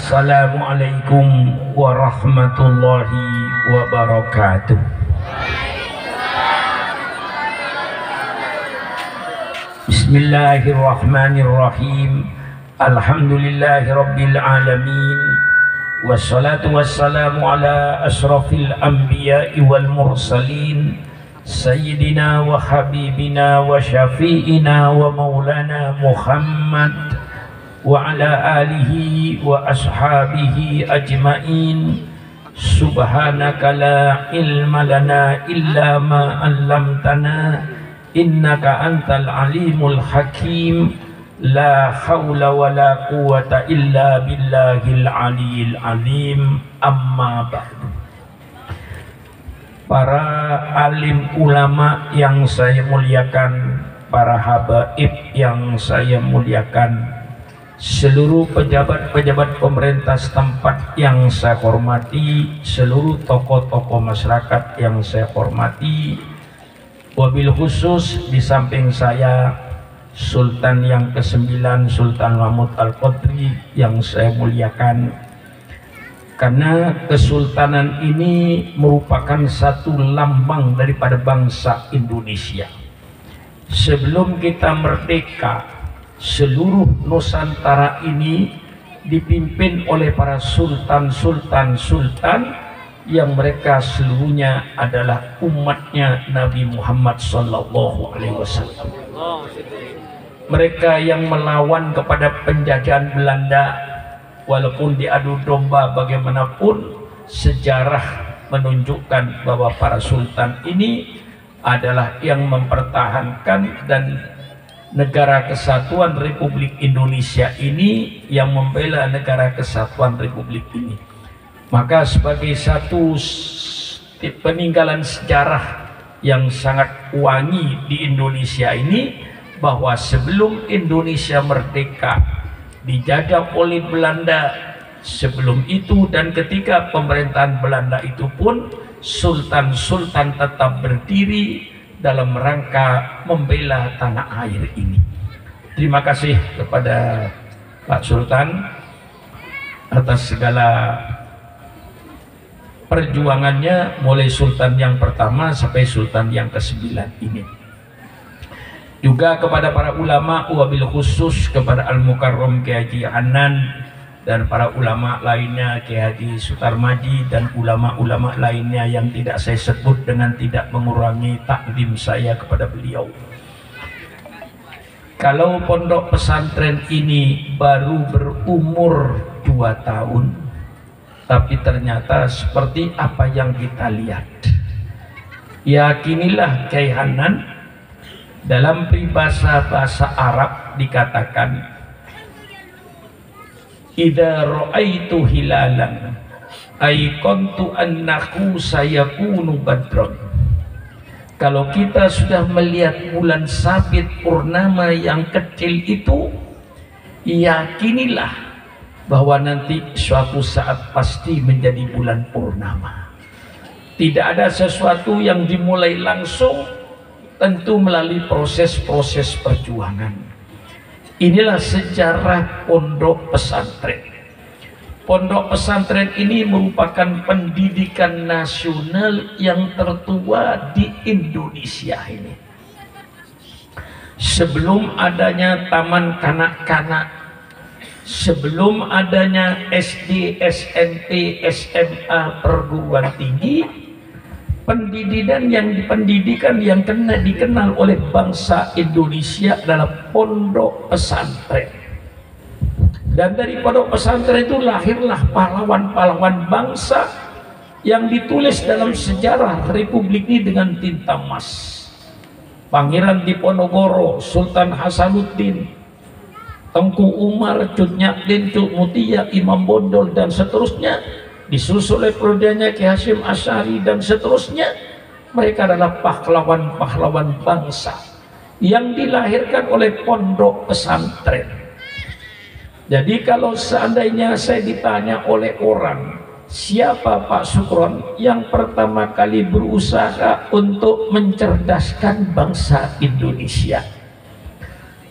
Assalamualaikum warahmatullahi wabarakatuh. Bismillahirrahmanirrahim. Alhamdulillahi rabbil alamin. Wassalatu wassalamu ala asrafil anbiya'i wal mursalin, sayyidina wa habibina wa syafi'ina wa maulana Muhammad wa ala alihi wa ashabihi ajma'in. Subhanaka la ilma lana illa ma 'allamtana innaka antal alimul hakim. La haula wa la quwata illa billahil aliyil alim. Amma ba'du. Para alim ulama yang saya muliakan, para habaib yang saya muliakan, seluruh pejabat-pejabat pemerintah setempat yang saya hormati, seluruh tokoh-tokoh masyarakat yang saya hormati, wabil khusus di samping saya Sultan yang ke-9, Sultan Mahmud Al-Qadri yang saya muliakan, karena kesultanan ini merupakan satu lambang daripada bangsa Indonesia. Sebelum kita merdeka, seluruh Nusantara ini dipimpin oleh para sultan yang mereka seluruhnya adalah umatnya Nabi Muhammad SAW. Mereka yang melawan kepada penjajahan Belanda, walaupun diadu domba bagaimanapun, sejarah menunjukkan bahwa para sultan ini adalah yang mempertahankan, dan negara kesatuan Republik Indonesia ini yang membela negara kesatuan Republik ini. Maka sebagai satu peninggalan sejarah yang sangat wangi di Indonesia ini, bahwa sebelum Indonesia merdeka dijajah oleh Belanda, sebelum itu dan ketika pemerintahan Belanda itu pun sultan-sultan tetap berdiri dalam rangka membela tanah air ini. Terima kasih kepada Pak Sultan atas segala perjuangannya, mulai sultan yang pertama sampai sultan yang ke-9 ini. Juga kepada para ulama, wabil khusus kepada Al-Mukarram Kiai Haji Hanan dan para ulama lainnya, Kiai Haji Sutarmaji dan ulama-ulama lainnya yang tidak saya sebut dengan tidak mengurangi takdim saya kepada beliau. Kalau pondok pesantren ini baru berumur 2 tahun, tapi ternyata seperti apa yang kita lihat. Yakinilah Kiai Hanan, dalam peribahasa Arab dikatakan, idza ra'aitu hilalan aiqantu annahu sayakunu badron. Kalau kita sudah melihat bulan sabit purnama yang kecil itu, yakinilah bahwa nanti suatu saat pasti menjadi bulan purnama. Tidak ada sesuatu yang dimulai langsung, tentu melalui proses-proses perjuangan. Inilah sejarah pondok pesantren. Pondok pesantren ini merupakan pendidikan nasional yang tertua di Indonesia ini. Sebelum adanya taman kanak-kanak, sebelum adanya SD, SMP, SMA, perguruan tinggi, pendidikan yang dikenal oleh bangsa Indonesia adalah pondok pesantren. Dan dari pondok pesantren itu lahirlah pahlawan-pahlawan bangsa yang ditulis dalam sejarah Republik ini dengan tinta emas. Pangeran Diponegoro, Sultan Hasanuddin, Tengku Umar, Cut Nyak-Din, Cut Mutia, Imam Bondol dan seterusnya, disusul oleh keluarganya Ki Hasyim Asy'ari dan seterusnya. Mereka adalah pahlawan-pahlawan bangsa yang dilahirkan oleh pondok pesantren. Jadi kalau seandainya saya ditanya oleh orang, siapa Pak Sukron yang pertama kali berusaha untuk mencerdaskan bangsa Indonesia?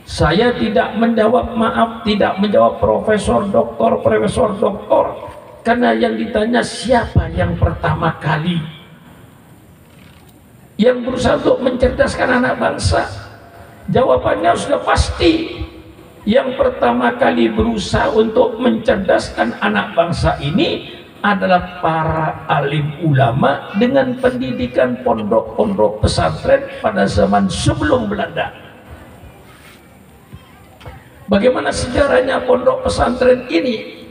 Saya tidak menjawab, maaf, tidak menjawab profesor doktor, karena yang ditanya siapa yang pertama kali yang berusaha untuk mencerdaskan anak bangsa. Jawabannya sudah pasti, yang pertama kali berusaha untuk mencerdaskan anak bangsa ini adalah para alim ulama dengan pendidikan pondok-pondok pesantren pada zaman sebelum Belanda. Bagaimana sejarahnya pondok pesantren ini?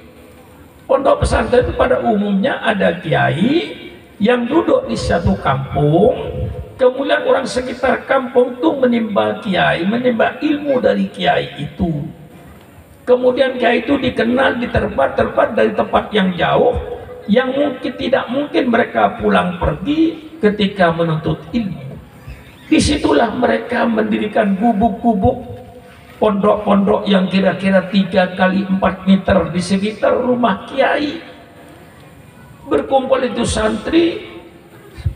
Pondok pesantren itu pada umumnya ada kiai yang duduk di satu kampung, kemudian orang sekitar kampung itu menimba kiai, menimba ilmu dari kiai itu. Kemudian kiai itu dikenal, diterbat dari tempat yang jauh, yang mungkin tidak mungkin mereka pulang pergi ketika menuntut ilmu. Disitulah mereka mendirikan gubuk-gubuk, pondok-pondok yang kira-kira 3 kali 4 meter di sekitar rumah kiai. Berkumpul itu santri.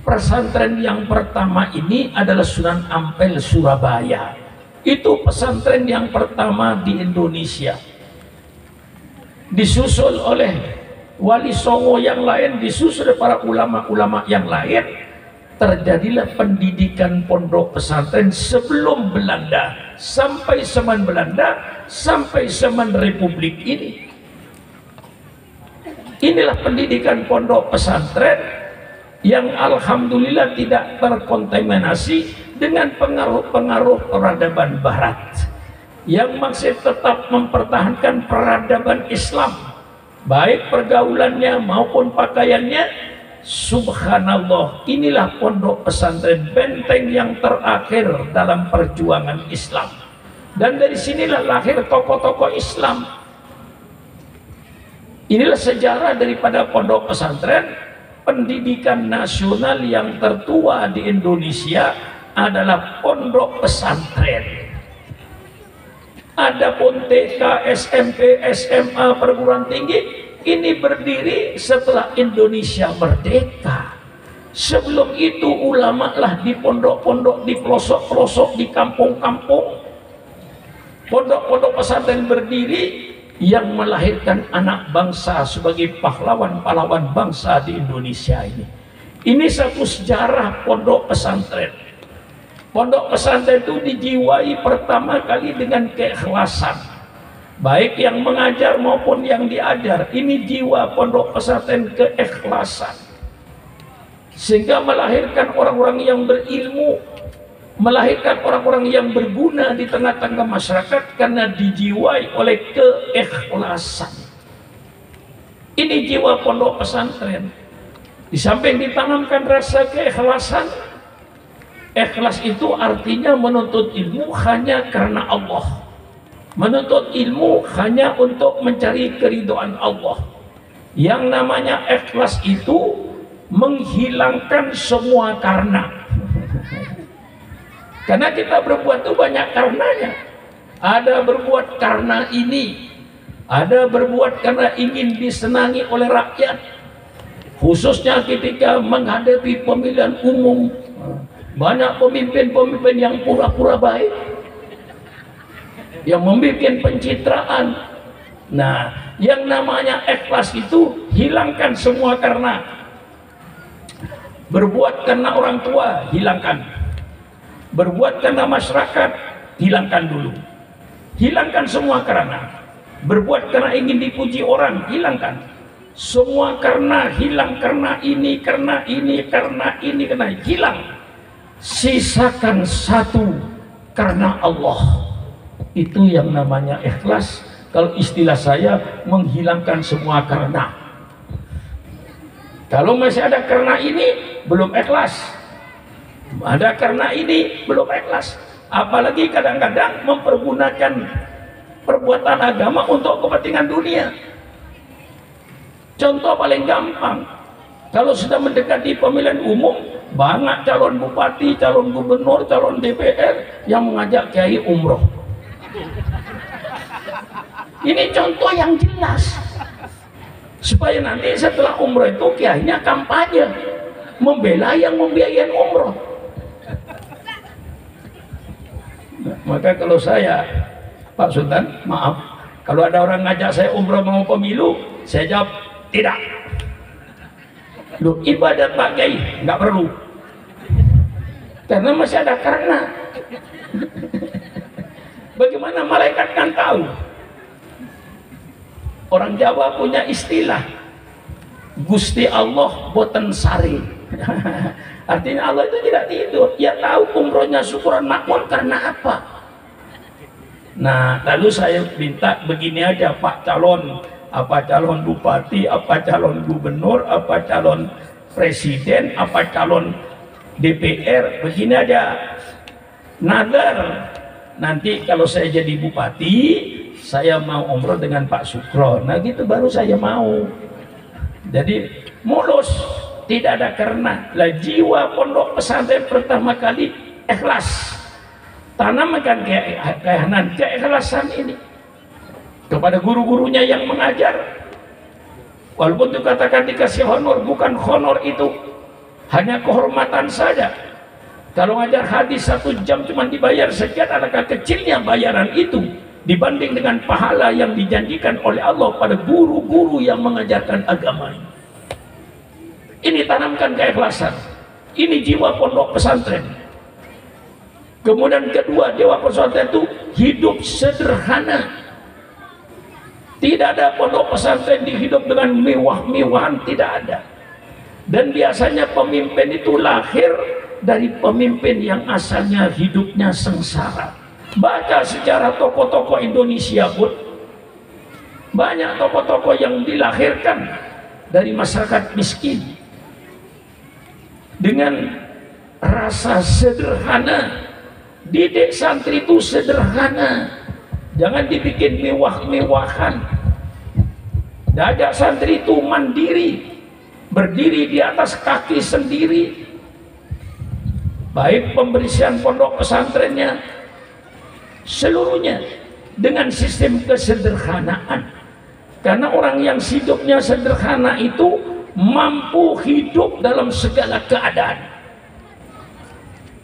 Pesantren yang pertama ini adalah Sunan Ampel, Surabaya. Itu pesantren yang pertama di Indonesia. Disusul oleh Wali Songo yang lain, disusul oleh para ulama-ulama yang lain. Terjadilah pendidikan pondok pesantren sebelum Belanda, sampai zaman Belanda, sampai zaman Republik ini. Inilah pendidikan pondok pesantren yang alhamdulillah tidak terkontaminasi dengan pengaruh-pengaruh peradaban barat, yang masih tetap mempertahankan peradaban Islam, baik pergaulannya maupun pakaiannya. Subhanallah, inilah pondok pesantren, benteng yang terakhir dalam perjuangan Islam. Dan dari sinilah lahir tokoh-tokoh Islam. Inilah sejarah daripada pondok pesantren. Pendidikan nasional yang tertua di Indonesia adalah pondok pesantren. Adapun TK, SMP, SMA, perguruan tinggi ini berdiri setelah Indonesia merdeka. Sebelum itu ulama lah di pondok-pondok, di pelosok-pelosok, di kampung-kampung. Pondok-pondok pesantren berdiri yang melahirkan anak bangsa sebagai pahlawan-pahlawan bangsa di Indonesia ini. Ini satu sejarah pondok pesantren. Pondok pesantren itu dijiwai pertama kali dengan keikhlasan, baik yang mengajar maupun yang diajar. Ini jiwa pondok pesantren, keikhlasan, sehingga melahirkan orang-orang yang berilmu, melahirkan orang-orang yang berguna di tengah-tengah masyarakat karena dijiwai oleh keikhlasan. Ini jiwa pondok pesantren. Di samping ditanamkan rasa keikhlasan, ikhlas itu artinya menuntut ilmu hanya karena Allah. Menuntut ilmu hanya untuk mencari keridhaan Allah. Yang namanya ikhlas itu menghilangkan semua karena. Karena kita berbuat itu banyak karenanya. Ada berbuat karena ini, ada berbuat karena ingin disenangi oleh rakyat. Khususnya ketika menghadapi pemilihan umum, banyak pemimpin-pemimpin yang pura-pura baik, yang membuat pencitraan. Nah, yang namanya ikhlas itu hilangkan semua karena. Berbuat karena orang tua, hilangkan. Berbuat karena masyarakat, hilangkan dulu. Hilangkan semua karena. Berbuat karena ingin dipuji orang, hilangkan. Semua karena, hilang karena ini, karena ini, karena ini, karena hilang. Sisakan satu karena Allah. Itu yang namanya ikhlas. Kalau istilah saya, menghilangkan semua karena. Kalau masih ada karena ini, belum ikhlas. Ada karena ini, belum ikhlas. Apalagi kadang-kadang mempergunakan perbuatan agama untuk kepentingan dunia. Contoh paling gampang, kalau sudah mendekati pemilihan umum, banyak calon bupati, calon gubernur, calon DPR yang mengajak kiai umroh. Ini contoh yang jelas, supaya nanti setelah umroh itu kiainya kampanye membela yang membiayai umroh. Nah, maka kalau saya Pak Sultan, maaf, kalau ada orang ngajak saya umroh mau pemilu, saya jawab tidak. Loh, ibadat Pak Kiai nggak perlu, karena masih ada karena. Bagaimana malaikat kan tahu? Orang Jawa punya istilah, Gusti Allah boten sari. Artinya Allah itu tidak tidur, dia tahu umrohnya syukuran makmur karena apa. Nah, lalu saya minta begini aja, Pak calon, apa calon bupati, apa calon gubernur, apa calon presiden, apa calon DPR, begini aja, nadar, nanti kalau saya jadi bupati, saya mau umroh dengan Pak Sukron. Nah gitu baru saya mau. Jadi mulus, tidak ada karena. Lah jiwa pondok pesantren pertama kali ikhlas, tanamkan keikhlasan ini kepada guru-gurunya yang mengajar. Walaupun itu katakan dikasih honor, bukan honor itu hanya kehormatan saja. Kalau ngajar hadis 1 jam cuma dibayar sekian, adakah kecilnya bayaran itu dibanding dengan pahala yang dijanjikan oleh Allah pada guru-guru yang mengajarkan agama ini. Ini tanamkan keikhlasan, ini jiwa pondok pesantren. Kemudian kedua, jiwa pesantren itu hidup sederhana. Tidak ada pondok pesantren dihidup dengan mewah-mewahan, tidak ada. Dan biasanya pemimpin itu lahir dari pemimpin yang asalnya hidupnya sengsara. Baca sejarah tokoh-tokoh Indonesia pun banyak tokoh-tokoh yang dilahirkan dari masyarakat miskin dengan rasa sederhana. Didik santri itu sederhana, jangan dibikin mewah-mewahan. Diajak santri itu mandiri, berdiri di atas kaki sendiri. Baik pembersihan pondok pesantrennya, seluruhnya dengan sistem kesederhanaan. Karena orang yang hidupnya sederhana itu mampu hidup dalam segala keadaan.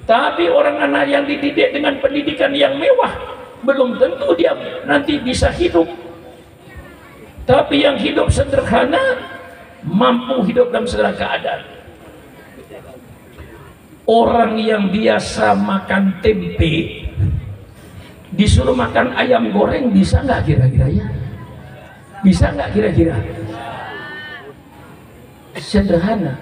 Tapi orang anak yang dididik dengan pendidikan yang mewah, belum tentu dia nanti bisa hidup. Tapi yang hidup sederhana mampu hidup dalam segala keadaan. Orang yang biasa makan tempe disuruh makan ayam goreng, bisa nggak kira-kira ya? Bisa nggak kira-kira? Sederhana.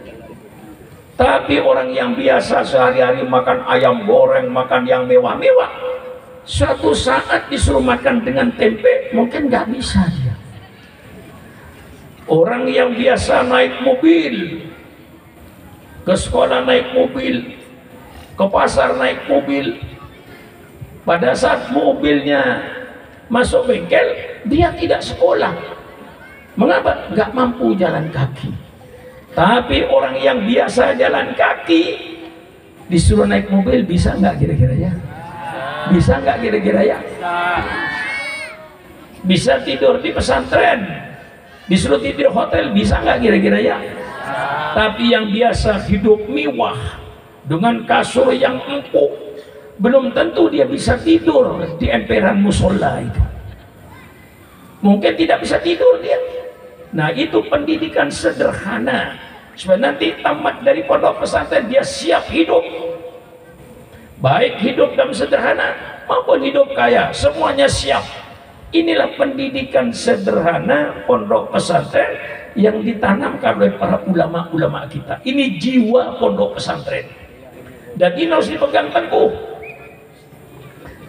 Tapi orang yang biasa sehari-hari makan ayam goreng, makan yang mewah-mewah, suatu saat disuruh makan dengan tempe, mungkin nggak bisa dia. Orang yang biasa naik mobil, ke sekolah naik mobil, ke pasar naik mobil, pada saat mobilnya masuk bengkel, dia tidak sekolah. Mengapa? Nggak mampu jalan kaki. Tapi orang yang biasa jalan kaki disuruh naik mobil, bisa nggak kira-kira ya? Bisa nggak kira-kira ya? Bisa tidur di pesantren, disuruh tidur hotel, bisa nggak kira-kira ya? Tapi yang biasa hidup mewah dengan kasur yang empuk, belum tentu dia bisa tidur di emperan musola itu. Mungkin tidak bisa tidur dia. Nah, itu pendidikan sederhana, supaya nanti tamat dari pondok pesantren dia siap hidup, baik hidup dalam sederhana maupun hidup kaya, semuanya siap. Inilah pendidikan sederhana pondok pesantren yang ditanamkan oleh para ulama-ulama kita. Ini jiwa pondok pesantren, dan ini harus dipegang teguh.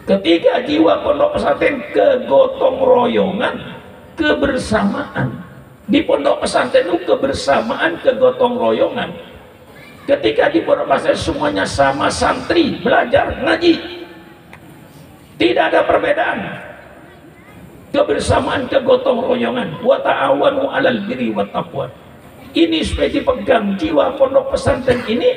Ketiga, jiwa pondok pesantren kegotong royongan, kebersamaan. Di pondok pesantren itu kebersamaan, kegotong royongan. Ketika di pondok pesantren semuanya sama, santri belajar ngaji, tidak ada perbedaan. Kebersamaan, kegotong royongan. Wa ta'awanu 'alal birri wat taqwa. Ini supaya dipegang, jiwa pondok pesantren ini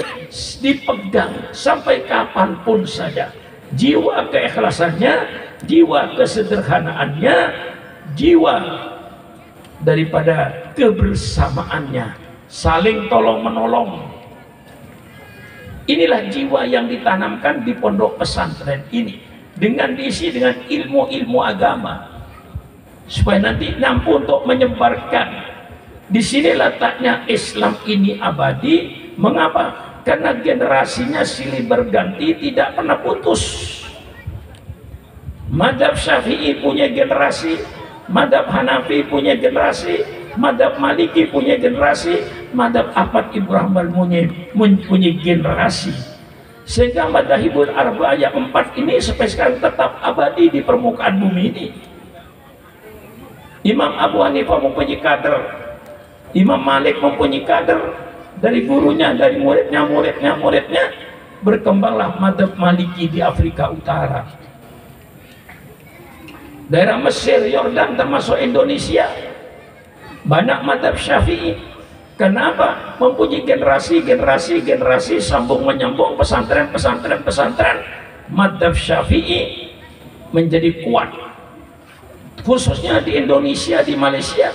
dipegang sampai kapanpun saja. Jiwa keikhlasannya, jiwa kesederhanaannya, jiwa daripada kebersamaannya, saling tolong menolong. Inilah jiwa yang ditanamkan di pondok pesantren ini. dengan diisi dengan ilmu-ilmu agama, supaya nanti mampu untuk menyebarkan. Di sini letaknya Islam ini abadi. Mengapa? Karena generasinya silih berganti, tidak pernah putus. Madzhab Syafi'i punya generasi, madzhab Hanafi punya generasi, madzhab Maliki punya generasi, madzhab Ahmad Ibn Hanbal punya generasi. Sehingga madzhabul arba'ah yang 4 ini sampai sekarang tetap abadi di permukaan bumi ini. Imam Abu Hanifah mempunyai kader, Imam Malik mempunyai kader, dari gurunya, dari muridnya, berkembanglah madzhab Maliki di Afrika Utara. Daerah Mesir, Yordan, termasuk Indonesia, banyak madzhab Syafi'i. Kenapa? Mempunyai generasi, sambung menyambung, pesantren. Madzhab Syafi'i menjadi kuat, khususnya di Indonesia, di Malaysia.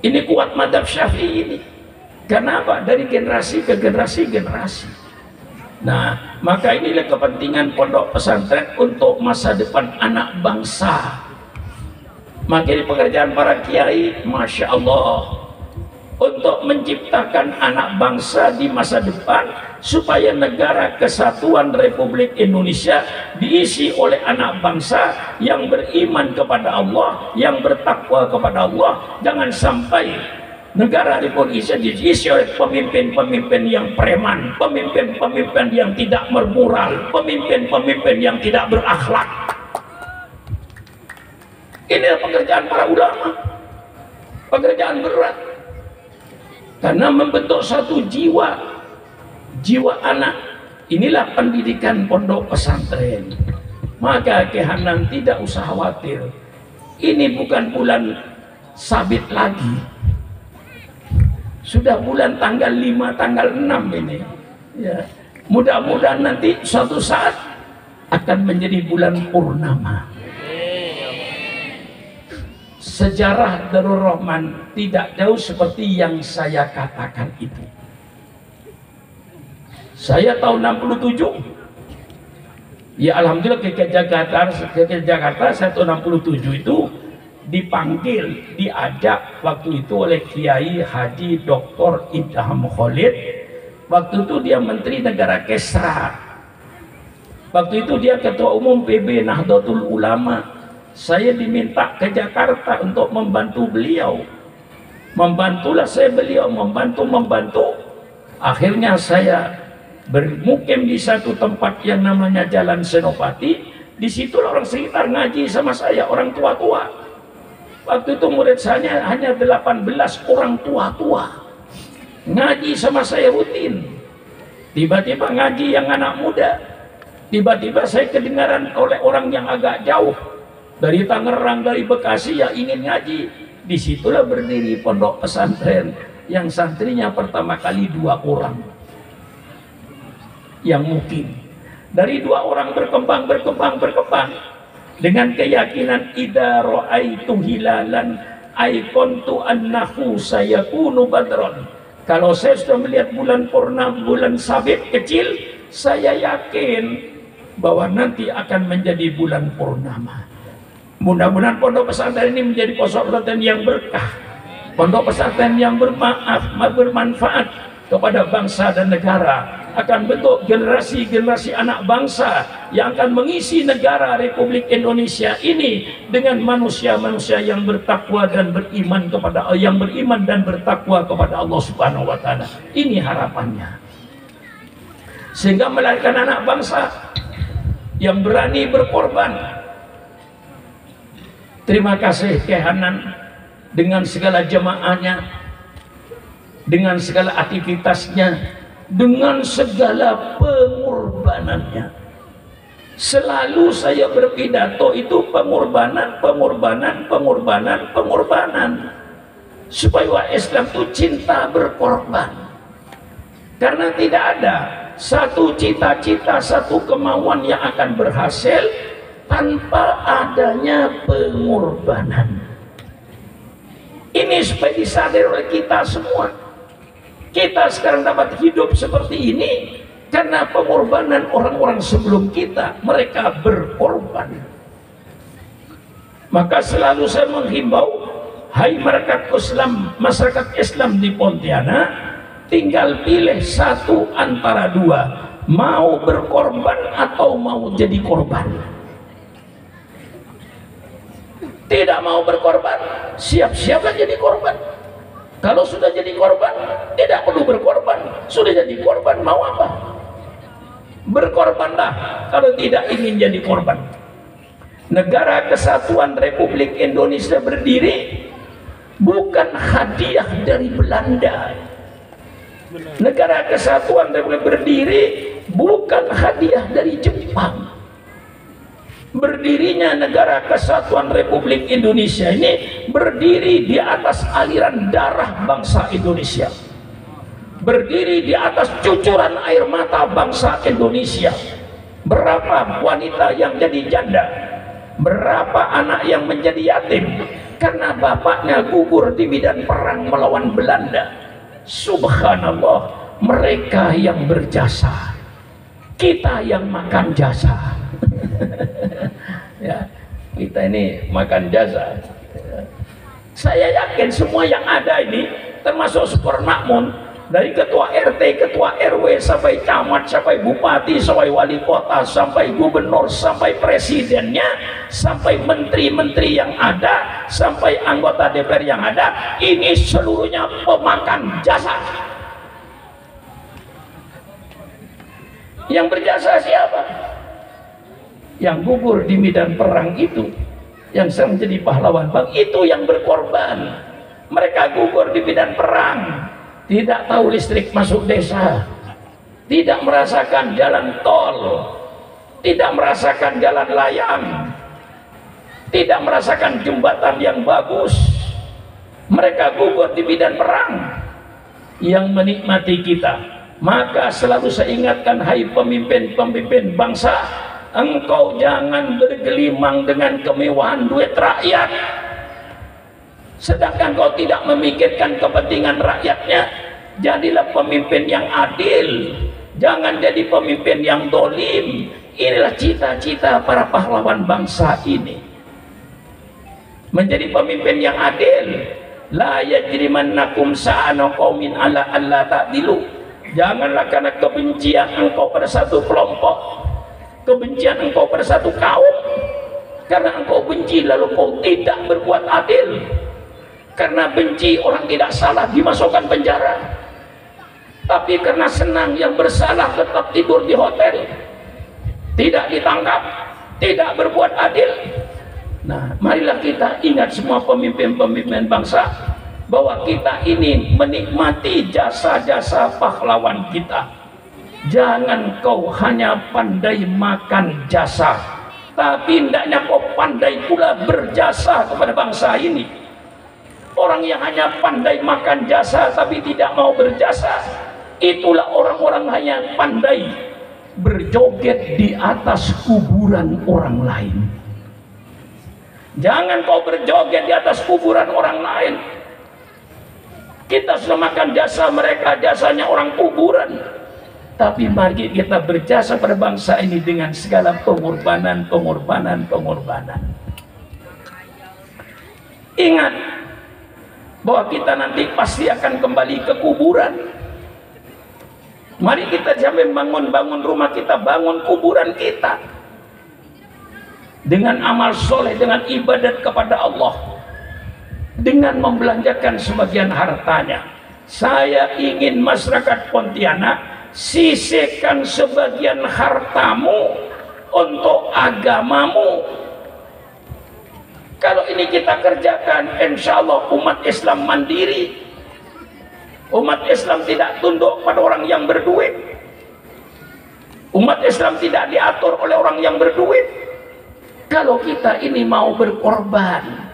Ini kuat madzhab Syafi'i ini. Kenapa? Dari generasi ke generasi. Nah, maka inilah kepentingan pondok pesantren untuk masa depan anak bangsa. Maka ini pekerjaan para kiai, Masya Allah, untuk menciptakan anak bangsa di masa depan, supaya negara kesatuan Republik Indonesia diisi oleh anak bangsa yang beriman kepada Allah, yang bertakwa kepada Allah. Jangan sampai negara Republik Indonesia diisi oleh pemimpin-pemimpin yang preman, pemimpin-pemimpin yang tidak bermoral, pemimpin-pemimpin yang tidak berakhlak. Ini pekerjaan para ulama, pekerjaan berat, karena membentuk satu jiwa anak. Inilah pendidikan pondok pesantren. Maka Kehanan tidak usah khawatir, ini bukan bulan sabit lagi, sudah bulan tanggal 5, tanggal 6 ini ya. Mudah-mudahan nanti suatu saat akan menjadi bulan purnama. Sejarah Darul Rahman tidak jauh seperti yang saya katakan itu. Saya tahun 67, ya alhamdulillah ke Jakarta saya tahun 67 itu dipanggil, diajak waktu itu oleh Kiai Haji Dr. Idham Khalid. Waktu itu dia Menteri Negara Kesra, waktu itu dia Ketua Umum PB Nahdlatul Ulama. Saya diminta ke Jakarta untuk membantu beliau. Membantulah saya beliau, membantu. Akhirnya saya bermukim di satu tempat yang namanya Jalan Senopati. Di situ orang sekitar ngaji sama saya, orang tua-tua. Waktu itu murid saya hanya 18 orang tua-tua. Ngaji sama saya rutin. Tiba-tiba ngaji yang anak muda. Tiba-tiba saya kedengaran oleh orang yang agak jauh, dari Tangerang, dari Bekasi, ya ingin ngaji. Disitulah berdiri pondok pesantren yang santrinya pertama kali 2 orang. Yang mungkin dari 2 orang berkembang dengan keyakinan idza ra'aitu hilalan aikontu annahu sayakunu badron. Kalau saya sudah melihat bulan purnama, bulan sabit kecil, saya yakin bahwa nanti akan menjadi bulan purnama. Mudah-mudahan pondok pesantren ini menjadi pondok pesantren yang berkah, pondok pesantren yang bermanfaat kepada bangsa dan negara, akan bentuk generasi-generasi anak bangsa yang akan mengisi negara Republik Indonesia ini dengan manusia-manusia yang bertakwa dan beriman kepada Allah, yang beriman dan bertakwa kepada Allah Subhanahu wa taala. Ini harapannya. Sehingga melahirkan anak bangsa yang berani berkorban. Terima kasih Kehanan dengan segala jemaahnya, dengan segala aktivitasnya, dengan segala pengorbanannya. Selalu saya berpidato itu pengorbanan. Supaya Islam itu cinta berkorban. Karena tidak ada satu cita-cita, satu kemauan yang akan berhasil tanpa adanya pengorbanan. Ini supaya disadari oleh kita semua. Kita sekarang dapat hidup seperti ini Karena pengorbanan orang-orang sebelum kita, mereka berkorban. Maka selalu saya menghimbau, hai masyarakat Islam di Pontianak, tinggal pilih satu antara dua, mau berkorban atau mau jadi korban. Tidak mau berkorban, siap-siaplah jadi korban. Kalau sudah jadi korban, tidak perlu berkorban. Sudah jadi korban, mau apa? Berkorbanlah kalau tidak ingin jadi korban. Negara Kesatuan Republik Indonesia berdiri bukan hadiah dari Belanda. Negara Kesatuan Republik berdiri bukan hadiah dari Jepang. Berdirinya Negara Kesatuan Republik Indonesia ini berdiri di atas aliran darah bangsa Indonesia, berdiri di atas cucuran air mata bangsa Indonesia. Berapa wanita yang jadi janda, berapa anak yang menjadi yatim karena bapaknya gugur di medan perang melawan Belanda. Subhanallah, mereka yang berjasa, kita yang makan jasa. Ya, kita ini makan jasa. Saya yakin semua yang ada ini, termasuk Super Makmun, dari ketua RT, ketua RW, sampai camat, sampai bupati, sampai wali kota, sampai gubernur, sampai presidennya, sampai menteri-menteri yang ada, sampai anggota DPR yang ada, ini seluruhnya pemakan jasa. Yang berjasa siapa? Yang gugur di medan perang itu, yang sedang menjadi pahlawan bang, itu yang berkorban. Mereka gugur di medan perang, tidak tahu listrik masuk desa, tidak merasakan jalan tol, tidak merasakan jalan layang, tidak merasakan jembatan yang bagus. Mereka gugur di medan perang, yang menikmati kita. Maka selalu saya ingatkan, hai pemimpin-pemimpin bangsa, engkau jangan bergelimang dengan kemewahan duit rakyat, sedangkan kau tidak memikirkan kepentingan rakyatnya. Jadilah pemimpin yang adil, jangan jadi pemimpin yang dolim. Inilah cita-cita para pahlawan bangsa ini, menjadi pemimpin yang adil. La yajrimannakum sa'anu qaumin ala alla ta'dilu. Janganlah karena kebencian engkau pada satu kelompok, kebencian engkau pada satu kaum, karena engkau benci lalu kau tidak berbuat adil. Karena benci orang tidak salah dimasukkan penjara, tapi karena senang yang bersalah tetap tidur di hotel, tidak ditangkap, tidak berbuat adil. Nah, marilah kita ingat semua pemimpin-pemimpin bangsa, bahwa kita ini menikmati jasa-jasa pahlawan kita. Jangan kau hanya pandai makan jasa, tapi hendaknya kau pandai pula berjasa kepada bangsa ini. Orang yang hanya pandai makan jasa tapi tidak mau berjasa, itulah orang-orang hanya pandai berjoget di atas kuburan orang lain. Jangan kau berjoget di atas kuburan orang lain. Kita sudah makan jasa mereka, jasanya orang kuburan. Tapi mari kita berjasa pada bangsa ini dengan segala pengorbanan. Ingat bahwa kita nanti pasti akan kembali ke kuburan. Mari kita jangan bangun rumah kita, bangun kuburan kita dengan amal soleh, dengan ibadat kepada Allah, dengan membelanjakan sebagian hartanya. Saya ingin masyarakat Pontianak, sisihkan sebagian hartamu untuk agamamu. Kalau ini kita kerjakan, insya Allah umat Islam mandiri. Umat Islam tidak tunduk pada orang yang berduit. Umat Islam tidak diatur oleh orang yang berduit. Kalau kita ini mau berkorban,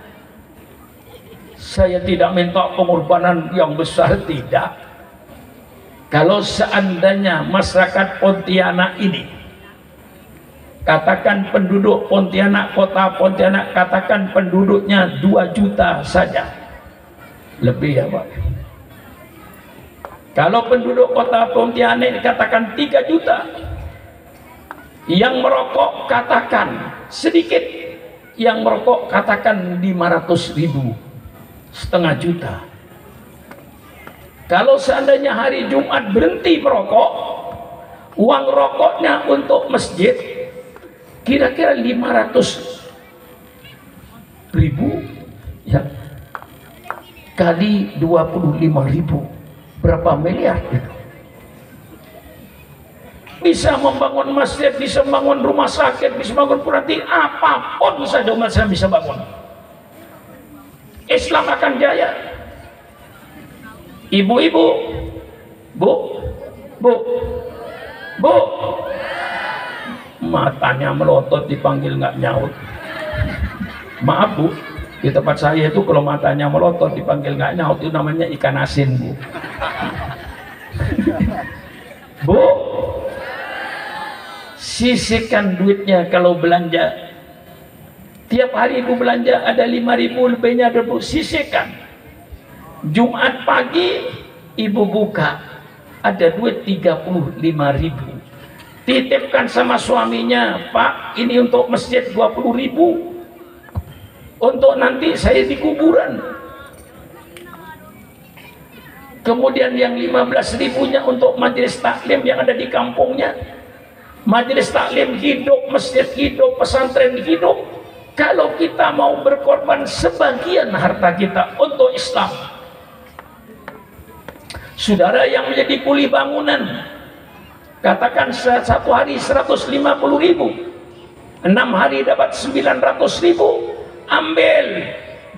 saya tidak minta pengorbanan yang besar, tidak. Kalau seandainya masyarakat Pontianak ini, katakan penduduk Pontianak, kota Pontianak, katakan penduduknya 2 juta saja, lebih ya Pak. Kalau penduduk kota Pontianak katakan 3 juta, yang merokok katakan sedikit, yang merokok katakan 500.000, setengah juta. Kalau seandainya hari Jumat berhenti merokok, uang rokoknya untuk masjid kira-kira 500.000 ya, kali 25.000, berapa miliar itu? Bisa membangun masjid, bisa membangun rumah sakit, bisa membangun puranti, apapun saja umat Islam bisa bangun. Islam akan jaya. Ibu-ibu, bu, matanya melotot dipanggil nggak nyaut. Maaf bu, di tempat saya itu kalau matanya melotot dipanggil nggak nyaut itu namanya ikan asin bu. Bu, sisihkan duitnya kalau belanja. Tiap hari ibu belanja ada 5.000 lebihnya, ada bu, sisihkan. Jumat pagi ibu buka ada duit 35.000, titipkan sama suaminya, Pak ini untuk masjid 20.000, untuk nanti saya di kuburan. Kemudian yang 15.000-nya untuk majelis taklim yang ada di kampungnya. Majelis taklim hidup, masjid hidup, pesantren hidup. Kalau kita mau berkorban sebagian harta kita untuk Islam. Saudara yang menjadi kuli bangunan, katakan satu hari 150.000, 6 hari dapat 900.000, ambil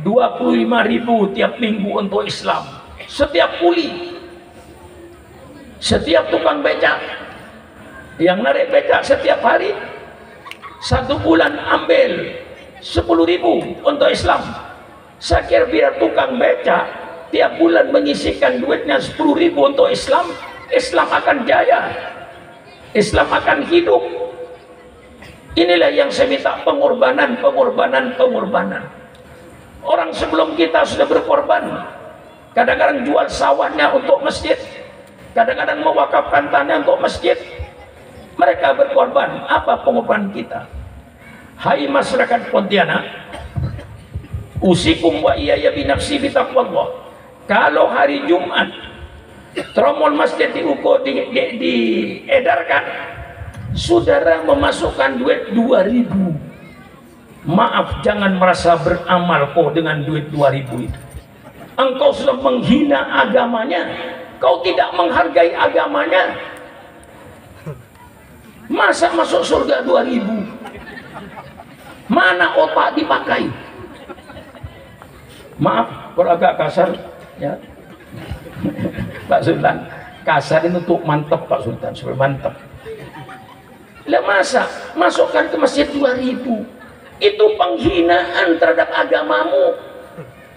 25.000 tiap minggu untuk Islam. Setiap kuli, setiap tukang becak yang narik becak setiap hari, 1 bulan ambil 10.000 untuk Islam. Saya kira biar tukang becak tiap bulan menyisihkan duitnya 10.000 untuk Islam, Islam akan jaya, Islam akan hidup. Inilah yang saya minta, pengorbanan. Orang sebelum kita sudah berkorban, kadang-kadang jual sawahnya untuk masjid, kadang-kadang mewakafkan tanah untuk masjid. Mereka berkorban. Apa pengorbanan kita? Hai masyarakat Pontianak, usikum wa iyaya binafsi bitaqwallah. Kalau hari Jumat tromol masjid diedarkan, saudara memasukkan duit 2.000. Maaf, jangan merasa beramal kok dengan duit 2.000 itu. Engkau sudah menghina agamanya, kau tidak menghargai agamanya. Masa masuk surga 2.000? Mana otak dipakai? Maaf kalau agak kasar ya Pak Sultan, kasar ini untuk mantap Pak Sultan, supaya mantap. Lah masa masukkan ke masjid 2.000? Itu penghinaan terhadap agamamu,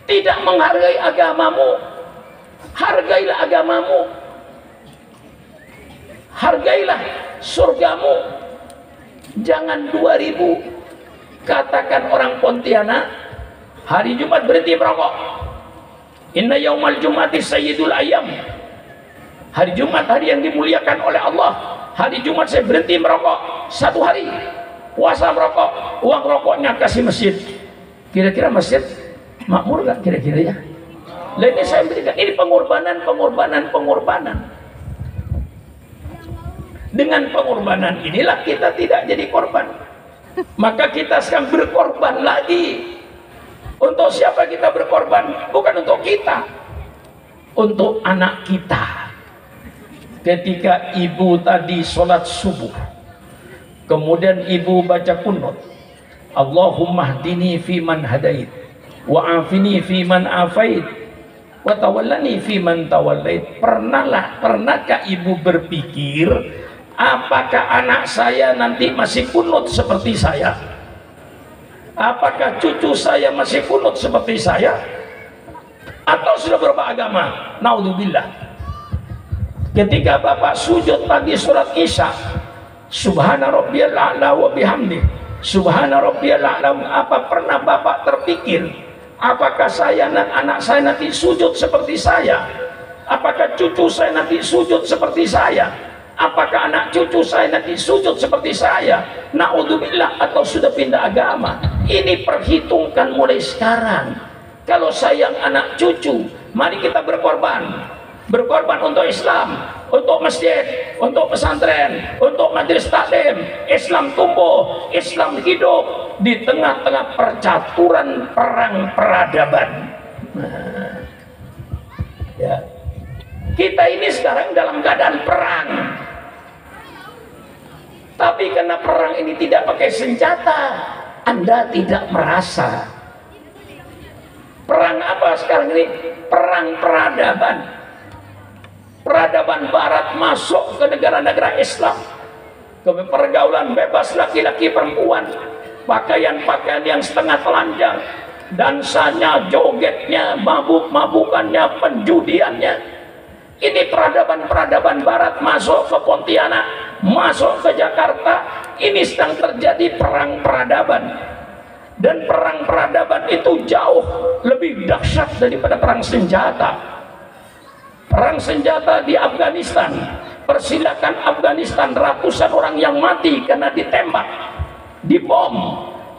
tidak menghargai agamamu. Hargailah agamamu, hargailah surgamu, jangan 2.000. Katakan orang Pontianak hari Jumat berhenti merokok. Inna yaumal jumati sayyidul ayam. Hari Jumat hari yang dimuliakan oleh Allah. Hari Jumat saya berhenti merokok 1 hari, puasa merokok, uang rokoknya kasih masjid. Kira-kira masjid makmur gak kira-kira ya? Lah ini saya berikan, ini pengorbanan. Dengan pengorbanan inilah kita tidak jadi korban. Maka kita sekarang berkorban lagi. Untuk siapa kita berkorban? Bukan untuk kita, untuk anak kita. Ketika ibu tadi sholat subuh, kemudian ibu baca kunut, Allahumma hdini fiman hadait, wa afini fiman afait, wa tawallani fiman tawallait. Pernahkah ibu berpikir, apakah anak saya nanti masih kunut seperti saya? Apakah cucu saya masih kunut seperti saya? Atau sudah berubah agama? Naudzubillah. Ketika bapak sujud tadi surat Isya, Subhana rabbiyal a'la wa bihamdi, Subhana rabbiyal a'la, apa pernah bapak terpikir apakah saya dan anak saya nanti sujud seperti saya? Apakah cucu saya nanti sujud seperti saya? Apakah anak cucu saya nanti sujud seperti saya? Na'udzubillah, atau sudah pindah agama? Ini perhitungkan mulai sekarang. Kalau sayang anak cucu, mari kita berkorban. Berkorban untuk Islam, untuk masjid, untuk pesantren, untuk majelis taklim. Islam tumbuh, Islam hidup di tengah-tengah percaturan perang peradaban. Nah, ya. Kita ini sekarang dalam keadaan perang. Tapi karena perang ini tidak pakai senjata, Anda tidak merasa. Perang apa sekarang ini? Perang peradaban. Peradaban barat masuk ke negara-negara Islam, ke pergaulan bebas laki-laki perempuan, pakaian-pakaian yang setengah telanjang, dansanya, jogetnya, mabuk-mabukannya, penjudiannya. Ini peradaban-peradaban barat masuk ke Pontianak, masuk ke Jakarta. Ini sedang terjadi perang peradaban. Dan perang peradaban itu jauh lebih dahsyat daripada perang senjata. Perang senjata di Afghanistan, persilakan Afghanistan, ratusan orang yang mati karena ditembak, dibom.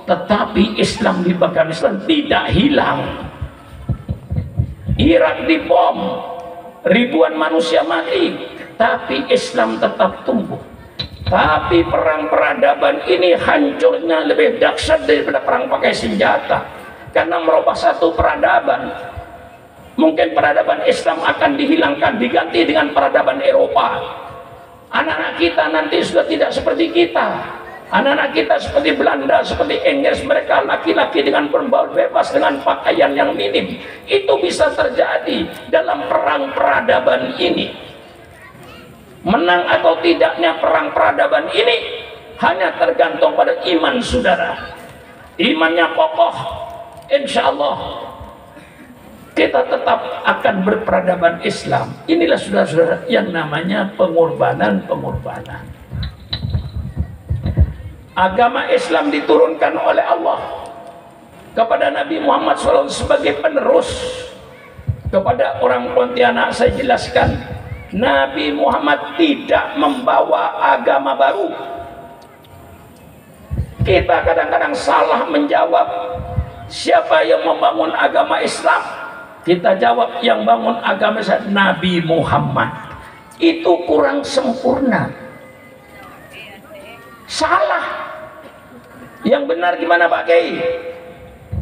Tetapi Islam di Afghanistan tidak hilang. Irak dibom, ribuan manusia mati, tapi Islam tetap tumbuh. Tapi perang peradaban ini hancurnya lebih dahsyat daripada perang pakai senjata, karena merubah satu peradaban. Mungkin peradaban Islam akan dihilangkan, diganti dengan peradaban Eropa. Anak-anak kita nanti sudah tidak seperti kita. Anak-anak kita seperti Belanda, seperti Inggris. Mereka laki-laki dengan berbaul bebas, dengan pakaian yang minim. Itu bisa terjadi dalam perang peradaban ini. Menang atau tidaknya perang peradaban ini hanya tergantung pada iman saudara. Imannya kokoh, insya Allah kita tetap akan berperadaban Islam. Inilah saudara-saudara yang namanya pengorbanan-pengorbanan. Agama Islam diturunkan oleh Allah kepada Nabi Muhammad SAW sebagai penerus. Kepada orang Pontianak saya jelaskan, Nabi Muhammad tidak membawa agama baru. Kita kadang-kadang salah menjawab siapa yang membangun agama Islam. Kita jawab yang bangun agama Nabi Muhammad. Itu kurang sempurna. Salah. Yang benar gimana Pak Kiai?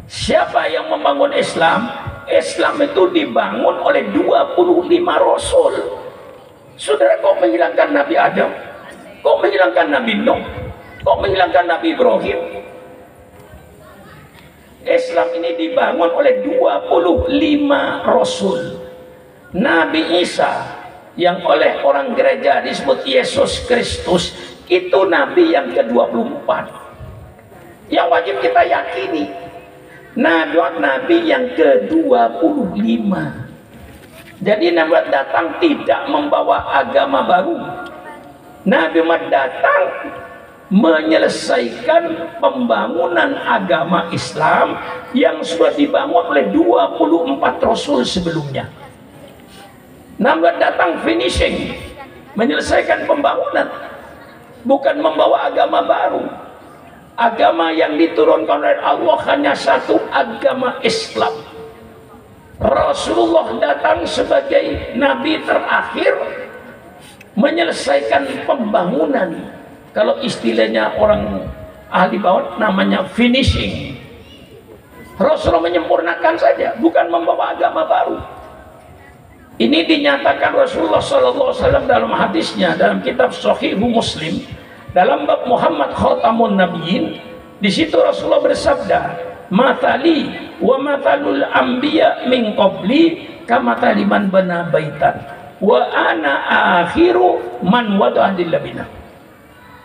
Siapa yang membangun Islam? Islam itu dibangun oleh 25 Rasul. Saudara, kok menghilangkan Nabi Adam? Kok menghilangkan Nabi Nuh? Kok menghilangkan Nabi Ibrahim? Islam ini dibangun oleh 25 Rasul. Nabi Isa yang oleh orang gereja disebut Yesus Kristus, itu Nabi yang ke-24. Yang wajib kita yakini, Nabi yang ke-25. Jadi Nabi datang tidak membawa agama baru. Nabi Muhammad datang menyelesaikan pembangunan agama Islam yang sudah dibangun oleh 24 Rasul sebelumnya. Nabi datang finishing, menyelesaikan pembangunan, bukan membawa agama baru. Agama yang diturunkan oleh Allah hanya satu, agama Islam. Rasulullah datang sebagai Nabi terakhir menyelesaikan pembangunan. Kalau istilahnya orang ahli bawah namanya finishing. Rasulullah menyempurnakan saja, bukan membawa agama baru. Ini dinyatakan Rasulullah SAW dalam hadisnya dalam kitab Sahih Muslim, dalam bab Muhammad Khatamun Nabiyyin. Di situ Rasulullah bersabda, "Matali wa matalul anbiya min qabli kamatali man bana baitan wa ana akhiru man wada'a lilabina."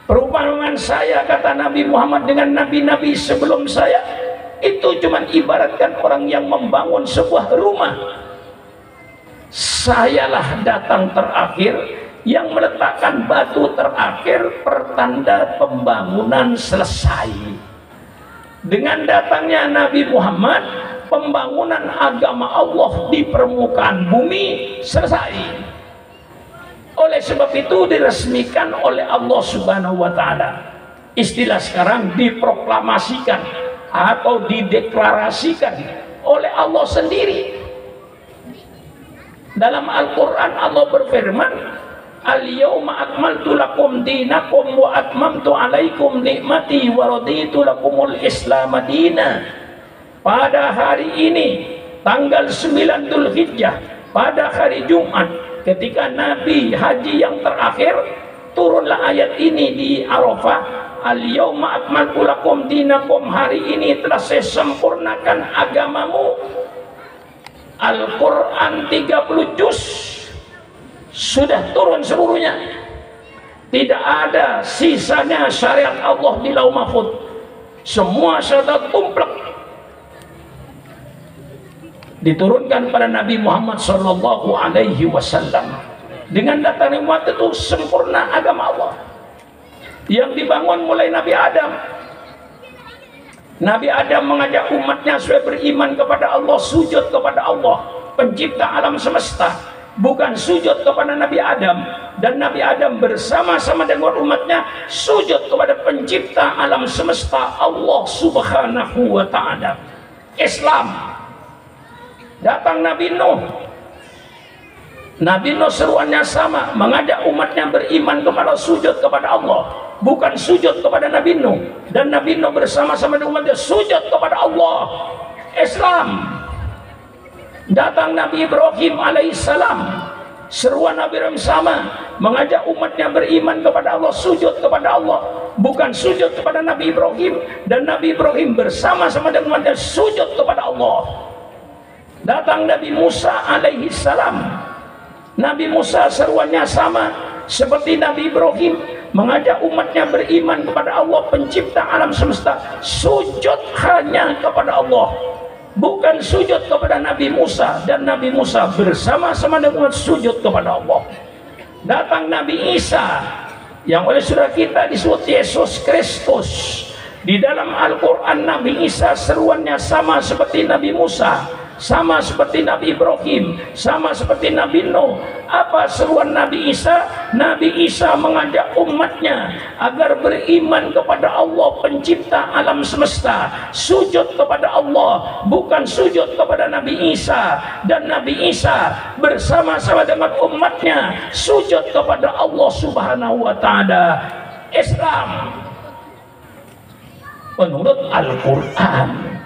Perumpamaan saya, kata Nabi Muhammad, dengan nabi-nabi sebelum saya itu cuma ibaratkan orang yang membangun sebuah rumah. Sayalah datang terakhir yang meletakkan batu terakhir, pertanda pembangunan selesai. Dengan datangnya Nabi Muhammad, pembangunan agama Allah di permukaan bumi selesai. Oleh sebab itu diresmikan oleh Allah Subhanahu wa taala. Istilah sekarang diproklamasikan atau dideklarasikan oleh Allah sendiri. Dalam Al-Qur'an Allah berfirman, "Al-yauma akmaltu lakum dinakum wa atmamtu alaikum nikmati wa raditu lakumul Islam madina." Pada hari ini tanggal 9 Dzulhijjah, pada hari Jumat, ketika Nabi haji yang terakhir, turunlah ayat ini di Arafah, "Al-yauma akmaltu lakum dinakum." Hari ini telah saya sempurnakan agamamu. Al-Quran 30 juz sudah turun seluruhnya. Tidak ada sisanya syariat Allah di Lauh Mahfuz. Semua sudah tumplek diturunkan pada Nabi Muhammad Sallallahu Alaihi Wasallam. Dengan datangnya umat itu sempurna agama Allah yang dibangun mulai Nabi Adam. Nabi Adam mengajak umatnya supaya beriman kepada Allah, sujud kepada Allah pencipta alam semesta, bukan sujud kepada Nabi Adam. Dan Nabi Adam bersama-sama dengan umatnya sujud kepada pencipta alam semesta, Allah Subhanahu wa ta'ala. Islam. Datang Nabi Nuh. Nabi Nuh seruannya sama, mengajak umatnya beriman kepada sujud kepada Allah, bukan sujud kepada Nabi Nuh. Dan Nabi Nuh bersama-sama dengan umatnya sujud kepada Allah. Islam. Datang Nabi Ibrahim alaihissalam, seruan Nabi Ibrahim sama, mengajak umatnya beriman kepada Allah, sujud kepada Allah, bukan sujud kepada Nabi Ibrahim. Dan Nabi Ibrahim bersama-sama dengan umatnya sujud kepada Allah. Datang Nabi Musa alaihissalam. Nabi Musa seruannya sama seperti Nabi Ibrahim, mengajak umatnya beriman kepada Allah pencipta alam semesta, sujud hanya kepada Allah, bukan sujud kepada Nabi Musa. Dan Nabi Musa bersama-sama dengan umat sujud kepada Allah. Datang Nabi Isa yang oleh saudara kita disebut Yesus Kristus. Di dalam Al-Quran Nabi Isa seruannya sama seperti Nabi Musa, sama seperti Nabi Ibrahim, sama seperti Nabi Nuh. Apa seruan Nabi Isa? Nabi Isa mengajak umatnya agar beriman kepada Allah pencipta alam semesta, sujud kepada Allah, bukan sujud kepada Nabi Isa. Dan Nabi Isa bersama-sama dengan umatnya sujud kepada Allah Subhanahu wa ta'ala. Islam menurut Al-Quran.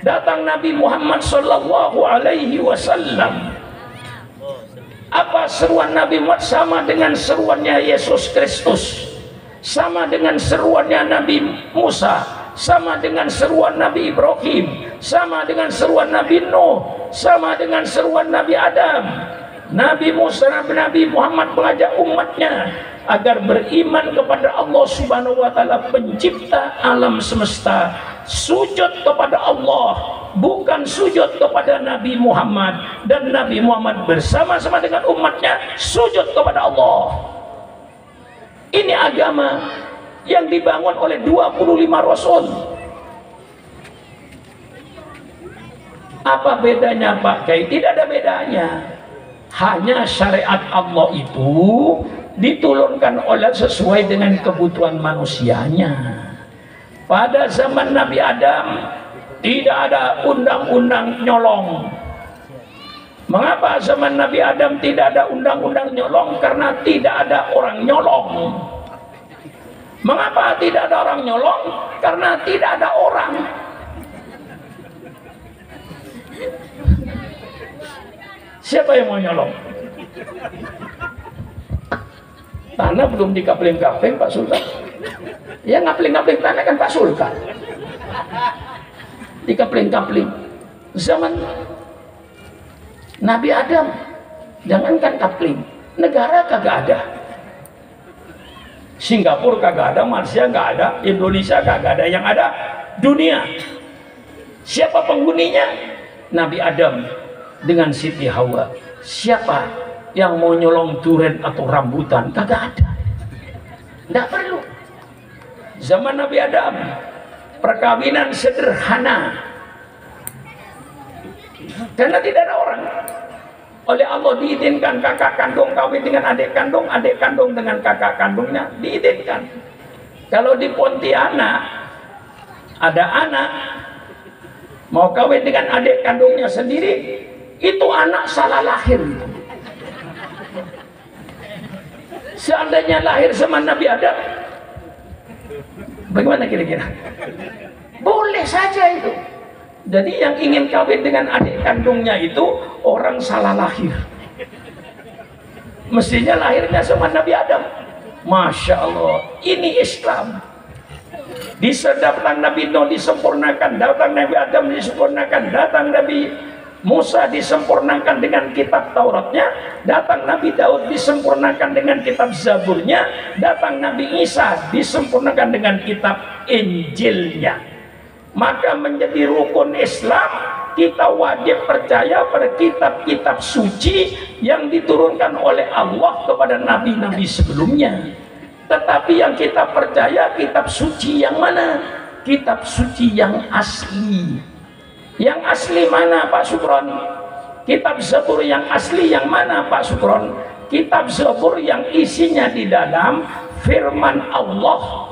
Datang Nabi Muhammad Sallallahu Alaihi Wasallam. Apa seruan Nabi Muhammad? Sama dengan seruannya Yesus Kristus, sama dengan seruannya Nabi Musa, sama dengan seruan Nabi Ibrahim, sama dengan seruan Nabi Nuh, sama dengan seruan Nabi Adam. Nabi Musa, Nabi Muhammad mengajak umatnya agar beriman kepada Allah Subhanahu wa ta'ala pencipta alam semesta, sujud kepada Allah, bukan sujud kepada Nabi Muhammad. Dan Nabi Muhammad bersama-sama dengan umatnya sujud kepada Allah. Ini agama yang dibangun oleh 25 Rasul. Apa bedanya Pak Kiai? Tidak ada bedanya. Hanya syariat Allah itu diturunkan oleh sesuai dengan kebutuhan manusianya. Pada zaman Nabi Adam tidak ada undang-undang nyolong. Mengapa zaman Nabi Adam tidak ada undang-undang nyolong? Karena tidak ada orang nyolong. Mengapa tidak ada orang nyolong? Karena tidak ada orang. Siapa yang mau nyolong? Tanah belum dikapling-kapling Pak Sultan. Ya ngapling-ngapling tanah kan Pak Sultan. Dikapling-kapling. Zaman Nabi Adam, jangankan kapling, negara kagak ada. Singapura kagak ada, Malaysia kagak ada, Indonesia kagak ada. Yang ada dunia. Siapa penghuninya? Nabi Adam dengan Siti Hawa. Siapa yang mau nyolong duren atau rambutan? Kagak ada. Tidak perlu. Zaman Nabi Adam perkawinan sederhana. Karena tidak ada orang. Oleh Allah diizinkan kakak kandung kawin dengan adik kandung dengan kakak kandungnya, diizinkan. Kalau di Pontianak ada anak mau kawin dengan adik kandungnya sendiri, itu anak salah lahir. Seandainya lahir sama Nabi Adam, bagaimana kira-kira? Boleh saja itu. Jadi yang ingin kawin dengan adik kandungnya itu orang salah lahir. Mestinya lahirnya sama Nabi Adam. Masya Allah, ini Islam. Datang Nabi Nuh disempurnakan, datang Nabi Adam disempurnakan, datang Nabi Musa disempurnakan dengan kitab Tauratnya, datang Nabi Daud disempurnakan dengan kitab Zaburnya, datang Nabi Isa disempurnakan dengan kitab Injilnya. Maka menjadi rukun Islam, kita wajib percaya pada kitab-kitab suci yang diturunkan oleh Allah kepada nabi-nabi sebelumnya. Tetapi yang kita percaya kitab suci yang mana? Kitab suci yang asli. Yang asli mana Pak Sukron? Kitab Zabur yang asli yang mana Pak Sukron? Kitab Zabur yang isinya di dalam firman Allah.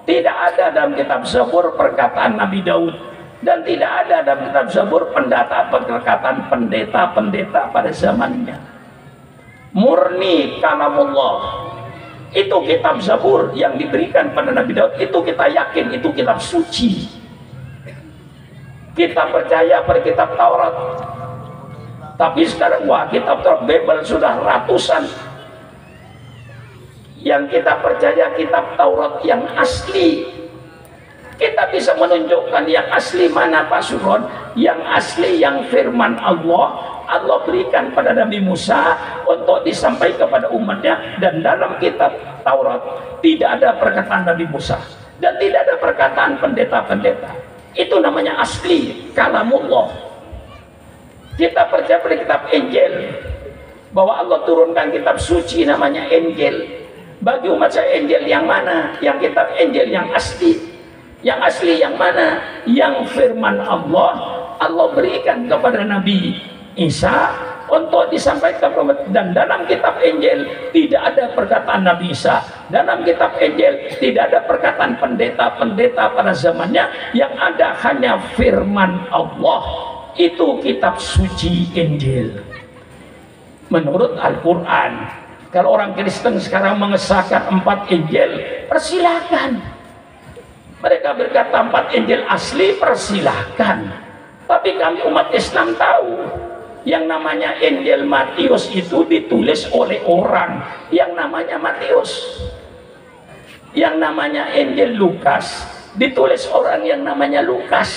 Tidak ada dalam kitab Zabur perkataan Nabi Daud, dan tidak ada dalam kitab Zabur perkataan pendeta-pendeta pada zamannya. Murni kalamullah. Itu kitab Zabur yang diberikan pada Nabi Daud, itu kita yakin itu kitab suci. Kita percaya pada kitab Taurat. Tapi sekarang wah, kitab Taurat Bible sudah ratusan. Yang kita percaya kitab Taurat yang asli. Kita bisa menunjukkan yang asli mana Pak Sufron? Yang asli yang firman Allah, Allah berikan pada Nabi Musa untuk disampaikan kepada umatnya. Dan dalam kitab Taurat tidak ada perkataan Nabi Musa, dan tidak ada perkataan pendeta-pendeta. Itu namanya asli kalamullah. Kita percaya pada kitab Injil, bahwa Allah turunkan kitab suci namanya Injil. Bagi umat saya Injil yang mana? Yang kitab Injil yang asli. Yang asli yang mana? Yang firman Allah, Allah berikan kepada Nabi Isa untuk disampaikan. Dan dalam kitab Injil tidak ada perkataan Nabi Isa. Dalam kitab Injil tidak ada perkataan pendeta-pendeta pada zamannya. Yang ada hanya firman Allah. Itu kitab suci Injil menurut Al-Quran. Kalau orang Kristen sekarang mengesahkan 4 Injil, persilakan. Mereka berkata 4 Injil asli, persilakan. Tapi kami umat Islam tahu, yang namanya Injil Matius itu ditulis oleh orang yang namanya Matius. Yang namanya Injil Lukas ditulis orang yang namanya Lukas.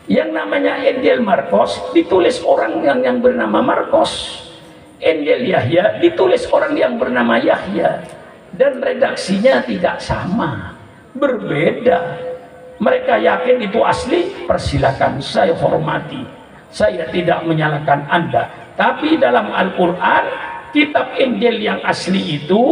Yang namanya Injil Markus ditulis orang yang bernama Markus. Injil Yahya ditulis orang yang bernama Yahya, dan redaksinya tidak sama, berbeda. Mereka yakin itu asli, persilakan, saya hormati, saya tidak menyalahkan Anda. Tapi dalam Al-Quran, kitab Injil yang asli itu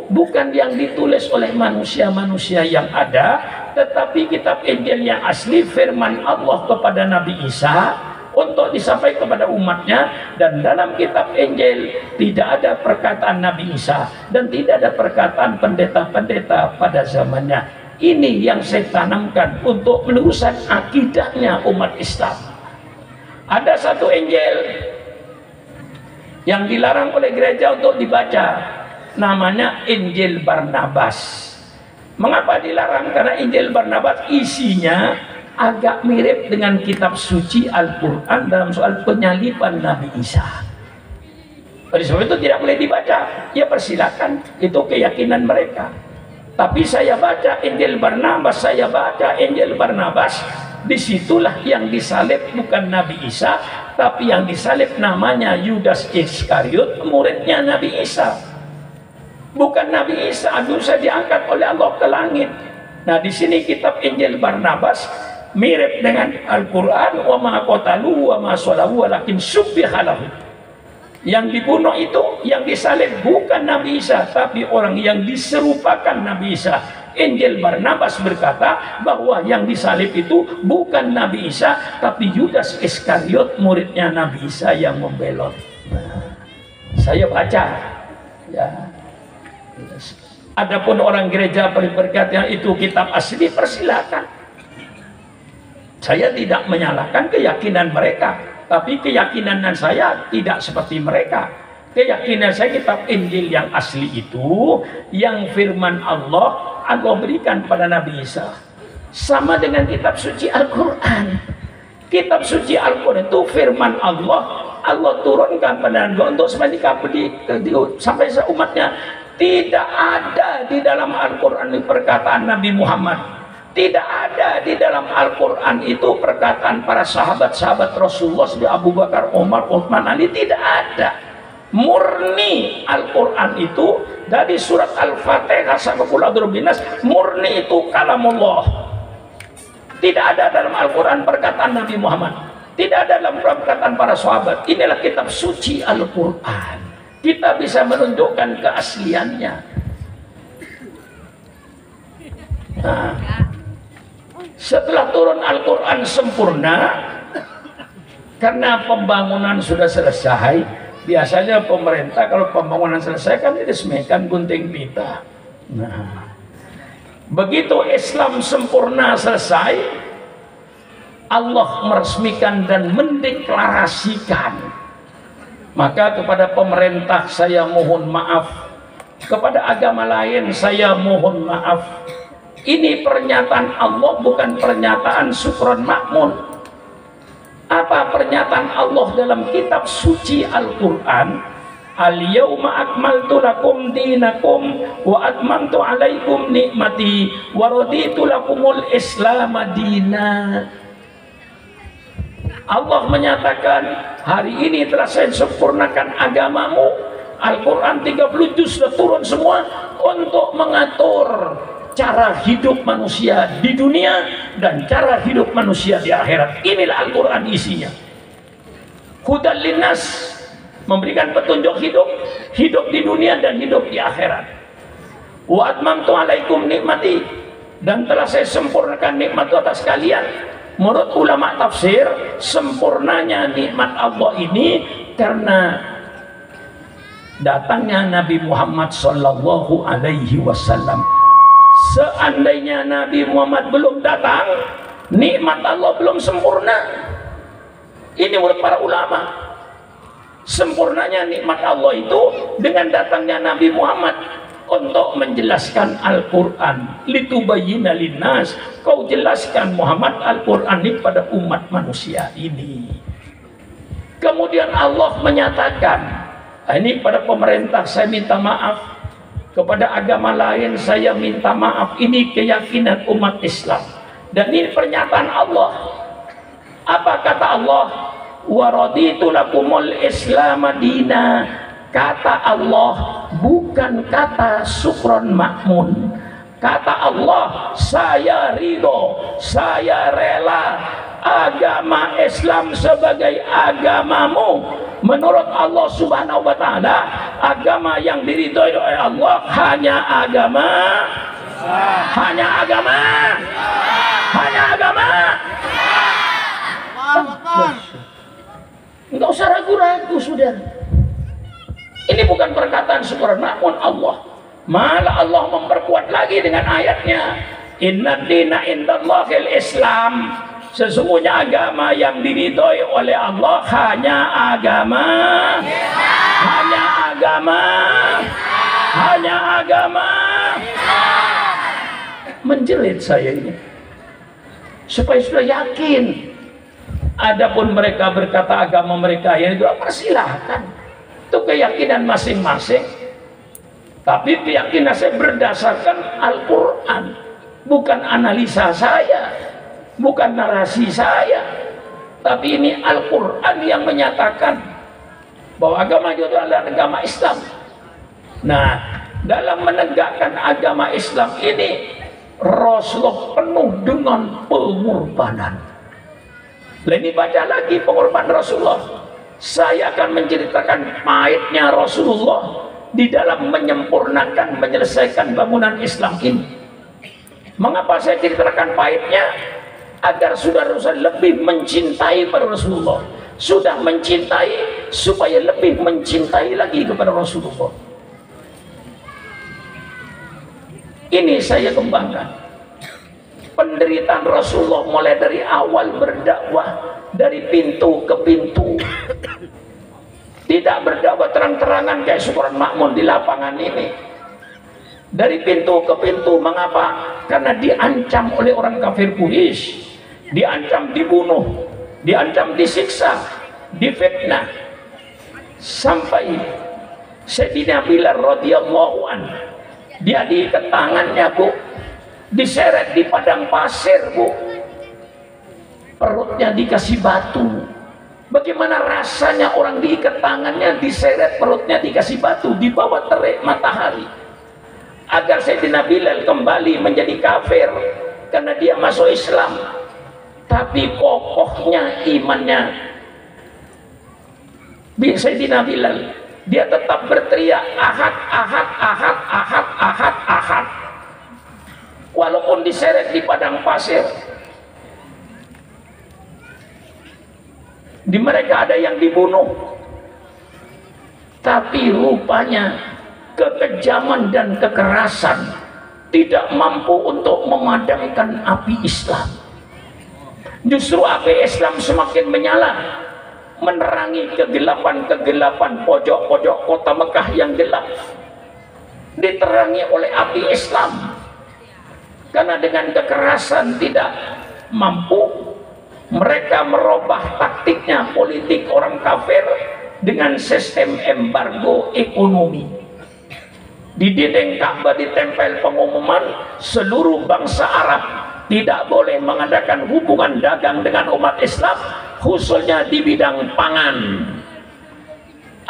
bukan yang ditulis oleh manusia-manusia yang ada, tetapi kitab Injil yang asli firman Allah kepada Nabi Isa untuk disampaikan kepada umatnya. Dan dalam kitab Injil tidak ada perkataan Nabi Isa, dan tidak ada perkataan pendeta-pendeta pada zamannya. Ini yang saya tanamkan untuk meluruskan akidahnya umat Islam. Ada satu Injil yang dilarang oleh gereja untuk dibaca, namanya Injil Barnabas. Mengapa dilarang? Karena Injil Barnabas isinya agak mirip dengan kitab suci Al-Quran dalam soal penyaliban Nabi Isa. Oleh sebab itu tidak boleh dibaca. Ya persilakan, itu keyakinan mereka. Tapi saya baca Injil Barnabas, disitulah yang disalib bukan Nabi Isa, tapi yang disalib namanya Yudas Iskariot, muridnya Nabi Isa. Bukan Nabi Isa, bisa diangkat oleh Allah ke langit. Nah, di sini kitab Injil Barnabas mirip dengan Al-Quran, wa ma qatalu wa ma salabu walakin subbiha lahu. Yang dibunuh itu, yang disalib bukan Nabi Isa, tapi orang yang diserupakan Nabi Isa. Injil Barnabas berkata bahwa yang disalib itu bukan Nabi Isa, tapi Yudas Iskariot, muridnya Nabi Isa yang membelot. Nah, saya baca ya. Adapun orang gereja berkata itu kitab asli, persilakan. Saya tidak menyalahkan keyakinan mereka, tapi keyakinan saya tidak seperti mereka. Keyakinan saya kitab Injil yang asli itu, yang firman Allah berikan pada Nabi Isa, sama dengan kitab suci Al-Quran. Kitab suci Al-Quran itu firman Allah turunkan pada Nabi untuk sampai sampai umatnya. Tidak ada di dalam Al-Quran perkataan Nabi Muhammad. Tidak ada di dalam Al-Quran itu perkataan para sahabat-sahabat Rasulullah seperti Abu Bakar, Umar, Utsman, Ali. Tidak ada. Murni Al-Quran itu dari surat Al-Fatihah sampai Qul a'udzu birabbin nas, murni itu kalamullah. Tidak ada dalam Al-Quran perkataan Nabi Muhammad. Tidak ada dalam perkataan para sahabat. Inilah kitab suci Al-Quran. Kita bisa menunjukkan keasliannya. Nah, setelah turun Al-Quran sempurna, karena pembangunan sudah selesai, biasanya pemerintah kalau pembangunan selesai kan diresmikan gunting pita. Nah, begitu Islam sempurna selesai, Allah meresmikan dan mendeklarasikan. Maka kepada pemerintah saya mohon maaf, kepada agama lain saya mohon maaf. Ini pernyataan Allah, bukan pernyataan Sukron Makmun. Apa pernyataan Allah dalam kitab suci Al-Quran? Al-yawma akmaltu lakum dinakum wa atmamtu alaikum nikmati wa raditu lakumul Islam madina. Allah menyatakan, hari ini telah saya sempurnakan agamamu. Al-Quran 30 juz sudah turun semua untuk mengatur cara hidup manusia di dunia dan cara hidup manusia di akhirat. Inilah Al-Quran isinya. Hudan linnas, memberikan petunjuk hidup di dunia dan hidup di akhirat. Wa atmamtu alaikum nikmati, dan telah saya sempurnakan nikmat atas kalian. Menurut ulama tafsir, sempurnanya nikmat Allah ini karena datangnya Nabi Muhammad Sallallahu Alaihi Wasallam. Seandainya Nabi Muhammad belum datang, nikmat Allah belum sempurna. Ini menurut para ulama. Sempurnanya nikmat Allah itu dengan datangnya Nabi Muhammad untuk menjelaskan Al-Quran. Litubayyina linnas, kau jelaskan Muhammad Al-Quran ini pada umat manusia ini. Kemudian Allah menyatakan, ini pada pemerintah saya minta maaf, kepada agama lain saya minta maaf. Ini keyakinan umat Islam dan ini pernyataan Allah. Apa kata Allah? Wa raditu lakumul Islam madina. Kata Allah, bukan kata Sukron Makmun. Kata Allah, saya ridho, saya rela agama Islam sebagai agamamu. Menurut Allah Subhanahu wa Ta'ala, agama yang diridhoi oleh Allah hanya agama Enggak usah ragu-ragu, saudara. Ini bukan perkataan Sukron Makmun Allah. Malah Allah memperkuat lagi dengan ayatnya, Inna dina indallahil Islam. Sesungguhnya agama yang diridhoi oleh Allah hanya agama. Menjelit saya ini supaya sudah yakin. Adapun mereka berkata agama mereka yang itu persilahkan. Itu keyakinan masing-masing, tapi keyakinan saya berdasarkan Al-Quran, bukan analisa saya, bukan narasi saya, tapi ini Al-Quran yang menyatakan bahwa agama itu adalah agama Islam. Nah, dalam menegakkan agama Islam ini Rasulullah penuh dengan pengorbanan. Ini baca lagi pengorbanan Rasulullah. Saya akan menceritakan pahitnya Rasulullah di dalam menyempurnakan, menyelesaikan bangunan Islam ini. Mengapa saya ceritakan pahitnya? Agar saudara-saudara lebih mencintai para Rasulullah. Sudah mencintai, supaya lebih mencintai lagi kepada Rasulullah. Ini saya kembangkan. Penderitaan Rasulullah mulai dari awal berdakwah, dari pintu ke pintu. Tidak berdakwah terang-terangan kayak Syukuran Makmun di lapangan ini. Dari pintu ke pintu. Mengapa? Karena diancam oleh orang kafir Quraisy, diancam dibunuh, diancam disiksa, difitnah, sampai Sayyidina Bilal radhiyallahu anhu, dia diikat tangannya, Bu, diseret di padang pasir, Bu, perutnya dikasih batu. Bagaimana rasanya orang diikat tangannya, diseret perutnya dikasih batu di bawah terik matahari, agar Sayyidina Bilal kembali menjadi kafir karena dia masuk Islam. Tapi kokohnya imannya Sayyidina Bilal, dia tetap berteriak ahad, ahad, ahad, ahad, ahad, ahad, walaupun diseret di padang pasir. Di mereka ada yang dibunuh, tapi rupanya kekejaman dan kekerasan tidak mampu untuk memadamkan api Islam. Justru api Islam semakin menyala, menerangi kegelapan-kegelapan pojok-pojok kota Mekah yang gelap, diterangi oleh api Islam. Karena dengan kekerasan tidak mampu, mereka merubah taktiknya politik orang kafir dengan sistem embargo ekonomi. Di dinding Ka'bah ditempel pengumuman seluruh bangsa Arab tidak boleh mengadakan hubungan dagang dengan umat Islam, khususnya di bidang pangan,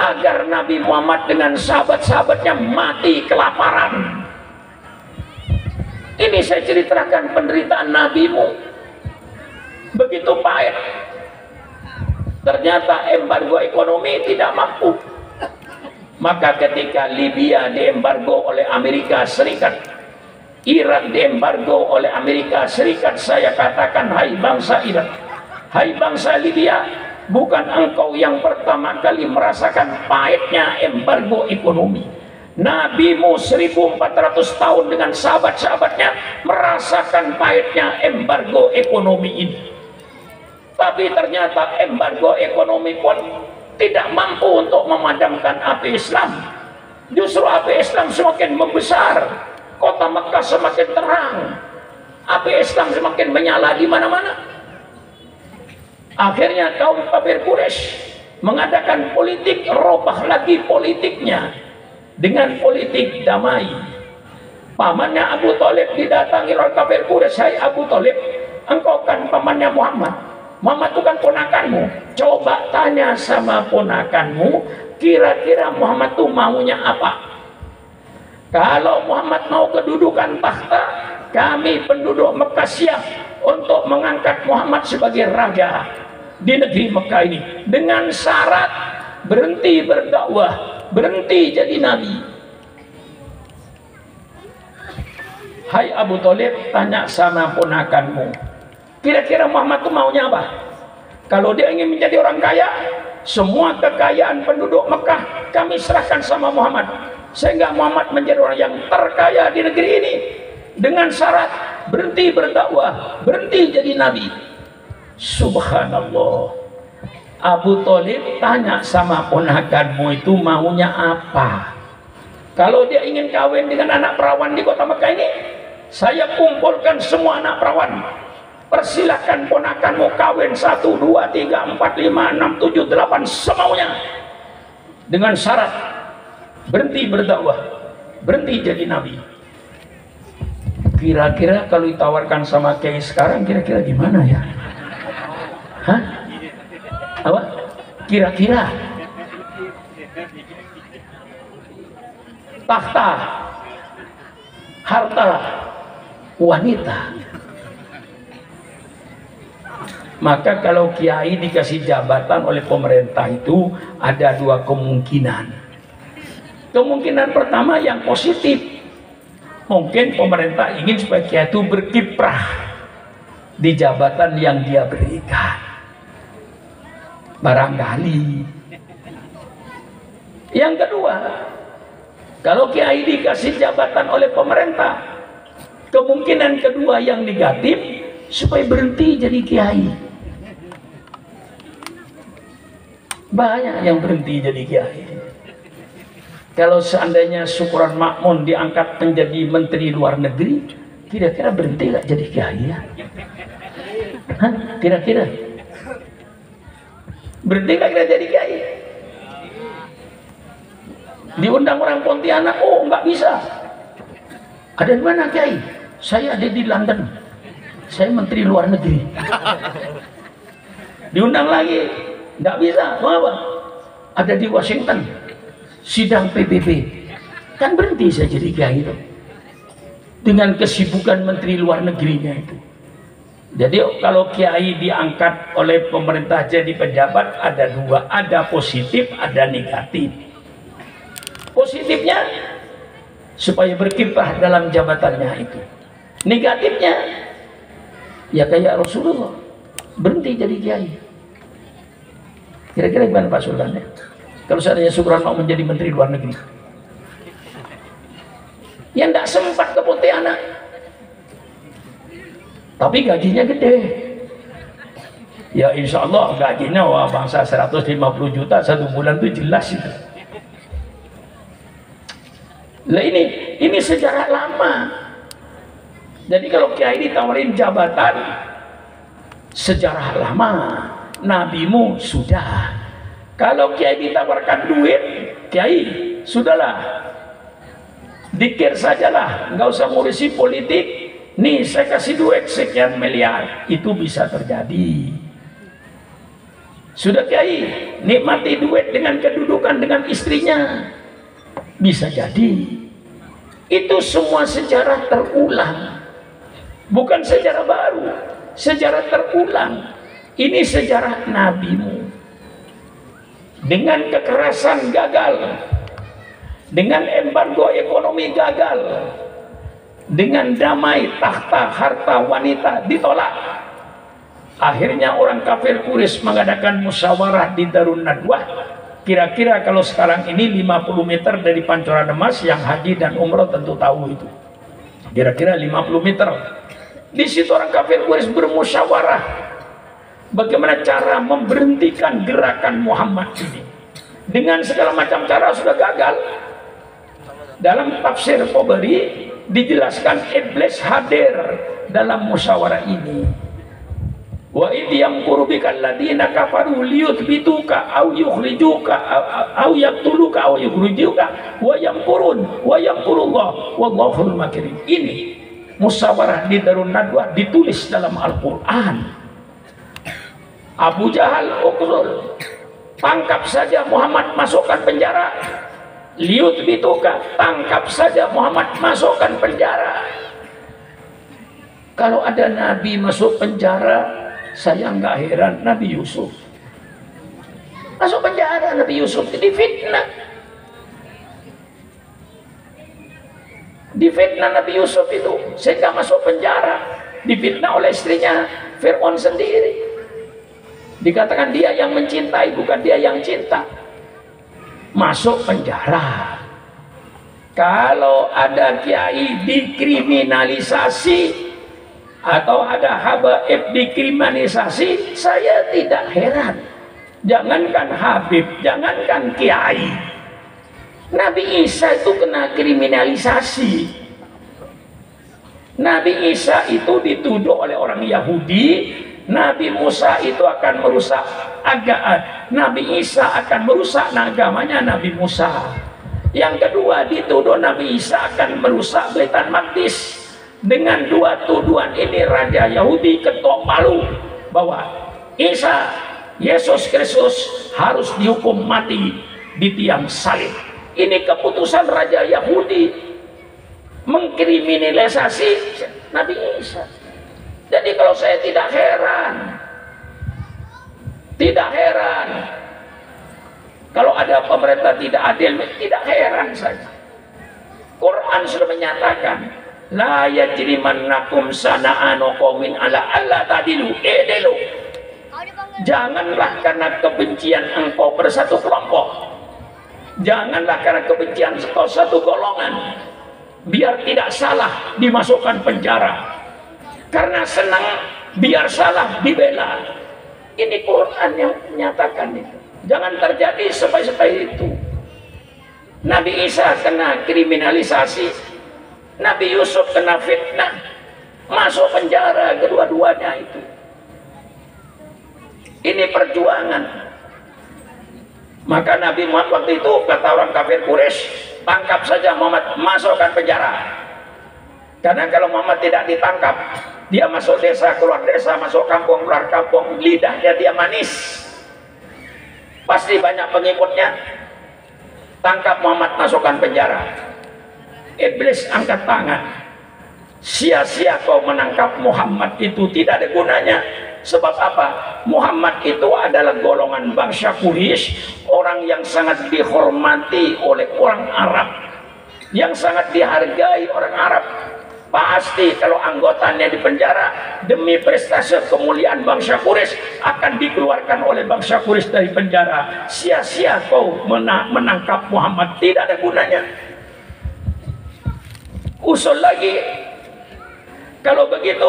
agar Nabi Muhammad dengan sahabat-sahabatnya mati kelaparan. Ini saya ceritakan penderitaan nabimu, begitu pahit. Ternyata embargo ekonomi tidak mampu. Maka ketika Libya diembargo oleh Amerika Serikat, Irak diembargo oleh Amerika Serikat, saya katakan, hai bangsa Irak, hai bangsa Libya, bukan engkau yang pertama kali merasakan pahitnya embargo ekonomi. Nabimu 1400 tahun dengan sahabat-sahabatnya merasakan pahitnya embargo ekonomi ini. Tapi ternyata embargo ekonomi pun tidak mampu untuk memadamkan api Islam. Justru api Islam semakin membesar, kota Mekah semakin terang, api Islam semakin menyala di mana-mana. Akhirnya kaum kafir Quraisy mengadakan politik, robah lagi politiknya dengan politik damai. Pamannya Abu Thalib didatangi oleh kafir Quraisy, hai Abu Thalib, engkau kan pamannya Muhammad, Muhammad itu kan ponakanmu, coba tanya sama ponakanmu, kira-kira Muhammad itu maunya apa? Kalau Muhammad mau kedudukan takhta, kami penduduk Mekah siap untuk mengangkat Muhammad sebagai raja di negeri Mekah ini, dengan syarat berhenti berdakwah, berhenti jadi nabi. Hai Abu Thalib, tanya sama ponakanmu, kira-kira Muhammad itu maunya apa? Kalau dia ingin menjadi orang kaya, semua kekayaan penduduk Mekah kami serahkan sama Muhammad, sehingga Muhammad menjadi orang yang terkaya di negeri ini, dengan syarat berhenti berdakwah, berhenti jadi nabi. Subhanallah. Abu Thalib tanya sama ponakanmu itu maunya apa? Kalau dia ingin kawin dengan anak perawan di kota Mekah ini, saya kumpulkan semua anak perawan, persilahkan ponakanmu kawin 1, 2, 3, 4, 5, 6, 7, 8 semaunya, dengan syarat berhenti berdakwah, berhenti jadi nabi. Kira-kira kalau ditawarkan sama kiai sekarang, kira-kira gimana ya? Hah? Apa? Kira-kira takhta, harta, wanita. Maka kalau kiai dikasih jabatan oleh pemerintah itu ada dua kemungkinan. Kemungkinan pertama yang positif, Mungkin pemerintah ingin supaya kiai itu berkiprah di jabatan yang dia berikan. Barangkali. Yang kedua, kalau kiai dikasih jabatan oleh pemerintah, kemungkinan kedua yang negatif supaya berhenti jadi kiai. Banyak yang berhenti jadi kiai. Kalau seandainya Syukron Makmun diangkat menjadi menteri luar negeri, kira-kira berhenti nggak jadi kiai ya? Hah? Kira-kira berhenti nggak kira jadi kiai? Diundang orang Pontianak, oh nggak bisa. Ada di mana kiai? Saya ada di London. Saya menteri luar negeri. Diundang lagi, nggak bisa. Apa? Ada di Washington. Sidang PBB, kan berhenti saya jadi kiai itu dengan kesibukan menteri luar negerinya itu. Jadi kalau kiai diangkat oleh pemerintah jadi pejabat ada dua, ada positif, ada negatif. Positifnya supaya berkiprah dalam jabatannya itu. Negatifnya ya kayak Rasulullah berhenti jadi kiai. Kira-kira gimana Pak Sultan ya? Kalau seandainya Syukron mau menjadi menteri luar negeri, yang tidak sempat ke Pontianak, tapi gajinya gede. Ya insya Allah gajinya wah bangsa 150 juta satu bulan itu jelas itu. Lah ini sejarah lama. Jadi kalau kiai ditawarin jabatan, sejarah lama. Nabimu sudah. Kalau kiai ditawarkan duit, kiai sudahlah, dikir sajalah, nggak usah ngurusi politik. Nih saya kasih duit sekian miliar, itu bisa terjadi. Sudah kiai nikmati duit dengan kedudukan dengan istrinya, bisa jadi. Itu semua sejarah terulang, bukan sejarah baru, sejarah terulang. Ini sejarah nabimu. Dengan kekerasan gagal, dengan embargo ekonomi gagal, dengan damai tahta harta wanita ditolak. Akhirnya orang kafir Quraisy mengadakan musyawarah di Darun Nadwah. Kira-kira kalau sekarang ini 50 meter dari Pancoran Emas, yang haji dan umroh tentu tahu itu. Kira-kira 50 meter. Di situ orang kafir Quraisy bermusyawarah bagaimana cara memberhentikan gerakan Muhammad ini. Dengan segala macam cara sudah gagal. Dalam tafsir Tabari dijelaskan iblis hadir dalam musyawarah ini. Wa idh yamkuru bikal ladina kafaru liyuthbituka aw yukhrijuka aw yaqtuluka aw yukhrijuka wa yamkurullah wallahul makirin. Ini musyawarah di Darun Nadwah ditulis dalam Al-Qur'an. Abu Jahal uqrul, tangkap saja Muhammad, masukkan penjara. Liut bituka, tangkap saja Muhammad, masukkan penjara. Kalau ada nabi masuk penjara, saya nggak heran. Nabi Yusuf masuk penjara, Nabi Yusuf difitnah. Difitnah Nabi Yusuf itu sehingga masuk penjara, difitnah oleh istrinya Fir'aun sendiri. Dikatakan dia yang mencintai, bukan dia yang cinta. Masuk penjara. Kalau ada kiai dikriminalisasi atau ada habaib dikriminalisasi, saya tidak heran. Jangankan habib, jangankan kiai, Nabi Isa itu kena kriminalisasi. Nabi Isa itu dituduh oleh orang Yahudi, Nabi Musa itu akan merusak agama, Nabi Isa akan merusak agamanya Nabi Musa. Yang kedua dituduh Nabi Isa akan merusak Baitul Maqdis. Dengan dua tuduhan ini Raja Yahudi ketok palu bahwa Isa, Yesus Kristus harus dihukum mati di tiang salib. Ini keputusan Raja Yahudi mengkriminalisasi Nabi Isa. Jadi kalau saya tidak heran kalau ada pemerintah tidak adil, tidak heran saja. Quran sudah menyatakan, la yajrimannakum sana'anu qaumin ala alla tadilu edilu. Janganlah karena kebencian engkau bersatu kelompok, janganlah karena kebencian engkau satu golongan, biar tidak salah dimasukkan penjara, karena senang biar salah dibela. Ini Quran yang menyatakan itu. Jangan terjadi seperti itu. Nabi Isa kena kriminalisasi, Nabi Yusuf kena fitnah, masuk penjara kedua-duanya itu. Ini perjuangan. Maka Nabi Muhammad waktu itu kata orang kafir Quraisy, tangkap saja Muhammad, masukkan penjara. Karena kalau Muhammad tidak ditangkap, dia masuk desa, keluar desa, masuk kampung, keluar kampung, lidahnya dia manis, pasti banyak pengikutnya. Tangkap Muhammad, masukkan penjara. Iblis angkat tangan, sia-sia kau menangkap Muhammad, itu tidak ada gunanya. Sebab apa? Muhammad itu adalah golongan bangsa Quraisy, orang yang sangat dihormati oleh orang Arab, yang sangat dihargai orang Arab. Pasti kalau anggotanya di penjara demi prestasi kemuliaan bangsa Quraisy akan dikeluarkan oleh bangsa Quraisy dari penjara. Sia-sia kau menangkap Muhammad, tidak ada gunanya. Usul lagi, kalau begitu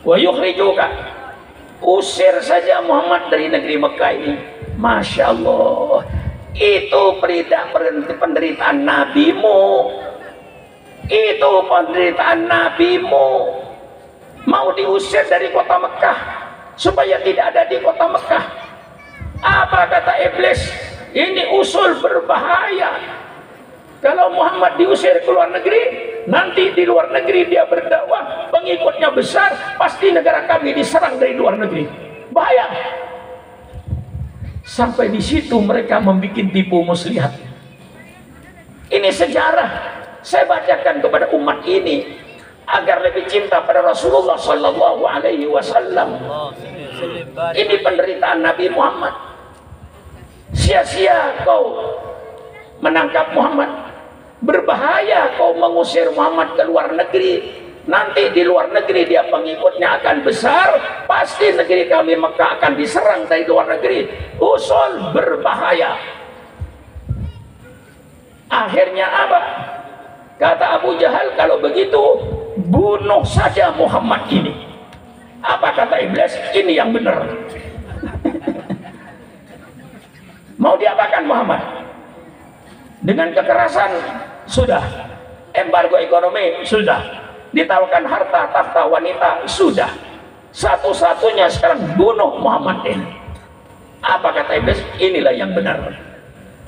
wa yukhrijuka, usir saja Muhammad dari negeri Mekah ini. Masya Allah, itu penderitaan nabimu, itu penderitaan nabimu. Mau diusir dari kota Mekah supaya tidak ada di kota Mekah. Apa kata iblis? Ini usul berbahaya. Kalau Muhammad diusir ke luar negeri, nanti di luar negeri dia berdakwah, pengikutnya besar, pasti negara kami diserang dari luar negeri. Bahaya. Sampai di situ mereka membuat tipu muslihat. Ini sejarah. Saya bacakan kepada umat ini agar lebih cinta pada Rasulullah Sallallahu Alaihi Wasallam. Ini penderitaan Nabi Muhammad. Sia-sia kau menangkap Muhammad. Berbahaya kau mengusir Muhammad ke luar negeri. Nanti di luar negeri dia pengikutnya akan besar, pasti negeri kami Mekah akan diserang dari luar negeri. Usul berbahaya. Akhirnya apa? Kata Abu Jahal, kalau begitu bunuh saja Muhammad ini. Apa kata iblis? Ini yang benar. Mau diapakan Muhammad? Dengan kekerasan sudah, embargo ekonomi sudah, ditawarkan harta tahta wanita sudah, satu-satunya sekarang bunuh Muhammad ini. Apa kata iblis? Inilah yang benar.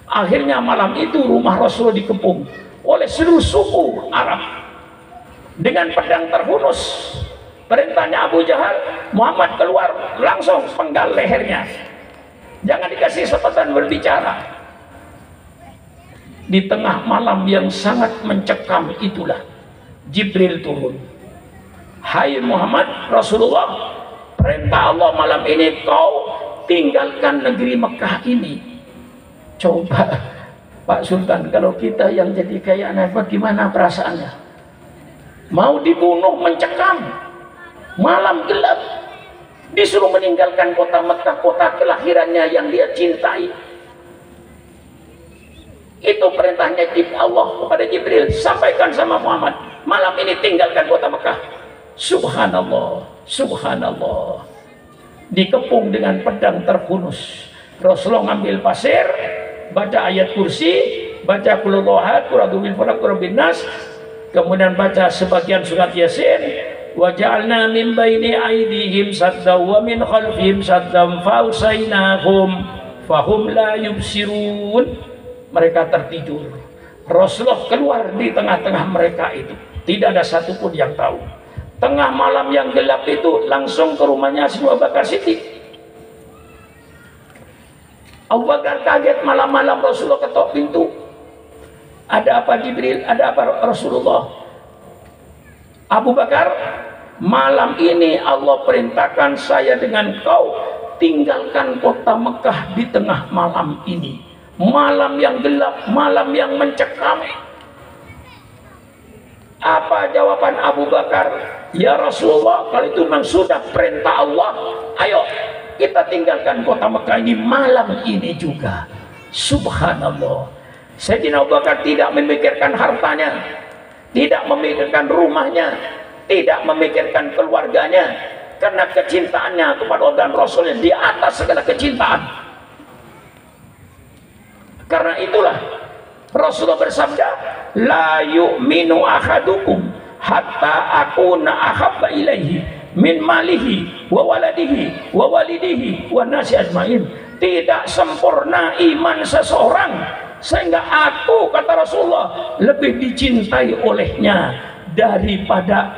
Akhirnya malam itu rumah Rasul dikepung oleh seluruh suku Arab dengan pedang terhunus. Perintahnya Abu Jahal, Muhammad keluar, langsung penggal lehernya, jangan dikasih kesempatan berbicara. Di tengah malam yang sangat mencekam itulah Jibril turun. Hai Muhammad, Rasulullah, perintah Allah malam ini kau tinggalkan negeri Mekah ini. Coba Pak Sultan, kalau kita yang jadi kayak Nabi, gimana perasaannya? Mau dibunuh, mencekam, malam gelap, disuruh meninggalkan kota Mekah, kota kelahirannya yang dia cintai. Itu perintahnya Allah kepada Jibril, sampaikan sama Muhammad, malam ini tinggalkan kota Mekah. Subhanallah, subhanallah. Dikepung dengan pedang terhunus. Rasulullah ngambil pasir, baca ayat kursi, baca qul huwallahu ahad, qul a'udzu birabbil falaq, qul rabbin nas, kemudian baca sebagian surat Yasin. Wa ja'alna min baini aydihim saddan wa min khalfihim saddan fa usaynahum fahum la yubsirun. Mereka tertidur. Rasulullah keluar di tengah-tengah mereka itu, tidak ada satupun yang tahu. Tengah malam yang gelap itu langsung ke rumahnya Abu Bakar Siddiq. Abu Bakar kaget, malam-malam Rasulullah ketok pintu. Ada apa Jibril? Ada apa Rasulullah? Abu Bakar, malam ini Allah perintahkan saya dengan kau tinggalkan kota Mekah di tengah malam ini. Malam yang gelap, malam yang mencekam. Apa jawaban Abu Bakar? Ya Rasulullah, kalau itu memang sudah perintah Allah, ayo kita tinggalkan kota Mekah ini malam ini juga. Subhanallah. Sayyidina Abu Bakar tidak memikirkan hartanya, tidak memikirkan rumahnya, tidak memikirkan keluarganya, karena kecintaannya kepada Allah dan Rasulnya di atas segala kecintaan. Karena itulah Rasulullah bersabda, la yu'minu ahadukum hatta akuna ahabba ilaihi min malihi wa waladihi wa walidihi wa nasi ajmain. Tidak sempurna iman seseorang sehingga aku, kata Rasulullah, lebih dicintai olehnya daripada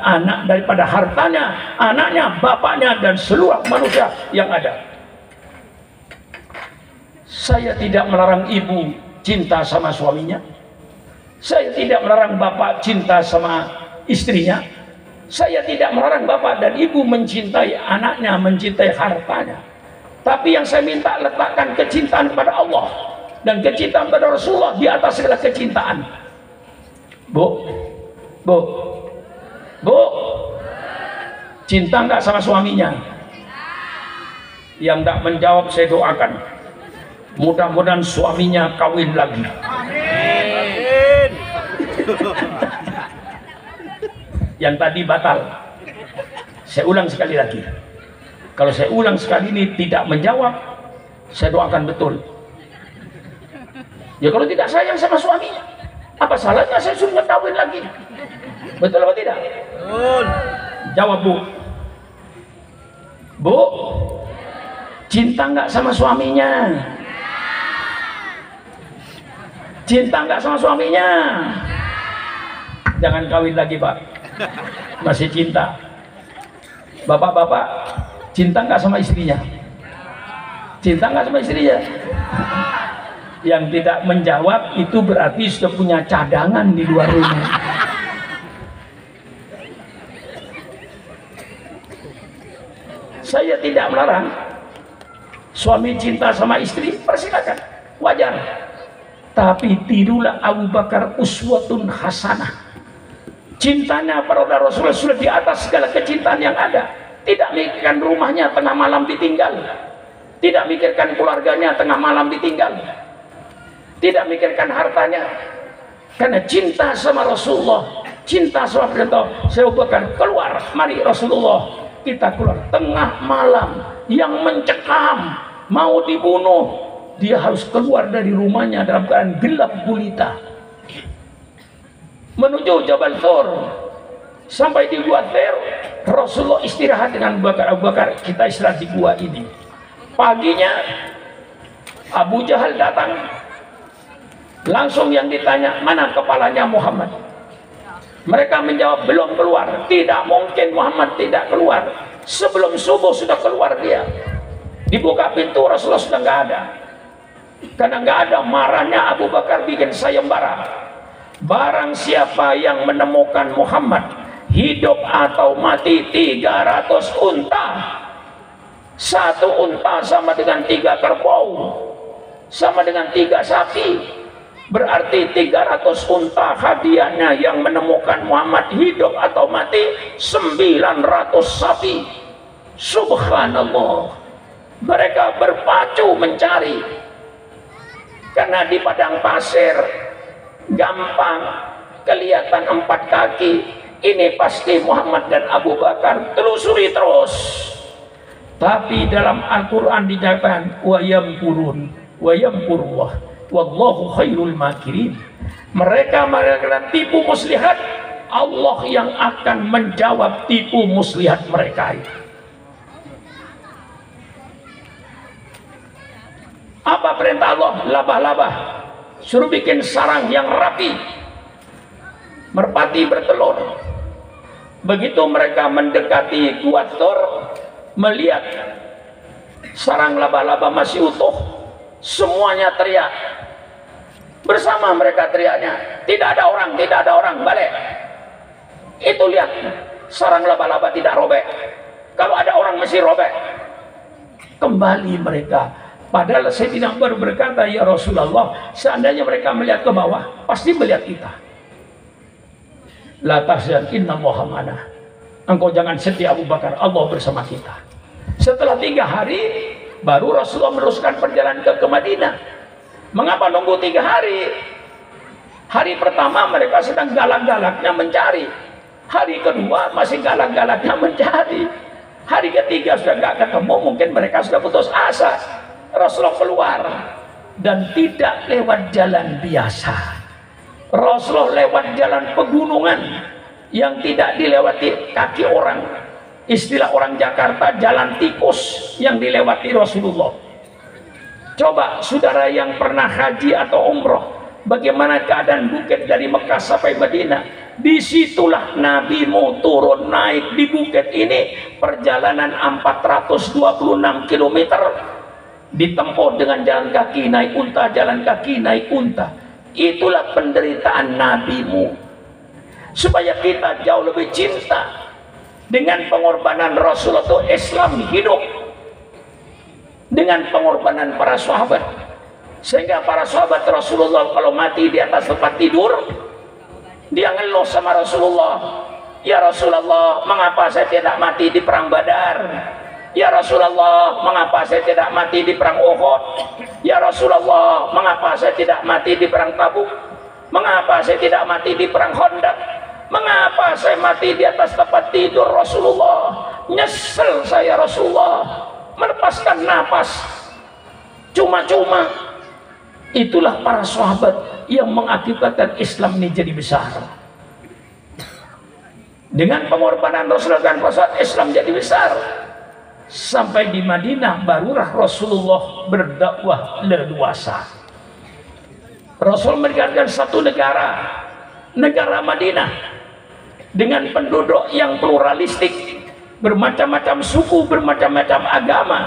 hartanya, anaknya, bapaknya, dan seluruh manusia yang ada. Saya tidak melarang ibu cinta sama suaminya, saya tidak melarang bapak cinta sama istrinya, saya tidak melarang bapak dan ibu mencintai anaknya, mencintai hartanya. Tapi yang saya minta, letakkan kecintaan pada Allah dan kecintaan pada Rasulullah di atas segala kecintaan. Bu, cinta nggak sama suaminya? Yang nggak menjawab saya doakan, mudah-mudahan suaminya kawin lagi. Amin. Yang tadi batal. Saya ulang sekali lagi. Kalau saya ulang sekali ini tidak menjawab, saya doakan betul. Ya kalau tidak sayang sama suaminya, apa salahnya saya suruh kawin lagi? Betul apa tidak? Betul. Jawab bu. Bu, cinta nggak sama suaminya? Cinta nggak sama suaminya? Jangan kawin lagi pak, masih cinta. Bapak-bapak, cinta nggak sama istrinya? Cinta nggak sama istrinya? Yang tidak menjawab itu berarti sudah punya cadangan di luar rumah. Saya tidak melarang suami cinta sama istri, persilakan, wajar. Tapi tirulah Abu Bakar uswatun hasanah. Cintanya pada Rasulullah sudah di atas segala kecintaan yang ada. Tidak mikirkan rumahnya tengah malam ditinggal, tidak mikirkan keluarganya tengah malam ditinggal, tidak mikirkan hartanya. Karena cinta sama Rasulullah, cinta sama perintah. Saya Abu Bakar, keluar, mari Rasulullah, kita keluar tengah malam yang mencekam, mau dibunuh. Dia harus keluar dari rumahnya dalam keadaan gelap gulita menuju Jabal Thur. Sampai di Gua Thur, Rasulullah istirahat dengan Abu Bakar, kita istirahat di gua ini. Paginya Abu Jahal datang, langsung yang ditanya, mana kepalanya Muhammad? Mereka menjawab, belum keluar. Tidak mungkin Muhammad tidak keluar, sebelum subuh sudah keluar dia. Dibuka pintu, Rasulullah sudah nggak ada. Karena nggak ada, marahnya Abu Bakar bikin sayembara. Barang siapa yang menemukan Muhammad hidup atau mati, 300 unta. 1 unta sama dengan 3 kerbau, sama dengan 3 sapi. Berarti 300 unta hadiahnya yang menemukan Muhammad hidup atau mati, 900 sapi. Subhanallah. Mereka berpacu mencari, karena di padang pasir gampang kelihatan 4 kaki. Ini pasti Muhammad dan Abu Bakar, telusuri terus. Tapi dalam Al-Quran dinyatakan wa yamkurun wa yamkurullah wallahu khairul makirin. Mereka tipu muslihat, Allah yang akan menjawab tipu muslihat mereka itu. Apa perintah Allah? Labah-labah, suruh bikin sarang yang rapi, merpati bertelur. Begitu mereka mendekati Gua Thur, melihat sarang laba-laba masih utuh, semuanya teriak bersama. Mereka teriaknya, tidak ada orang, tidak ada orang, balik. Itu lihat, sarang laba-laba tidak robek. Kalau ada orang mesti robek. Kembali mereka. Padahal Sayyidina Umar berkata, ya Rasulullah, seandainya mereka melihat ke bawah, pasti melihat kita. La tahzan innallaha ma'ana. Engkau jangan sedih Abu Bakar, Allah bersama kita. Setelah 3 hari baru Rasulullah meneruskan perjalanan ke Madinah. Mengapa nunggu 3 hari? Hari pertama mereka sedang galak-galaknya mencari. Hari kedua masih galak-galaknya mencari. Hari ketiga sudah nggak ketemu, mungkin mereka sudah putus asa. Rasulullah keluar dan tidak lewat jalan biasa. Rasulullah lewat jalan pegunungan yang tidak dilewati kaki orang. Istilah orang Jakarta, jalan tikus yang dilewati Rasulullah. Coba saudara yang pernah haji atau umroh, bagaimana keadaan bukit dari Mekah sampai Madinah. Disitulah Nabi mau turun naik di bukit ini. Perjalanan 426 km ditempuh dengan jalan kaki naik unta, jalan kaki naik unta. Itulah penderitaan nabimu, supaya kita jauh lebih cinta dengan pengorbanan Rasulullah itu. Islam hidup dengan pengorbanan para sahabat, sehingga para sahabat Rasulullah kalau mati di atas tempat tidur, dia ngeluh sama Rasulullah, ya Rasulullah, mengapa saya tidak mati di perang Badar? Ya Rasulullah, mengapa saya tidak mati di perang Uhud? Ya Rasulullah, mengapa saya tidak mati di perang Tabuk? Mengapa saya tidak mati di perang Khandaq? Mengapa saya mati di atas tempat tidur Rasulullah? Nyesel saya Rasulullah, melepaskan napas cuma-cuma. Itulah para sahabat yang mengakibatkan Islam ini jadi besar. Dengan pengorbanan Rasulullah dan para Islam jadi besar. Sampai di Madinah barulah Rasulullah berdakwah leluasa. Rasul meninggalkan satu negara, negara Madinah, dengan penduduk yang pluralistik, bermacam-macam suku, bermacam-macam agama.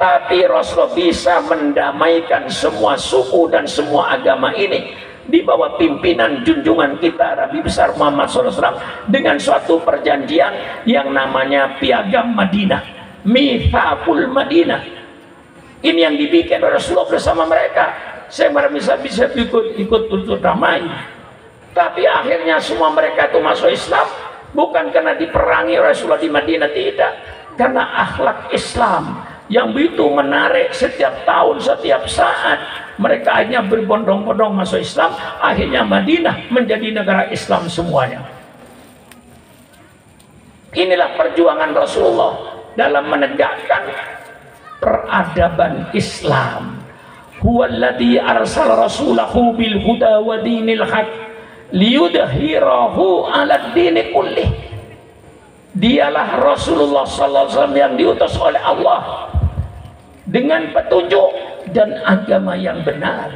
Tapi Rasulullah bisa mendamaikan semua suku dan semua agama ini di bawah pimpinan junjungan kita Nabi besar Muhammad SAW, dengan suatu perjanjian yang namanya Piagam Madinah, Mitsaqul Madinah. Ini yang dibikin Rasulullah bersama mereka. Saya bisa ikut untuk damai. Tapi akhirnya semua mereka itu masuk Islam bukan karena diperangi Rasulullah di Madinah, tidak, karena akhlak Islam yang begitu menarik. Setiap tahun, setiap saat mereka hanya berbondong-bondong masuk Islam. Akhirnya Madinah menjadi negara Islam semuanya. Inilah perjuangan Rasulullah dalam menegakkan peradaban Islam. Huwallazi arsala rasulahu bil huda wa dinil haq liyudhhirahu 'alad dini kullih. Dialah Rasulullah sallallahu alaihi wasallam yang diutus oleh Allah dengan petunjuk dan agama yang benar.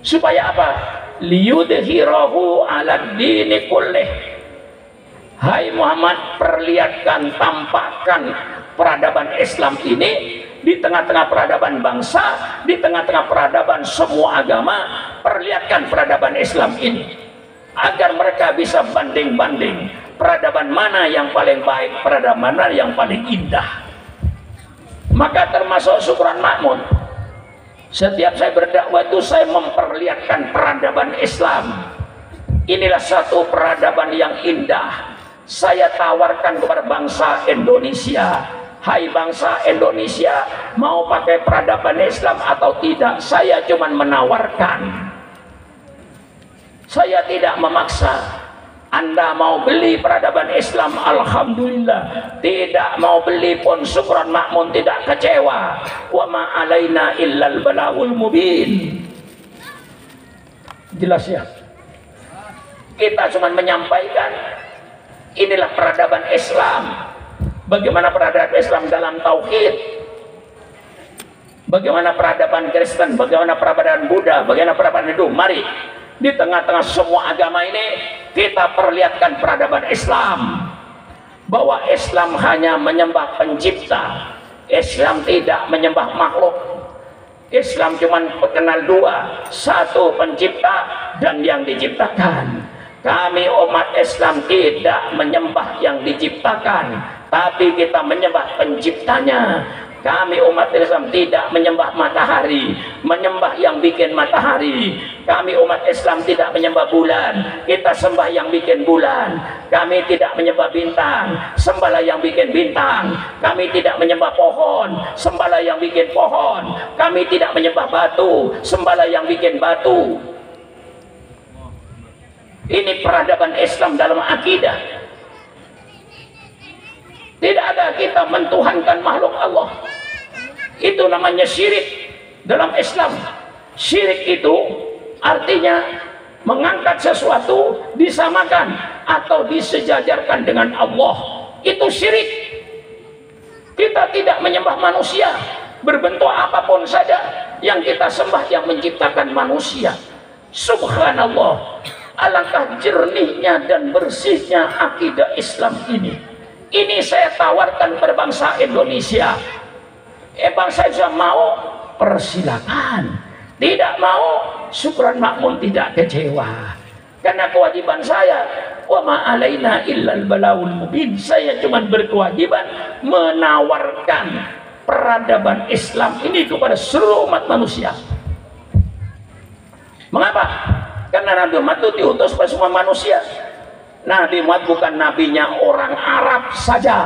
Supaya apa? Liyudhhirahu 'alad dini kullih. Hai Muhammad, perlihatkan, tampakkan peradaban Islam ini di tengah-tengah peradaban bangsa, di tengah-tengah peradaban semua agama. Perlihatkan peradaban Islam ini agar mereka bisa banding-banding peradaban mana yang paling baik, peradaban mana yang paling indah. Maka termasuk syukuran makmur. Setiap saya berdakwah itu saya memperlihatkan peradaban Islam. Inilah satu peradaban yang indah. Saya tawarkan kepada bangsa Indonesia. Hai bangsa Indonesia, mau pakai peradaban Islam atau tidak? Saya cuma menawarkan. Saya tidak memaksa. Anda mau beli peradaban Islam, alhamdulillah. Tidak mau beli pun syukran makmun, tidak kecewa. Wa ma alaina illal balagul mubin. Jelas ya? Kita cuma menyampaikan inilah peradaban Islam. Bagaimana peradaban Islam dalam tauhid, bagaimana peradaban Kristen, bagaimana peradaban Buddha, bagaimana peradaban Hindu. Mari di tengah-tengah semua agama ini kita perlihatkan peradaban Islam, bahwa Islam hanya menyembah pencipta. Islam tidak menyembah makhluk. Islam cuma kenal dua, satu pencipta dan yang diciptakan. Kami umat Islam tidak menyembah yang diciptakan, tapi kita menyembah penciptanya. Kami umat Islam tidak menyembah matahari, menyembah yang bikin matahari. Kami umat Islam tidak menyembah bulan, kita sembah yang bikin bulan. Kami tidak menyembah bintang, sembahlah yang bikin bintang. Kami tidak menyembah pohon, sembahlah yang bikin pohon. Kami tidak menyembah batu, sembahlah yang bikin batu. Ini peradaban Islam dalam akidah. Tidak ada kita mentuhankan makhluk Allah. Itu namanya syirik dalam Islam. Syirik itu artinya mengangkat sesuatu disamakan atau disejajarkan dengan Allah. Itu syirik. Kita tidak menyembah manusia berbentuk apapun saja. Yang kita sembah yang menciptakan manusia. Subhanallah, alangkah jernihnya dan bersihnya akidah Islam ini. Ini saya tawarkan pada bangsa Indonesia. Bangsa Indonesia mau, persilakan. Tidak mau, syukran makmum, tidak kecewa. Karena kewajiban saya, wa ma alaina illal balaul mubin. Saya cuma berkewajiban menawarkan peradaban Islam ini kepada seluruh umat manusia. Mengapa? Karena Nabi Muhammad itu diutus pada semua manusia. Nabi Muhammad bukan nabinya orang Arab saja.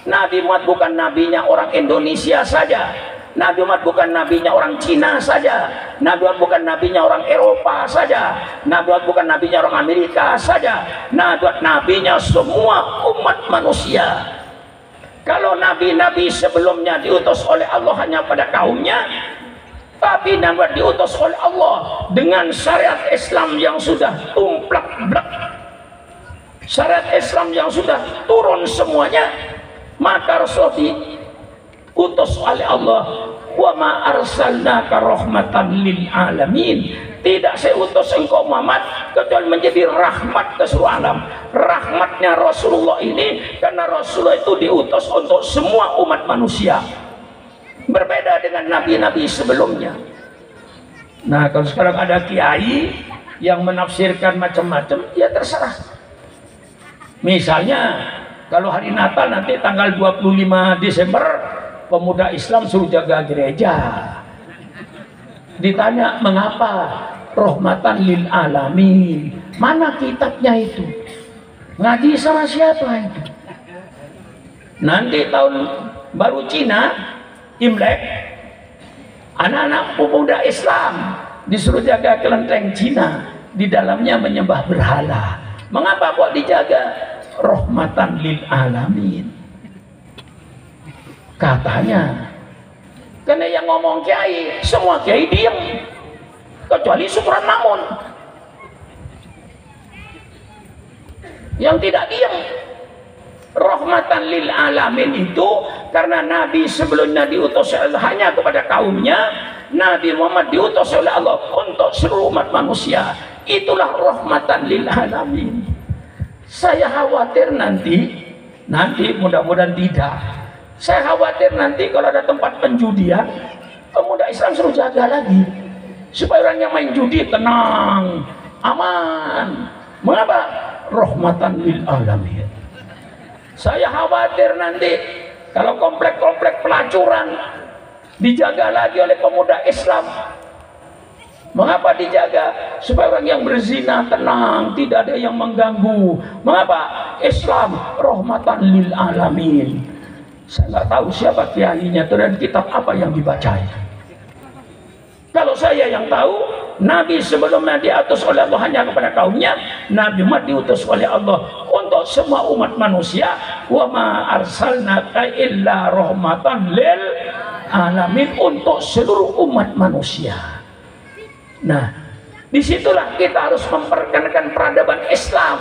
Nabi Muhammad bukan nabinya orang Indonesia saja. Nabi Muhammad bukan nabinya orang Cina saja. Nabi Muhammad bukan nabinya orang Eropa saja. Nabi Muhammad bukan nabinya orang Amerika saja. Nabi Muhammad nabinya semua umat manusia. Kalau nabi-nabi sebelumnya diutus oleh Allah hanya pada kaumnya, tapi Nabi Muhammad diutus oleh Allah dengan syariat Islam yang sudah tumplak-blak, syariat Islam yang sudah turun semuanya. Maka Rasul diutus oleh Allah, wa ma arsalnaka rahmatan lil alamin. Tidak saya utus engkau Muhammad kecuali menjadi rahmat ke seluruh alam. Rahmatnya Rasulullah ini karena Rasulullah itu diutus untuk semua umat manusia, berbeda dengan nabi-nabi sebelumnya. Nah, kalau sekarang ada kiai yang menafsirkan macam-macam, ya terserah. Misalnya kalau hari Natal nanti tanggal 25 Desember pemuda Islam suruh jaga gereja. Ditanya mengapa? Rahmatan lil alamin. Mana kitabnya itu? Ngaji sama siapa itu? Nanti tahun baru Cina, Imlek, anak-anak pemuda Islam disuruh jaga kelenteng Cina, di dalamnya menyembah berhala. Mengapa kok dijaga? Rahmatan lil alamin. Katanya, karena yang ngomong kiai, semua kiai diam kecuali Syukran Makmun. Yang tidak diam. Rahmatan lil alamin itu karena Nabi sebelumnya diutus hanya kepada kaumnya, Nabi Muhammad diutus oleh Allah untuk seluruh umat manusia. Itulah rahmatan lil alamin. Saya khawatir nanti mudah-mudahan tidak. Saya khawatir nanti kalau ada tempat penjudian, pemuda Islam suruh jaga lagi supaya orang yang main judi tenang, aman. Mengapa? Rahmatan lil alamin. Saya khawatir nanti kalau komplek-komplek pelacuran dijaga lagi oleh pemuda Islam. Mengapa dijaga? Supaya orang yang berzina tenang, tidak ada yang mengganggu. Mengapa? Islam rahmatan lil alamin. Saya nggak tahu siapa kiainya dan kitab apa yang dibacanya. Kalau saya yang tahu, Nabi sebelumnya diutus oleh Allah hanya kepada kaumnya, Nabi Muhammad diutus oleh Allah untuk semua umat manusia. Wa ma arsalnaka illa rahmatan lil alamin, untuk seluruh umat manusia. Nah, disitulah kita harus memperkenalkan peradaban Islam.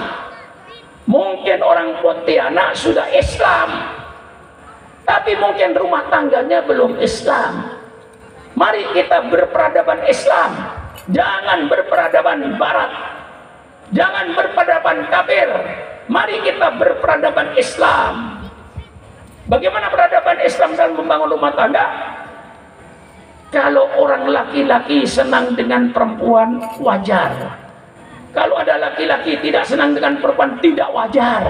Mungkin orang Pontianak sudah Islam, tapi mungkin rumah tangganya belum Islam. Mari kita berperadaban Islam, jangan berperadaban Barat, jangan berperadaban kafir. Mari kita berperadaban Islam. Bagaimana peradaban Islam dalam membangun rumah tangga? Kalau orang laki-laki senang dengan perempuan, wajar. Kalau ada laki-laki tidak senang dengan perempuan, tidak wajar.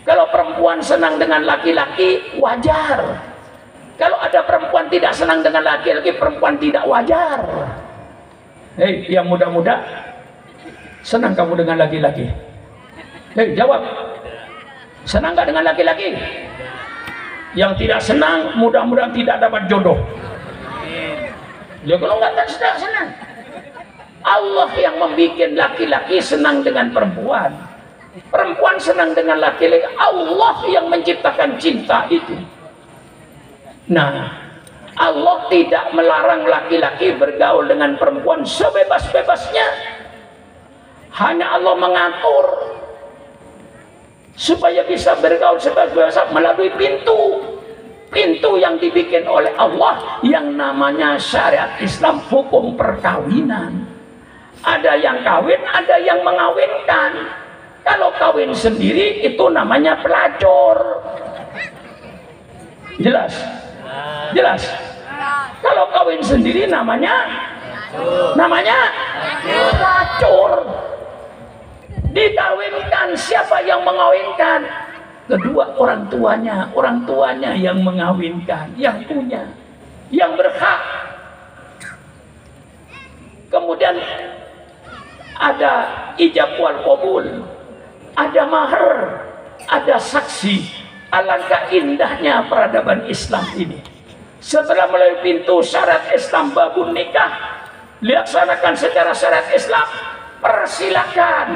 Kalau perempuan senang dengan laki-laki, wajar. Kalau ada perempuan tidak senang dengan laki-laki, perempuan tidak wajar. Hei, yang muda-muda, senang kamu dengan laki-laki? Hei, jawab. Senang nggak dengan laki-laki? Yang tidak senang, mudah-mudahan tidak dapat jodoh. Ya kalau nggak senang. Allah yang membuat laki-laki senang dengan perempuan. Perempuan senang dengan laki-laki. Allah yang menciptakan cinta itu. Nah, Allah tidak melarang laki-laki bergaul dengan perempuan sebebas-bebasnya. Hanya Allah mengatur supaya bisa bergaul sebebas-bebasnya melalui pintu yang dibikin oleh Allah yang namanya syariat Islam, hukum perkawinan. Ada yang kawin, ada yang mengawinkan. Kalau kawin sendiri itu namanya pelacur. Jelas? Jelas? Kalau kawin sendiri namanya pelacur. Dikawinkan, siapa yang mengawinkan? Kedua orang tuanya yang mengawinkan, yang punya, yang berhak. Kemudian ada ijab wal qabul, ada mahar, ada saksi. Alangkah indahnya peradaban Islam ini. Setelah melalui pintu syarat Islam babun nikah, dilaksanakan secara syarat Islam, persilakan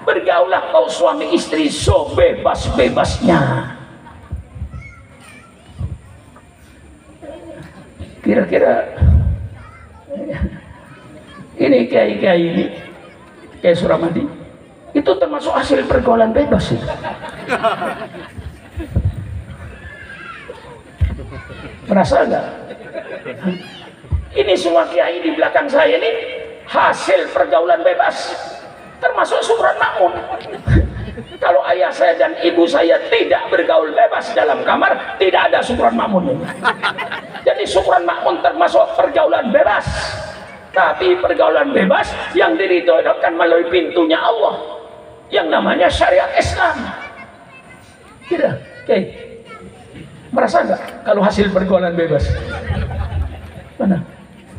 bergaulah kau suami istri sebebas-bebasnya. Kira-kira ini kiai-kiai ini, Kiai Suramadi, itu termasuk hasil pergaulan bebas itu. Merasa enggak? Ini semua kiai di belakang saya ini hasil pergaulan bebas, termasuk Sukron Makmun. Kalau ayah saya dan ibu saya tidak bergaul bebas dalam kamar, tidak ada Sukron Makmun ini. Jadi Sukron Makmun termasuk pergaulan bebas, tapi pergaulan bebas yang diridhokan melalui pintunya Allah yang namanya syariat Islam. Kira, oke. Merasa nggak kalau hasil pergaulan bebas? Mana?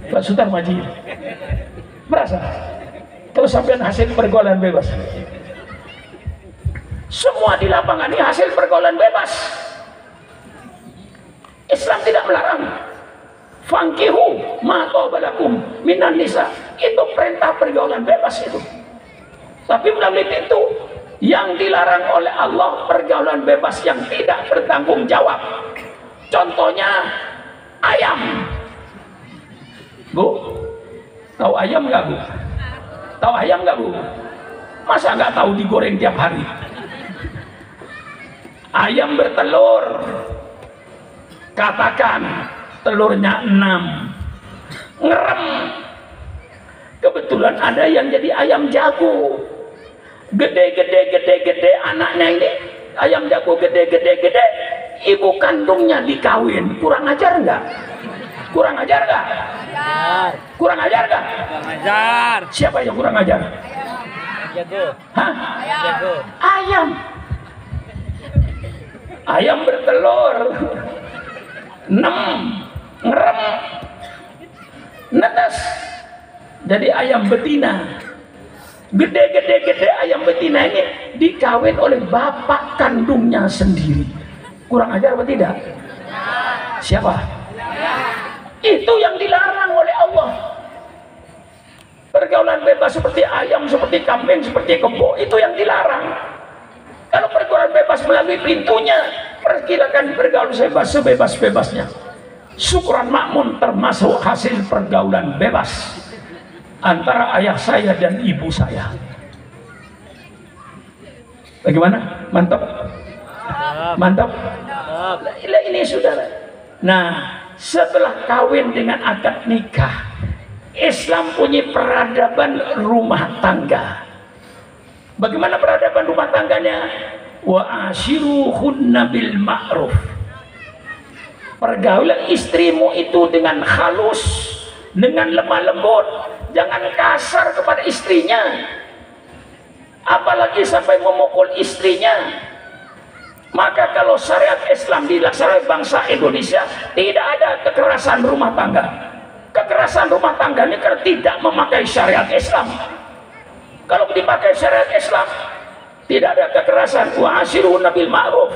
Pak Sultan Maji. Merasa? Kalau sampean hasil pergaulan bebas? Semua di lapangan ini hasil pergaulan bebas. Islam tidak melarang. Fankihu ma qabalakum minan nisa. Itu perintah pergaulan bebas itu. Tapi melalui pintu yang dilarang oleh Allah, pergaulan bebas yang tidak bertanggung jawab. Contohnya ayam. Bu, tahu ayam nggak Bu? Tahu ayam nggak Bu? Masa nggak tahu digoreng tiap hari? Ayam bertelur, katakan telurnya 6, ngerem. Kebetulan ada yang jadi ayam jago, gede anaknya ini, ayam jago gede, ibu kandungnya dikawin. Kurang ajar nggak? Kurang ajar nggak? Kurang ajar nggak? Kurang ajar. Siapa yang kurang ajar? Jago. Hah? Jago. Ayam. Ayam bertelur 6, ngerem, netes, jadi ayam betina. Gede ayam betina ini dikawin oleh bapak kandungnya sendiri. Kurang ajar apa tidak? Siapa? Itu yang dilarang oleh Allah. Pergaulan bebas seperti ayam, seperti kambing, seperti kebo, itu yang dilarang. Kalau pergaulan bebas melalui pintunya, perkirakan bergaul sebebas-bebasnya. Sukron Makmun termasuk hasil pergaulan bebas antara ayah saya dan ibu saya. Bagaimana? Mantap? Mantap? Ini saudara. Nah, setelah kawin dengan akad nikah, Islam punya peradaban rumah tangga. Bagaimana peradaban rumah tangganya? Wa ashiruhunna bil ma'ruf. Pergaulan istrimu itu dengan halus, dengan lemah lembut, jangan kasar kepada istrinya, apalagi sampai memukul istrinya. Maka kalau syariat Islam dilaksanakan bangsa Indonesia, tidak ada kekerasan rumah tangga. Kekerasan rumah tangga ini karena tidak memakai syariat Islam. Kalau dipakai syariat Islam, tidak ada kekerasan. Wa ashiruhunna bil ma'ruf.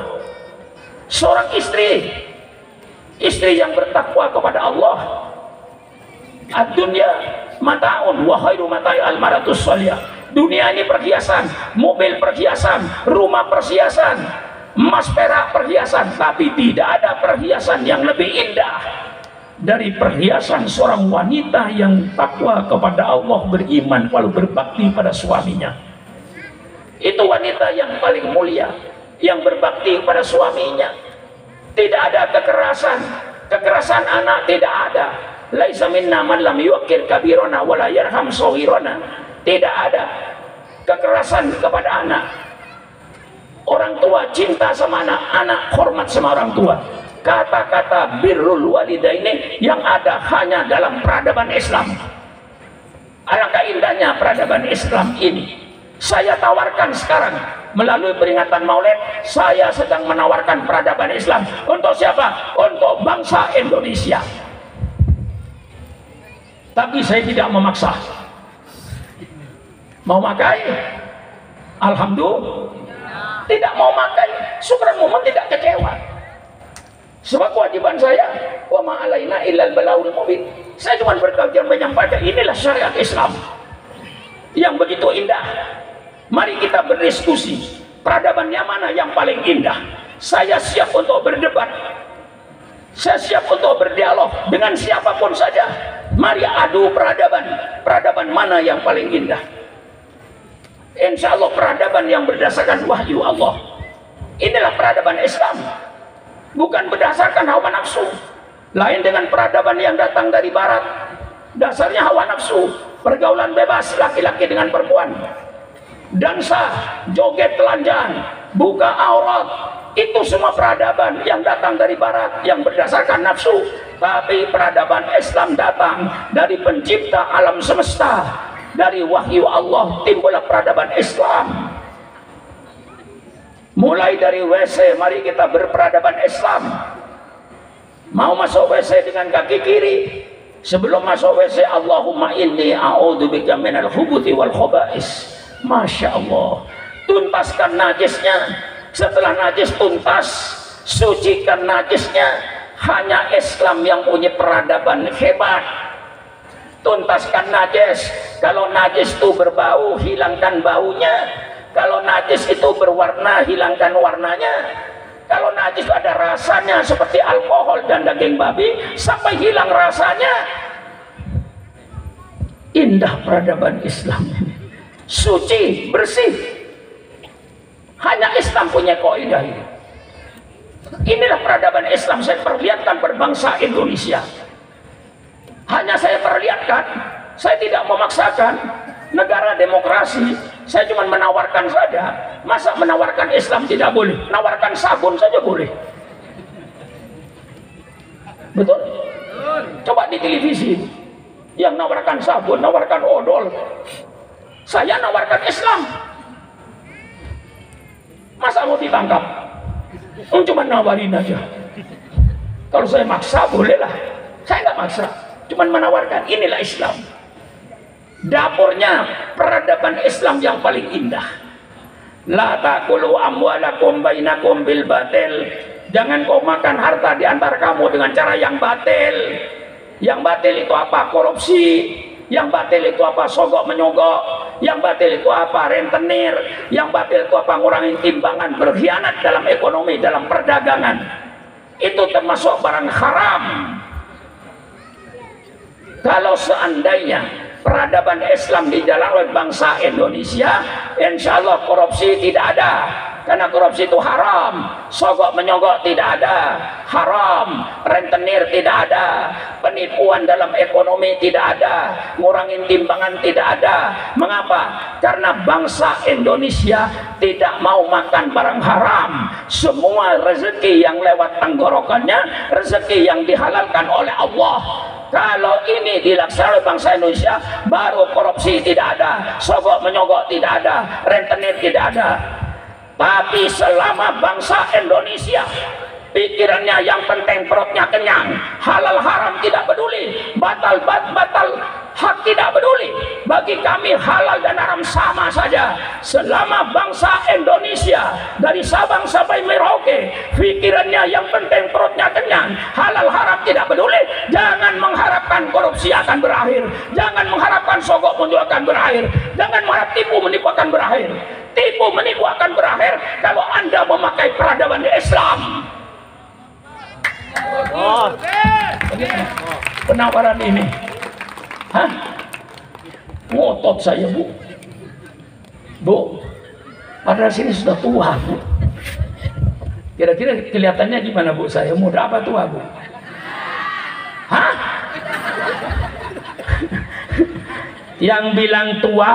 Seorang istri yang bertakwa kepada Allah, ad-dunya mata'un wa khairu mata'i al-maratus shalihah. Dunia ini perhiasan, mobil perhiasan, rumah perhiasan, emas perak perhiasan, tapi tidak ada perhiasan yang lebih indah dari perhiasan seorang wanita yang takwa kepada Allah, beriman, lalu berbakti pada suaminya. Itu wanita yang paling mulia, yang berbakti kepada suaminya. Tidak ada kekerasan anak tidak ada. Laisa minna man lam yuqir kabirana wa la yarham shaghirana. Tidak ada kekerasan kepada anak. Orang tua cinta sama anak, anak hormat sama orang tua. Kata-kata birrul walidaini yang ada hanya dalam peradaban Islam. Alangkah indahnya peradaban Islam ini. Saya tawarkan sekarang melalui peringatan Maulid, saya sedang menawarkan peradaban Islam. Untuk siapa? Untuk bangsa Indonesia. Tapi saya tidak memaksa. Mau makai? Alhamdulillah. Tidak mau makai, syukuran mu'min tidak kecewa. Sebab kewajiban saya, wa ma alaina illal balaul mubin. Saya cuma berkewajiban menyampaikan inilah syariat Islam yang begitu indah. Mari kita berdiskusi, peradabannya mana yang paling indah. Saya siap untuk berdebat, saya siap untuk berdialog dengan siapapun saja. Mari adu peradaban mana yang paling indah. Insya Allah peradaban yang berdasarkan wahyu Allah. Inilah peradaban Islam, bukan berdasarkan hawa nafsu. Lain dengan peradaban yang datang dari barat, dasarnya hawa nafsu, pergaulan bebas laki-laki dengan perempuan, dansa, joget telanjang, buka aurat. Itu semua peradaban yang datang dari barat yang berdasarkan nafsu. Tapi peradaban Islam datang dari pencipta alam semesta, dari wahyu Allah timbullah peradaban Islam. Mulai dari WC, mari kita berperadaban Islam. Mau masuk WC dengan kaki kiri, sebelum masuk WC, Allahumma inni a'udzubika minal khubuthi wal khaba'is. Masya Allah, tuntaskan najisnya. Setelah najis tuntas, sucikan najisnya. Hanya Islam yang punya peradaban hebat. Tuntaskan najis. Kalau najis itu berbau, hilangkan baunya. Kalau najis itu berwarna, hilangkan warnanya. Kalau najis itu ada rasanya seperti alkohol dan daging babi, sampai hilang rasanya. Indah peradaban Islam ini, suci, bersih. Hanya Islam punya kaidah ini. Inilah peradaban Islam saya perlihatkan berbangsa Indonesia. Hanya saya perlihatkan, saya tidak memaksakan. Negara demokrasi, saya cuma menawarkan saja. Masa menawarkan Islam tidak boleh? Menawarkan sabun saja boleh. Betul? Coba di televisi, yang nawarkan sabun, nawarkan odol. Saya nawarkan Islam. Masa mau ditangkap? Cuma nawarin aja. Kalau saya maksa bolehlah. Saya nggak maksa, cuma menawarkan inilah Islam. Dapurnya peradaban Islam yang paling indah. La taqulu amwalakum bainakum bil batil. Jangan kau makan harta di antara kamu dengan cara yang batil. Yang batil itu apa? Korupsi. Yang batil itu apa? Sogok menyogok. Yang batil itu apa? Rentenir. Yang batil itu apa? Ngurangin timbangan, berkhianat dalam ekonomi, dalam perdagangan. Itu termasuk barang haram. Kalau seandainya peradaban Islam dijalankan oleh bangsa Indonesia, insya Allah korupsi tidak ada, karena korupsi itu haram. Sogok menyogok tidak ada, haram. Rentenir tidak ada, penipuan dalam ekonomi tidak ada, ngurangin timbangan tidak ada. Mengapa? Karena bangsa Indonesia tidak mau makan barang haram. Semua rezeki yang lewat tenggorokannya, rezeki yang dihalalkan oleh Allah. Kalau ini dilaksanakan oleh bangsa Indonesia, baru korupsi tidak ada, sogok menyogok tidak ada, rentenir tidak ada. Tapi selama bangsa Indonesia pikirannya yang penting perutnya kenyang, halal haram tidak peduli, batal hak tidak peduli, bagi kami halal dan haram sama saja. Selama bangsa Indonesia dari Sabang sampai Merauke pikirannya yang penting perutnya kenyang, halal haram tidak peduli, jangan mengharapkan korupsi akan berakhir, jangan mengharapkan sogok menyogok akan berakhir, jangan mengharap tipu menipu akan berakhir. Tipu menipu akan berakhir kalau Anda memakai peradaban Islam. Penawaran ini, ngotot saya bu, padahal sini sudah tua bu. Kira-kira kelihatannya gimana bu? Saya muda apa tua bu? Yang bilang tua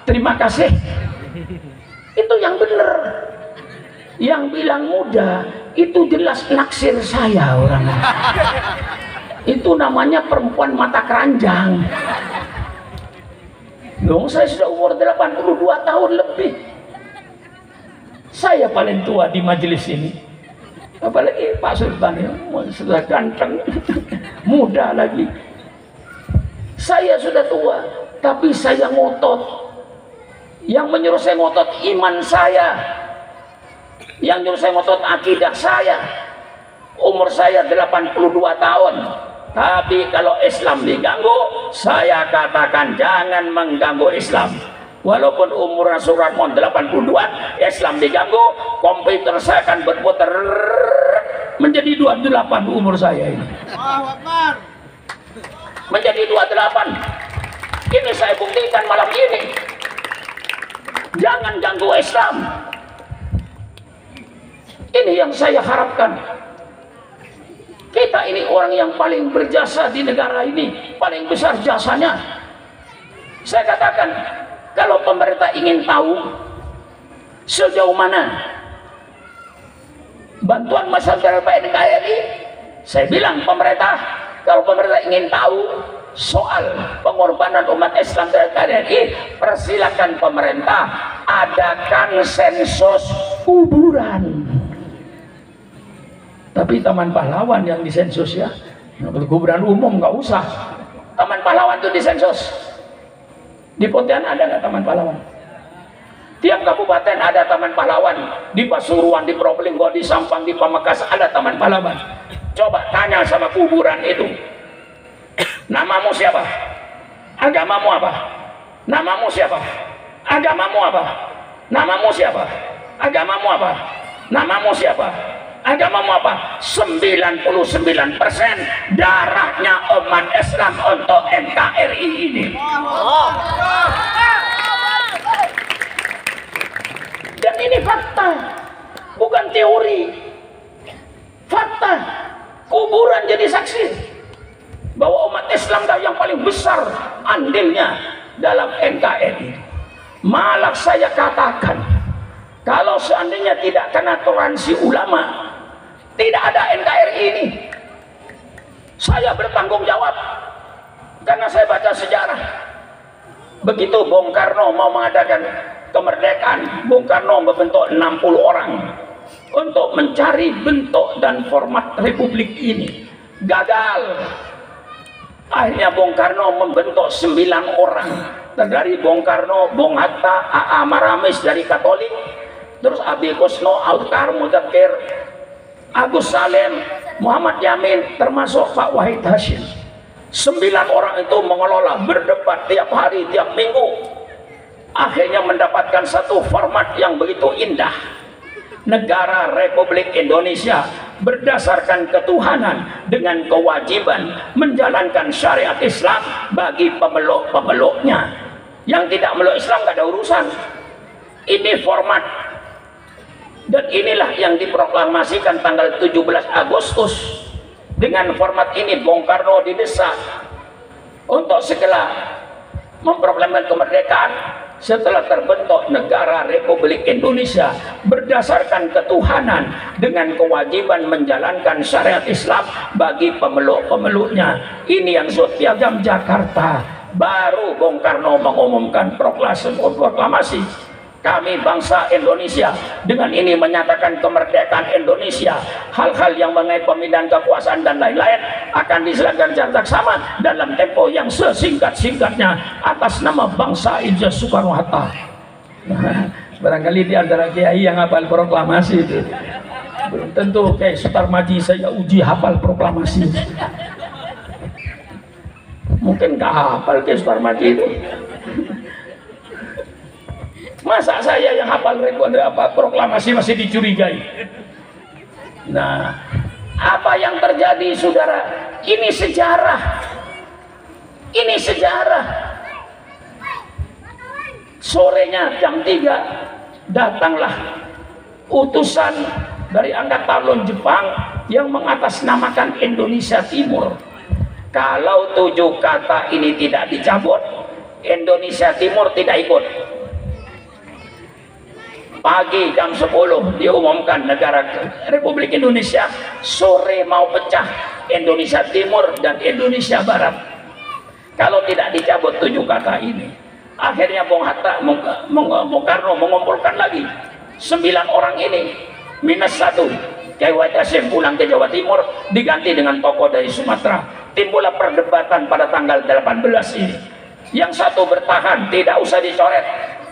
terima kasih, itu yang benar. Yang bilang muda itu jelas naksir saya orang. Itu namanya perempuan mata keranjang. Dong, saya sudah umur 82 tahun lebih. Saya paling tua di majelis ini. Apalagi Pak Sultan ya, sudah ganteng, muda lagi. Saya sudah tua, tapi saya ngotot. Yang menyuruh saya ngotot iman saya, yang menyuruh saya ngotot akidah saya. Umur saya 82 tahun, tapi kalau Islam diganggu, saya katakan jangan mengganggu Islam. Walaupun umur Rasulullah 82, Islam diganggu, komputer saya akan berputar menjadi 28 umur saya ini. Menjadi 28. Ini saya buktikan malam ini. Jangan ganggu Islam. Ini yang saya harapkan. Kita ini orang yang paling berjasa di negara ini, paling besar jasanya. Saya katakan, kalau pemerintah ingin tahu sejauh mana bantuan masyarakat NKRI, saya bilang pemerintah, kalau pemerintah ingin tahu soal pengorbanan umat Islam terhadap NKRI, persilakan pemerintah adakan sensus kuburan. Tapi Taman Pahlawan yang disensus ya, kuburan umum nggak usah. Taman Pahlawan itu disensus. Di Pontianak ada nggak Taman Pahlawan? Tiap kabupaten ada Taman Pahlawan. Di Pasuruan, di Probolinggo, di Sampang, di Pamekasan ada Taman Pahlawan. Coba tanya sama kuburan itu, namamu siapa? Agamamu apa? Namamu siapa? Agamamu apa? Namamu siapa? Agamamu apa? Namamu siapa? Agamamu apa? 99% darahnya umat Islam untuk NKRI ini. Dan ini fakta, bukan teori. Fakta. Kuburan jadi saksi bahwa umat Islam yang paling besar andilnya dalam NKRI. Malah saya katakan, kalau seandainya tidak kena toleransi ulama, tidak ada NKRI ini. Saya bertanggung jawab karena saya baca sejarah. Begitu Bung Karno mau mengadakan kemerdekaan, Bung Karno membentuk 60 orang untuk mencari bentuk dan format republik ini. Gagal. Akhirnya Bung Karno membentuk 9 orang. Dari Bung Karno, Bung Hatta, A.A. Maramis dari Katolik, terus Abi Kusno, Alkar Mudakir, Agus Salem, Muhammad Yamin, termasuk Pak Wahid Hashim. 9 orang itu mengelola, berdebat tiap hari, tiap minggu. Akhirnya mendapatkan satu format yang begitu indah. Negara Republik Indonesia berdasarkan ketuhanan dengan kewajiban menjalankan syariat Islam bagi pemeluk-pemeluknya. Yang tidak meluk Islam gak ada urusan. Ini format. Dan inilah yang diproklamasikan tanggal 17 Agustus. Dengan format ini Bung Karno didesak untuk segera memproklamasikan kemerdekaan setelah terbentuk negara Republik Indonesia berdasarkan ketuhanan dengan kewajiban menjalankan syariat Islam bagi pemeluk-pemeluknya. Ini yang Piagam Jakarta. Baru Bung Karno mengumumkan proklamasi kami bangsa Indonesia dengan ini menyatakan kemerdekaan Indonesia. Hal-hal yang mengenai pemindahan kekuasaan dan lain-lain akan diserahkan secara sama dalam tempo yang sesingkat-singkatnya atas nama bangsa Indonesia Soekarno-Hatta. Barangkali di antara kiai yang hafal proklamasi itu. Belum tentu kayak Sutarmaji saya uji hafal proklamasi. Mungkin gak hafal kayak Sutarmaji itu. Masa saya yang hafal proklamasi masih dicurigai? Nah, apa yang terjadi saudara? Ini sejarah. Ini sejarah. Sorenya jam 3 datanglah utusan dari Angkatan Jepang yang mengatasnamakan Indonesia Timur. Kalau 7 kata ini tidak dicabut, Indonesia Timur tidak ikut. Pagi jam 10 diumumkan negara Republik Indonesia, sore mau pecah Indonesia Timur dan Indonesia Barat. Kalau tidak dicabut 7 kata ini, akhirnya Bung Hatta, Bung Karno mengumpulkan lagi 9 orang ini minus 1. Kiai Wahid Hasyim pulang ke Jawa Timur diganti dengan tokoh dari Sumatera. Timbullah perdebatan pada tanggal 18 ini. Yang satu bertahan, tidak usah dicoret,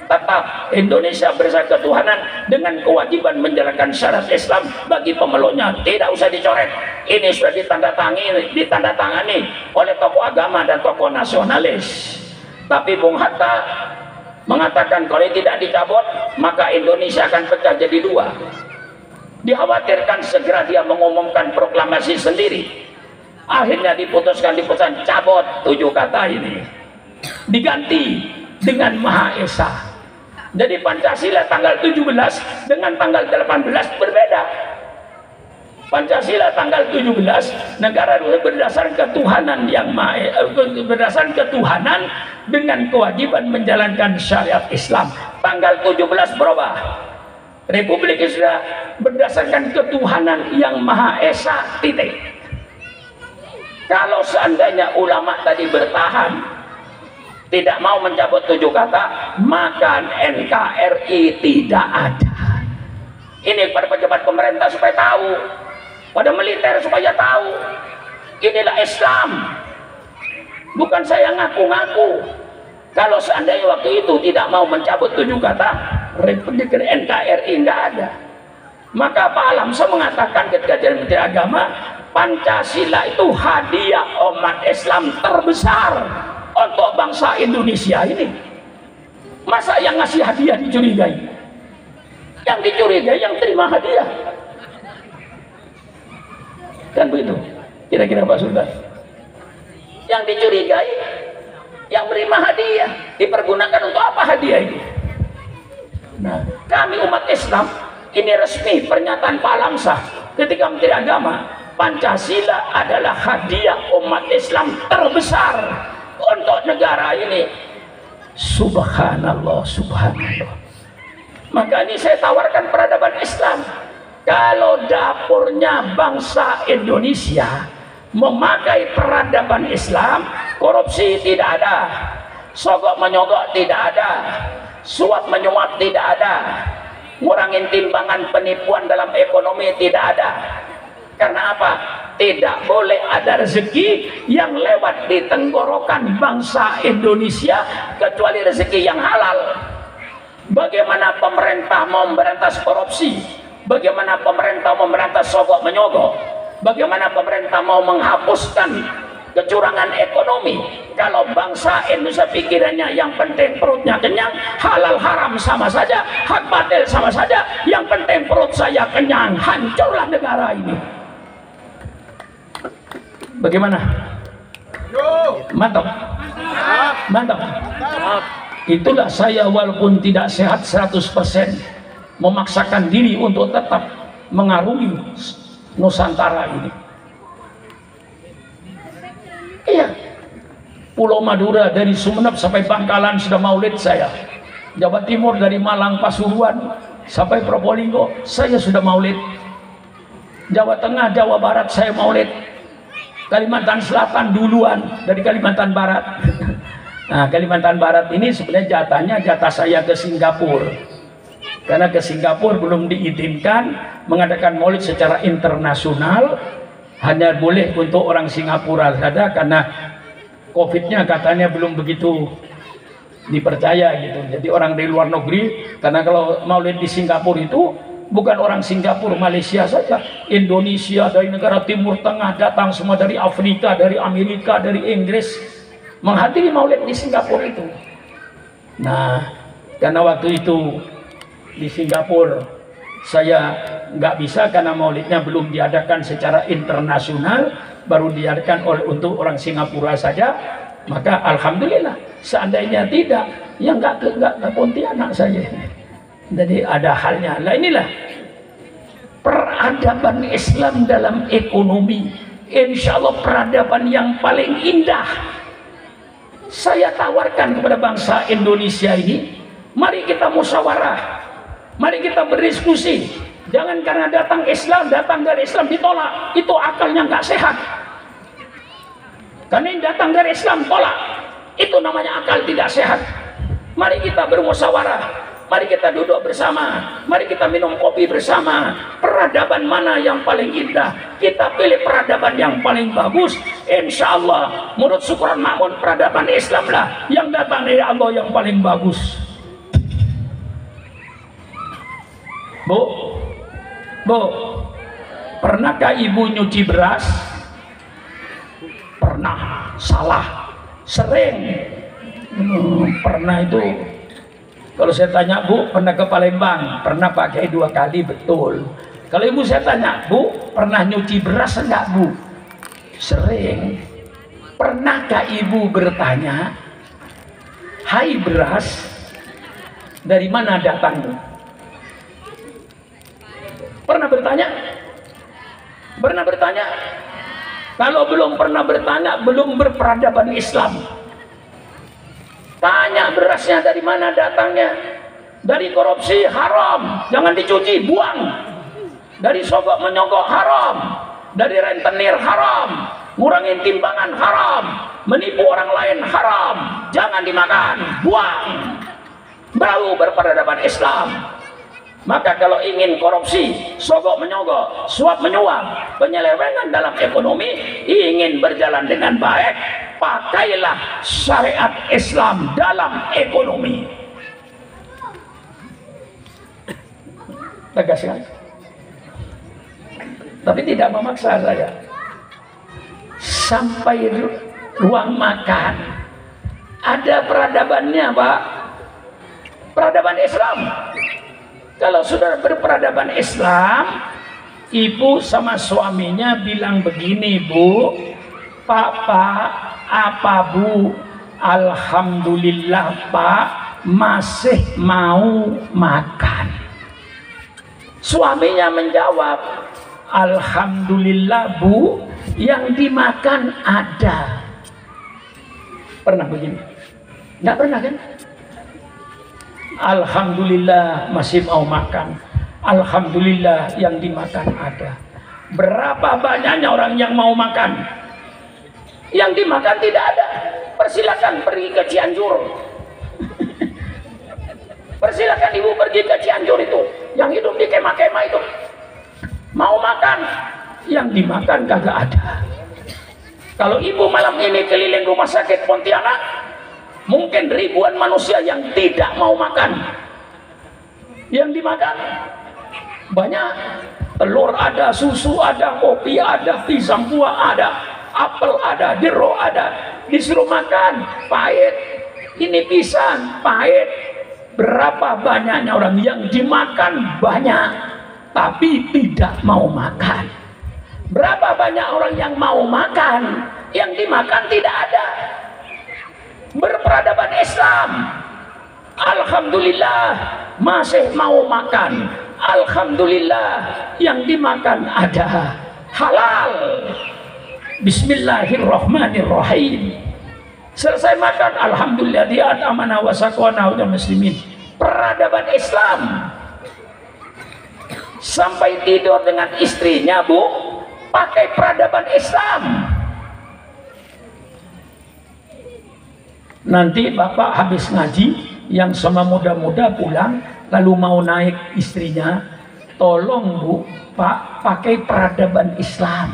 tetap Indonesia bersatu ketuhanan dengan kewajiban menjalankan syarat Islam bagi pemeluknya, tidak usah dicoret. Ini sudah ditandatangani oleh tokoh agama dan tokoh nasionalis. Tapi Bung Hatta mengatakan kalau tidak dicabut maka Indonesia akan pecah jadi 2. Dikhawatirkan segera dia mengumumkan proklamasi sendiri. Akhirnya diputuskan cabut 7 kata ini, diganti dengan Maha Esa. Jadi Pancasila tanggal 17 dengan tanggal 18 berbeda. Pancasila tanggal 17 negara berdasarkan ketuhanan yang berdasarkan ketuhanan dengan kewajiban menjalankan syariat Islam. Tanggal 17 berubah. Republik Indonesia berdasarkan ketuhanan yang Maha Esa, titik. Kalau seandainya ulama tadi bertahan tidak mau mencabut 7 kata, maka NKRI tidak ada. Ini pada pejabat pemerintah supaya tahu, pada militer supaya tahu, inilah Islam. Bukan saya ngaku-ngaku. Kalau seandainya waktu itu tidak mau mencabut 7 kata, Republik NKRI nggak ada. Maka Pak Alamso mengatakan ketika jadi Menteri Agama, Pancasila itu hadiah umat Islam terbesar untuk bangsa Indonesia ini. Masa yang ngasih hadiah dicurigai? Yang dicurigai yang terima hadiah. Kan begitu kira-kira Pak Sultan. Yang dicurigai yang menerima hadiah. Dipergunakan untuk apa hadiah itu? Nah, kami umat Islam, ini resmi pernyataan Pak Alamsah ketika Menteri Agama, Pancasila adalah hadiah umat Islam terbesar untuk negara ini. Subhanallah, subhanallah. Maka ini saya tawarkan peradaban Islam. Kalau dapurnya bangsa Indonesia memakai peradaban Islam, korupsi tidak ada, sogok menyogok tidak ada, suap menyuap tidak ada, ngurangin timbangan penipuan dalam ekonomi tidak ada. Karena apa? Tidak boleh ada rezeki yang lewat di tenggorokan bangsa Indonesia kecuali rezeki yang halal. Bagaimana pemerintah mau memberantas korupsi? Bagaimana pemerintah mau memberantas sogok menyogok? Bagaimana pemerintah mau menghapuskan kecurangan ekonomi kalau bangsa Indonesia pikirannya yang penting perutnya kenyang, halal haram sama saja, hak batil sama saja, yang penting perut saya kenyang, hancurlah negara ini. Bagaimana? Mantap. Mantap. Itulah saya walaupun tidak sehat 100% memaksakan diri untuk tetap mengarungi Nusantara ini. Iya, Pulau Madura dari Sumeneb sampai Bangkalan sudah maulid saya. Jawa Timur dari Malang, Pasuruan sampai Probolinggo saya sudah maulid. Jawa Tengah, Jawa Barat saya maulid. Kalimantan Selatan duluan dari Kalimantan Barat. Nah, Kalimantan Barat ini sebenarnya jatah saya ke Singapura. Karena ke Singapura belum diizinkan mengadakan maulid secara internasional, hanya boleh untuk orang Singapura saja karena COVID-nya katanya belum begitu dipercaya gitu. Jadi orang dari luar negeri, karena kalau maulid di Singapura itu bukan orang Singapura, Malaysia saja, Indonesia, dari negara Timur Tengah datang semua, dari Afrika, dari Amerika, dari Inggris menghadiri maulid di Singapura itu. Nah, karena waktu itu di Singapura saya nggak bisa karena maulidnya belum diadakan secara internasional, baru diadakan untuk orang Singapura saja. Maka alhamdulillah, seandainya tidak, ya nggak ke Pontianak saya. Jadi ada halnya. Nah, inilah peradaban Islam dalam ekonomi. Insya Allah peradaban yang paling indah. Saya tawarkan kepada bangsa Indonesia ini, mari kita musyawarah, mari kita berdiskusi. Jangan karena datang dari Islam ditolak, itu akalnya nggak sehat. Karena yang datang dari Islam tolak, itu namanya akal tidak sehat. Mari kita bermusyawarah, mari kita duduk bersama, mari kita minum kopi bersama. Peradaban mana yang paling indah, kita pilih peradaban yang paling bagus. Insya Allah menurut Syukran Ma'mun, peradaban Islam lah yang datang dari Allah yang paling bagus. Bu, pernahkah ibu nyuci beras? Pernah. Salah. Sering. Pernah itu. Kalau saya tanya, Bu, pernah ke Palembang? Pernah pakai 2 kali, betul. Kalau ibu saya tanya, Bu, pernah nyuci beras enggak, Bu? Sering. Pernahkah ibu bertanya, hai beras, dari mana datangmu? Pernah bertanya? Pernah bertanya? Kalau belum pernah bertanya, belum berperadaban Islam. Tanya berasnya dari mana datangnya. Dari korupsi haram, jangan dicuci, buang. Dari sogok menyogok haram, dari rentenir haram, ngurangin timbangan haram, menipu orang lain haram, jangan dimakan, buang. Baru berperadaban Islam. Maka kalau ingin korupsi, sogok menyogok, suap menyuap, penyelewengan dalam ekonomi, ingin berjalan dengan baik, pakailah syariat Islam dalam ekonomi. Tegas kan? Tapi tidak memaksa saya. Sampai ruang makan, ada peradabannya, Pak. Peradaban Islam. Kalau sudah berperadaban Islam, ibu sama suaminya bilang begini, Bu, Papa, apa Bu? Alhamdulillah Pak, masih mau makan. Suaminya menjawab, Alhamdulillah Bu, yang dimakan ada. Pernah begini? Nggak pernah kan? Alhamdulillah masih mau makan. Alhamdulillah yang dimakan ada. Berapa banyaknya orang yang mau makan, yang dimakan tidak ada. Persilakan pergi ke Cianjur. Persilakan ibu pergi ke Cianjur itu, yang hidup di kemah-kemah itu. Mau makan, yang dimakan kagak ada. Kalau ibu malam ini keliling rumah sakit Pontianak, mungkin ribuan manusia yang tidak mau makan. Yang dimakan banyak. Telur ada, susu ada, kopi ada, pisang buah ada, apel ada, jeruk ada. Disuruh makan, pahit. Ini pisang, pahit. Berapa banyaknya orang yang dimakan banyak, tapi tidak mau makan. Berapa banyak orang yang mau makan, yang dimakan tidak ada. Berperadaban Islam, alhamdulillah masih mau makan. Alhamdulillah yang dimakan ada, halal. Bismillahirrahmanirrahim. Selesai makan, alhamdulillah, dia amanah wa saqana wa muslimin. Peradaban Islam. Sampai tidur dengan istrinya, Bu, pakai peradaban Islam. Nanti Bapak habis ngaji, yang sama muda-muda pulang, lalu mau naik istrinya, tolong Bu, Pak, pakai peradaban Islam.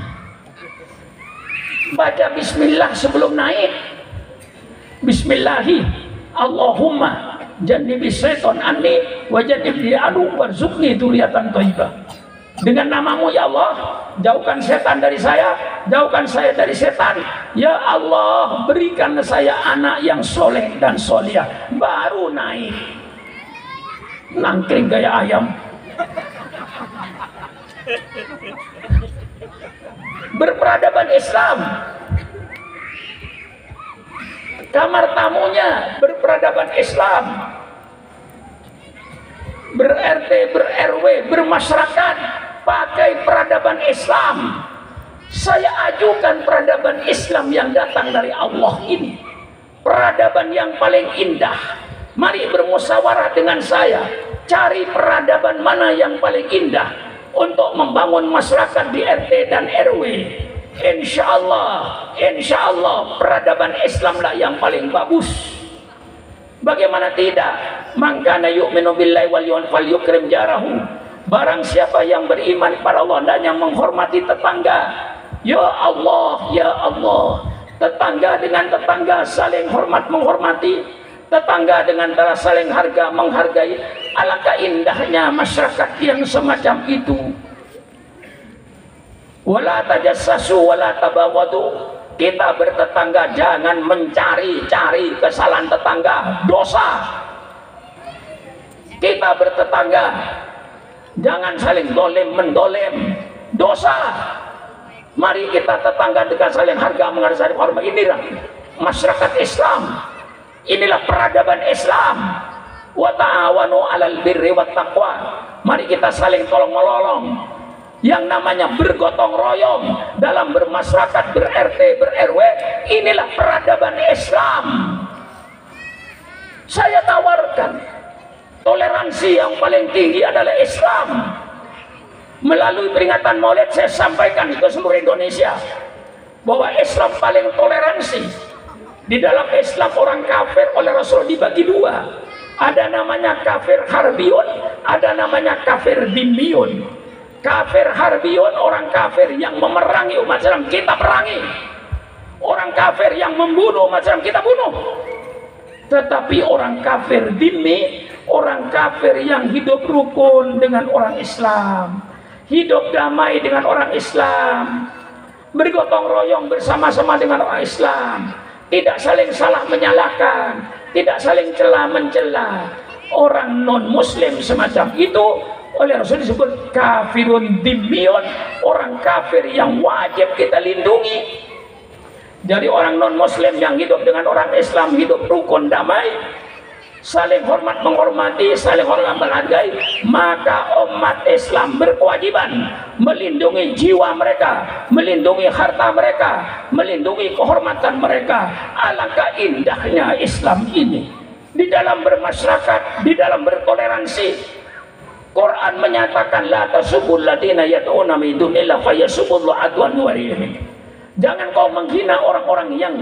Baca bismillah sebelum naik. Bismillahi Allahumma jannibi syaiton anni wa jannibni adu warzuqni dzurriatan thayyibah. Dengan namamu ya Allah, jauhkan setan dari saya, jauhkan saya dari setan. Ya Allah, berikan saya anak yang soleh dan solihah. Baru naik. Nangkring gaya ayam. Berperadaban Islam. Kamar tamunya berperadaban Islam. Ber-RT, ber-RW, bermasyarakat pakai peradaban Islam. Saya ajukan peradaban Islam yang datang dari Allah ini, peradaban yang paling indah. Mari bermusyawarah dengan saya, cari peradaban mana yang paling indah untuk membangun masyarakat di RT dan RW. Insya Allah peradaban Islamlah yang paling bagus. Bagaimana tidak? Mangkana yu'minu billahi wal yawmil akhir falyukrim jarahu. Barang siapa yang beriman kepada Allah dan yang menghormati tetangga, ya Allah, ya Allah, tetangga dengan tetangga saling hormat menghormati, tetangga dengan cara saling harga menghargai. Alangkah indahnya masyarakat yang semacam itu. Wala tajassasu wala tabawadu. Kita bertetangga jangan mencari-cari kesalahan tetangga, dosa. Kita bertetangga jangan saling dolim mendolem, dosa. Mari kita tetangga dengan saling harga menghargai hormat. Inilah masyarakat Islam, inilah peradaban Islam. Wa ta'awanu 'alal birri wat taqwa. Mari kita saling tolong menolong. Yang namanya bergotong royong dalam bermasyarakat, ber-RT, ber-RW, inilah peradaban Islam. Saya tawarkan toleransi yang paling tinggi adalah Islam. Melalui peringatan Maulid saya sampaikan ke seluruh Indonesia bahwa Islam paling toleransi. Di dalam Islam orang kafir oleh Rasul dibagi dua. Ada namanya kafir harbiyun, ada namanya kafir dimiyun. Kafir harbiyun, orang kafir yang memerangi umat Islam, kita perangi. Orang kafir yang membunuh umat Islam, kita bunuh. Tetapi orang kafir dhimmi, orang kafir yang hidup rukun dengan orang Islam, hidup damai dengan orang Islam, bergotong royong bersama-sama dengan orang Islam, tidak saling salah menyalahkan, tidak saling celah mencela. Orang non muslim semacam itu oleh Rasul disebut kafirun dhimmiyun, orang kafir yang wajib kita lindungi. Jadi orang non muslim yang hidup dengan orang Islam hidup rukun damai, saling hormat menghormati, saling hormat menghargai, maka umat Islam berkewajiban melindungi jiwa mereka, melindungi harta mereka, melindungi kehormatan mereka. Alangkah indahnya Islam ini di dalam bermasyarakat, di dalam bertoleransi. Quran menyatakan la tasubul ladina yad'una min dunillah fayasubullahu adwan wa ghayrihi. Jangan kau menghina orang-orang yang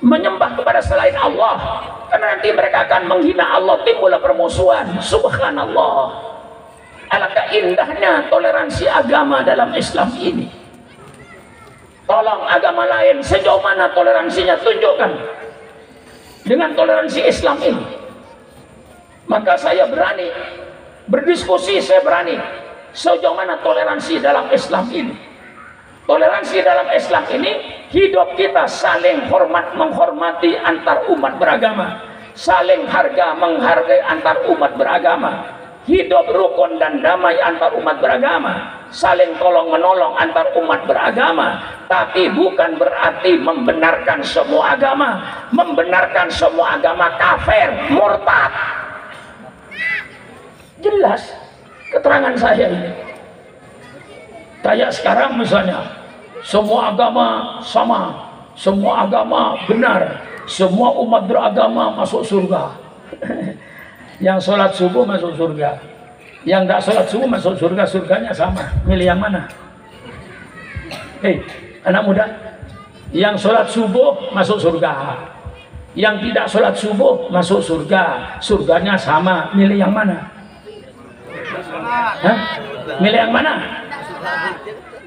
menyembah kepada selain Allah, karena nanti mereka akan menghina Allah, timbullah permusuhan. Subhanallah. Alangkah indahnya toleransi agama dalam Islam ini. Tolong agama lain sejauh mana toleransinya, tunjukkan dengan toleransi Islam ini. Maka saya berani berdiskusi, saya berani sejauh mana toleransi dalam Islam ini. Toleransi dalam Islam ini, hidup kita saling hormat menghormati antar umat beragama, saling harga menghargai antar umat beragama, hidup rukun dan damai antar umat beragama, saling tolong menolong antar umat beragama. Tapi bukan berarti membenarkan semua agama, membenarkan semua agama kafir, murtad. Jelas keterangan saya ini. Kayak sekarang misalnya, semua agama sama, semua agama benar, semua umat beragama masuk surga. Yang sholat subuh masuk surga, yang tidak sholat subuh masuk surga, surganya sama. Milih yang mana? Hei, anak muda, yang sholat subuh masuk surga, yang tidak sholat subuh masuk surga, surganya sama. Milih yang mana? Hah? Milih yang mana?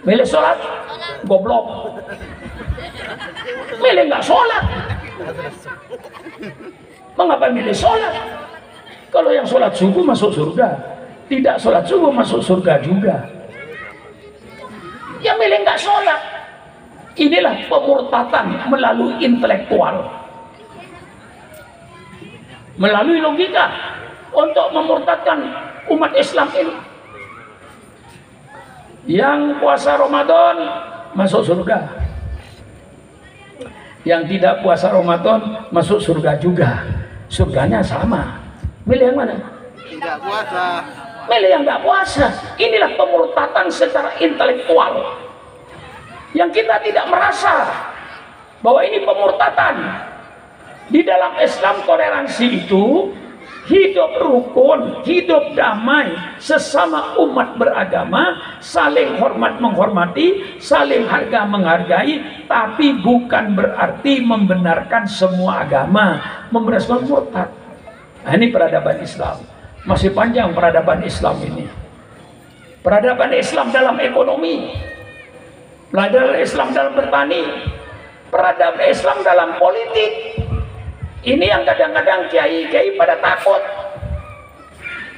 Milih sholat? Goblok. Milih nggak sholat. Mengapa milih sholat? Kalau yang sholat subuh masuk surga, tidak sholat subuh masuk surga juga. Ya milih nggak sholat. Inilah pemurtatan melalui intelektual, melalui logika untuk memurtadkan umat Islam ini. Yang puasa Ramadan masuk surga, yang tidak puasa Ramadan masuk surga juga. Surganya sama. Milih yang mana? Tidak puasa. Milih yang nggak puasa. Inilah pemurtatan secara intelektual yang kita tidak merasa bahwa ini pemurtatan. Di dalam Islam toleransi itu hidup rukun, hidup damai sesama umat beragama, saling hormat menghormati, saling harga menghargai, tapi bukan berarti membenarkan semua agama, membenarkan murtad. Nah, ini peradaban Islam. Masih panjang peradaban Islam ini. Peradaban Islam dalam ekonomi, peradaban Islam dalam bertani, peradaban Islam dalam politik. Ini yang kadang-kadang kiai-kiai pada takut.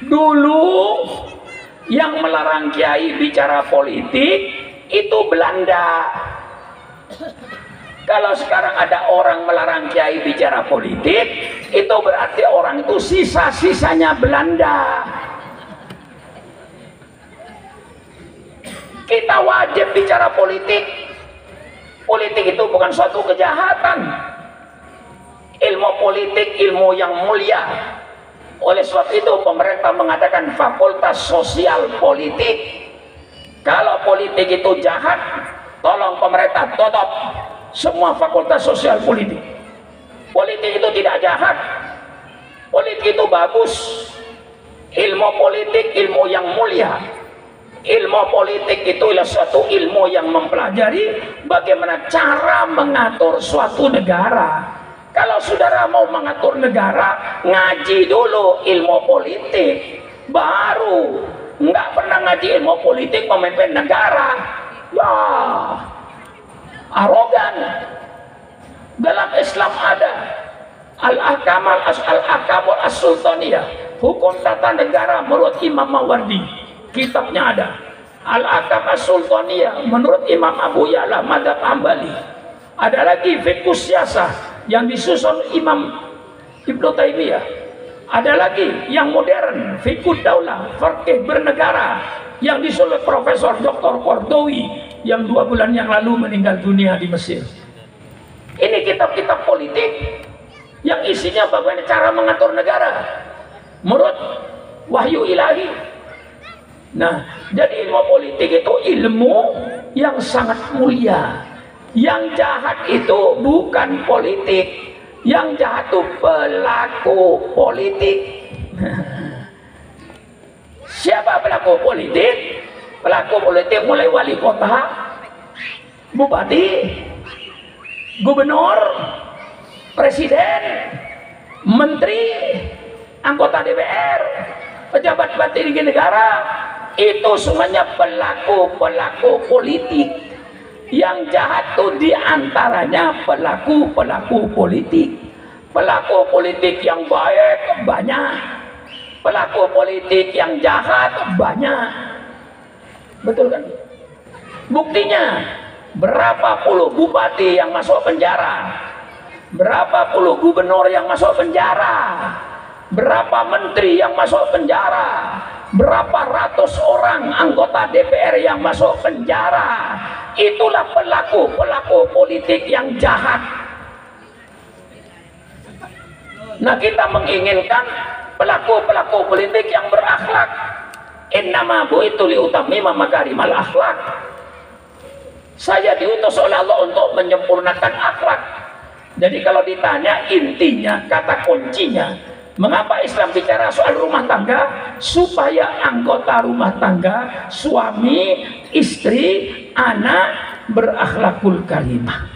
Dulu yang melarang kiai bicara politik itu Belanda. Kalau sekarang ada orang melarang kiai bicara politik, itu berarti orang itu sisa-sisanya Belanda. Kita wajib bicara politik. Politik itu bukan suatu kejahatan. Ilmu politik, ilmu yang mulia. Oleh sebab itu pemerintah mengadakan fakultas sosial politik. Kalau politik itu jahat, tolong pemerintah tutup semua fakultas sosial politik. Politik itu tidak jahat. Politik itu bagus. Ilmu politik, ilmu yang mulia. Ilmu politik itu adalah suatu ilmu yang mempelajari bagaimana cara mengatur suatu negara. Kalau saudara mau mengatur negara, ngaji dulu ilmu politik, baru. Nggak pernah ngaji ilmu politik memimpin negara, ya arogan. Dalam Islam ada al-ahkamul as-sultaniyah, hukum tata negara menurut Imam Mawardi, kitabnya ada. Al-ahkam as-sultaniyah menurut Imam Abu Ya'la Madzhab Hambali. Ada lagi fiqh siyasah yang disusun Imam Ibnu Taimiyah. Ada lagi yang modern, fikih daulah, fikih bernegara, yang disusun Profesor Dr. Kordowi yang 2 bulan yang lalu meninggal dunia di Mesir. Ini kitab-kitab politik yang isinya bagaimana cara mengatur negara menurut wahyu ilahi. Nah, jadi ilmu politik itu ilmu yang sangat mulia. Yang jahat itu bukan politik, yang jahat itu pelaku politik. Siapa pelaku politik? Pelaku politik mulai wali kota, bupati, gubernur, presiden, menteri, anggota DPR, pejabat tinggi negara. Itu semuanya pelaku-pelaku politik. Yang jahat itu diantaranya pelaku-pelaku politik. Pelaku politik yang baik banyak, pelaku politik yang jahat banyak. Betul kan? Buktinya berapa puluh bupati yang masuk penjara, berapa puluh gubernur yang masuk penjara, berapa menteri yang masuk penjara, berapa ratus orang anggota DPR yang masuk penjara. Itulah pelaku-pelaku politik yang jahat. Nah, kita menginginkan pelaku-pelaku politik yang berakhlak. Innama bu'itu liutammima makarimal akhlak. Saya diutus oleh Allah untuk menyempurnakan akhlak. Jadi kalau ditanya intinya, kata kuncinya, mengapa Islam bicara soal rumah tangga? Supaya anggota rumah tangga, suami, istri, anak berakhlakul karimah.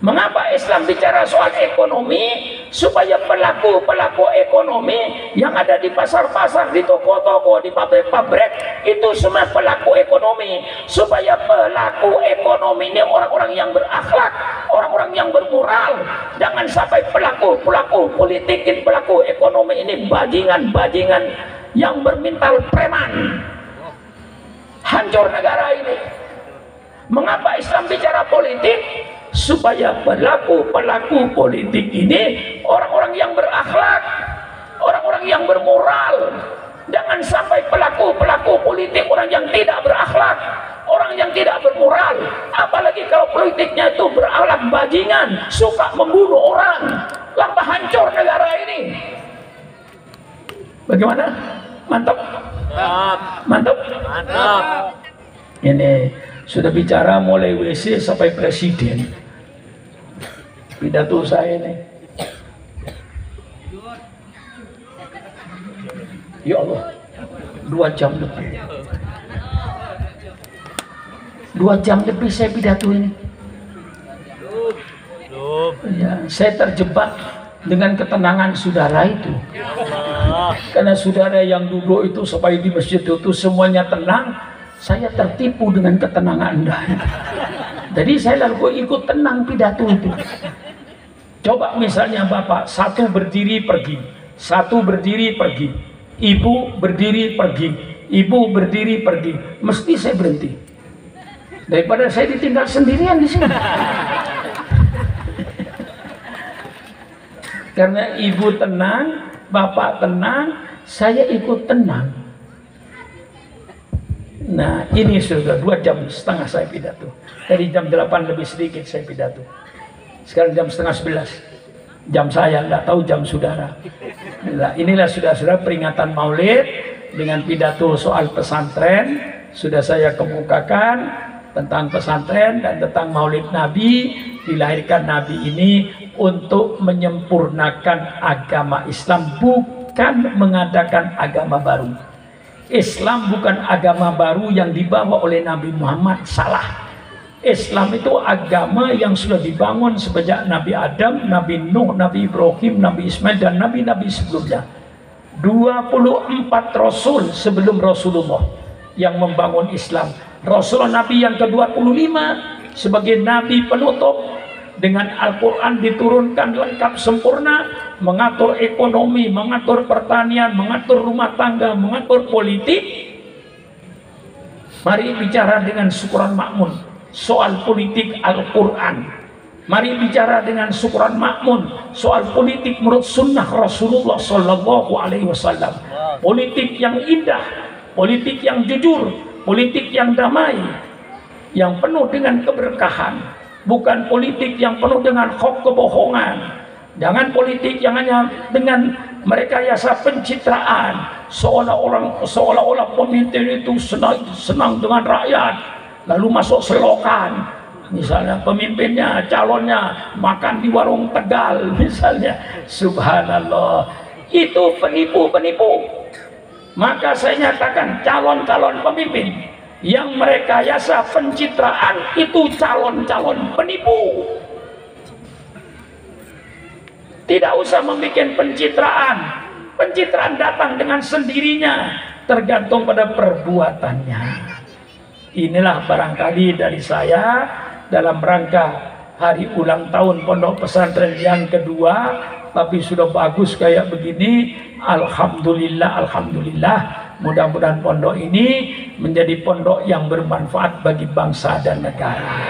Mengapa Islam bicara soal ekonomi? supaya pelaku-pelaku ekonomi yang ada di pasar-pasar, di toko-toko, di pabrik-pabrik itu semua pelaku ekonomi, supaya pelaku ekonomi ini orang-orang yang berakhlak, orang-orang yang bermoral. Jangan sampai pelaku-pelaku politik, pelaku ekonomi ini bajingan-bajingan yang bermental preman. Hancur negara ini. Mengapa Islam bicara politik? Supaya pelaku-pelaku politik ini orang-orang yang berakhlak, orang-orang yang bermoral. Jangan sampai pelaku-pelaku politik orang yang tidak berakhlak, orang yang tidak bermoral. Apalagi kalau politiknya itu berakhlak bajingan, suka membunuh orang. Lambah hancur negara ini. Bagaimana? Mantap? Mantap? Mantap. Ini sudah bicara mulai WC sampai presiden. Pidato saya ini, ya Allah, 2 jam lebih. 2 jam lebih saya pidato ini. Ya, saya terjebak dengan ketenangan saudara itu. Karena saudara yang duduk itu sampai di masjid itu semuanya tenang, saya tertipu dengan ketenangan Anda. Jadi saya lalu ikut tenang pidato itu. Coba misalnya Bapak, satu berdiri pergi, satu berdiri pergi, ibu berdiri pergi, ibu berdiri pergi, mesti saya berhenti. Daripada saya ditinggal sendirian di sini. Karena ibu tenang, bapak tenang, saya ikut tenang. Nah ini sudah 2 jam setengah saya pidato. Dari jam 8 lebih sedikit saya pidato. Sekarang jam setengah 11. Jam saya, nggak tahu jam saudara. Nah, inilah saudara-saudara peringatan Maulid dengan pidato soal pesantren. Sudah saya kemukakan tentang pesantren dan tentang Maulid Nabi. Dilahirkan Nabi ini untuk menyempurnakan agama Islam, bukan mengadakan agama baru. Islam bukan agama baru yang dibawa oleh Nabi Muhammad, salah. Islam itu agama yang sudah dibangun sejak Nabi Adam, Nabi Nuh, Nabi Ibrahim, Nabi Ismail, dan nabi-nabi sebelumnya. 24 Rasul sebelum Rasulullah yang membangun Islam. Rasulullah Nabi yang ke-25 sebagai Nabi penutup, dengan Al-Quran diturunkan lengkap sempurna, mengatur ekonomi, mengatur pertanian, mengatur rumah tangga, mengatur politik. Mari bicara dengan syukuran makmun soal politik Al-Quran. Mari bicara dengan syukuran makmun soal politik menurut sunnah Rasulullah Sallallahu Alaihi Wasallam. Politik yang indah, politik yang jujur, politik yang damai, yang penuh dengan keberkahan. Bukan politik yang penuh dengan hoax, kebohongan. Jangan politik yang hanya dengan merekayasa pencitraan, seolah-olah pemimpin itu senang dengan rakyat, lalu masuk selokan. Misalnya pemimpinnya, calonnya makan di warung Tegal misalnya. Subhanallah, itu penipu-penipu. Maka saya nyatakan calon-calon pemimpin yang merekayasa pencitraan itu calon-calon penipu. Tidak usah membuat pencitraan. Pencitraan datang dengan sendirinya, tergantung pada perbuatannya. Inilah barangkali dari saya dalam rangka hari ulang tahun pondok pesantren yang kedua, tapi sudah bagus kayak begini. Alhamdulillah, alhamdulillah. Mudah-mudahan pondok ini menjadi pondok yang bermanfaat bagi bangsa dan negara.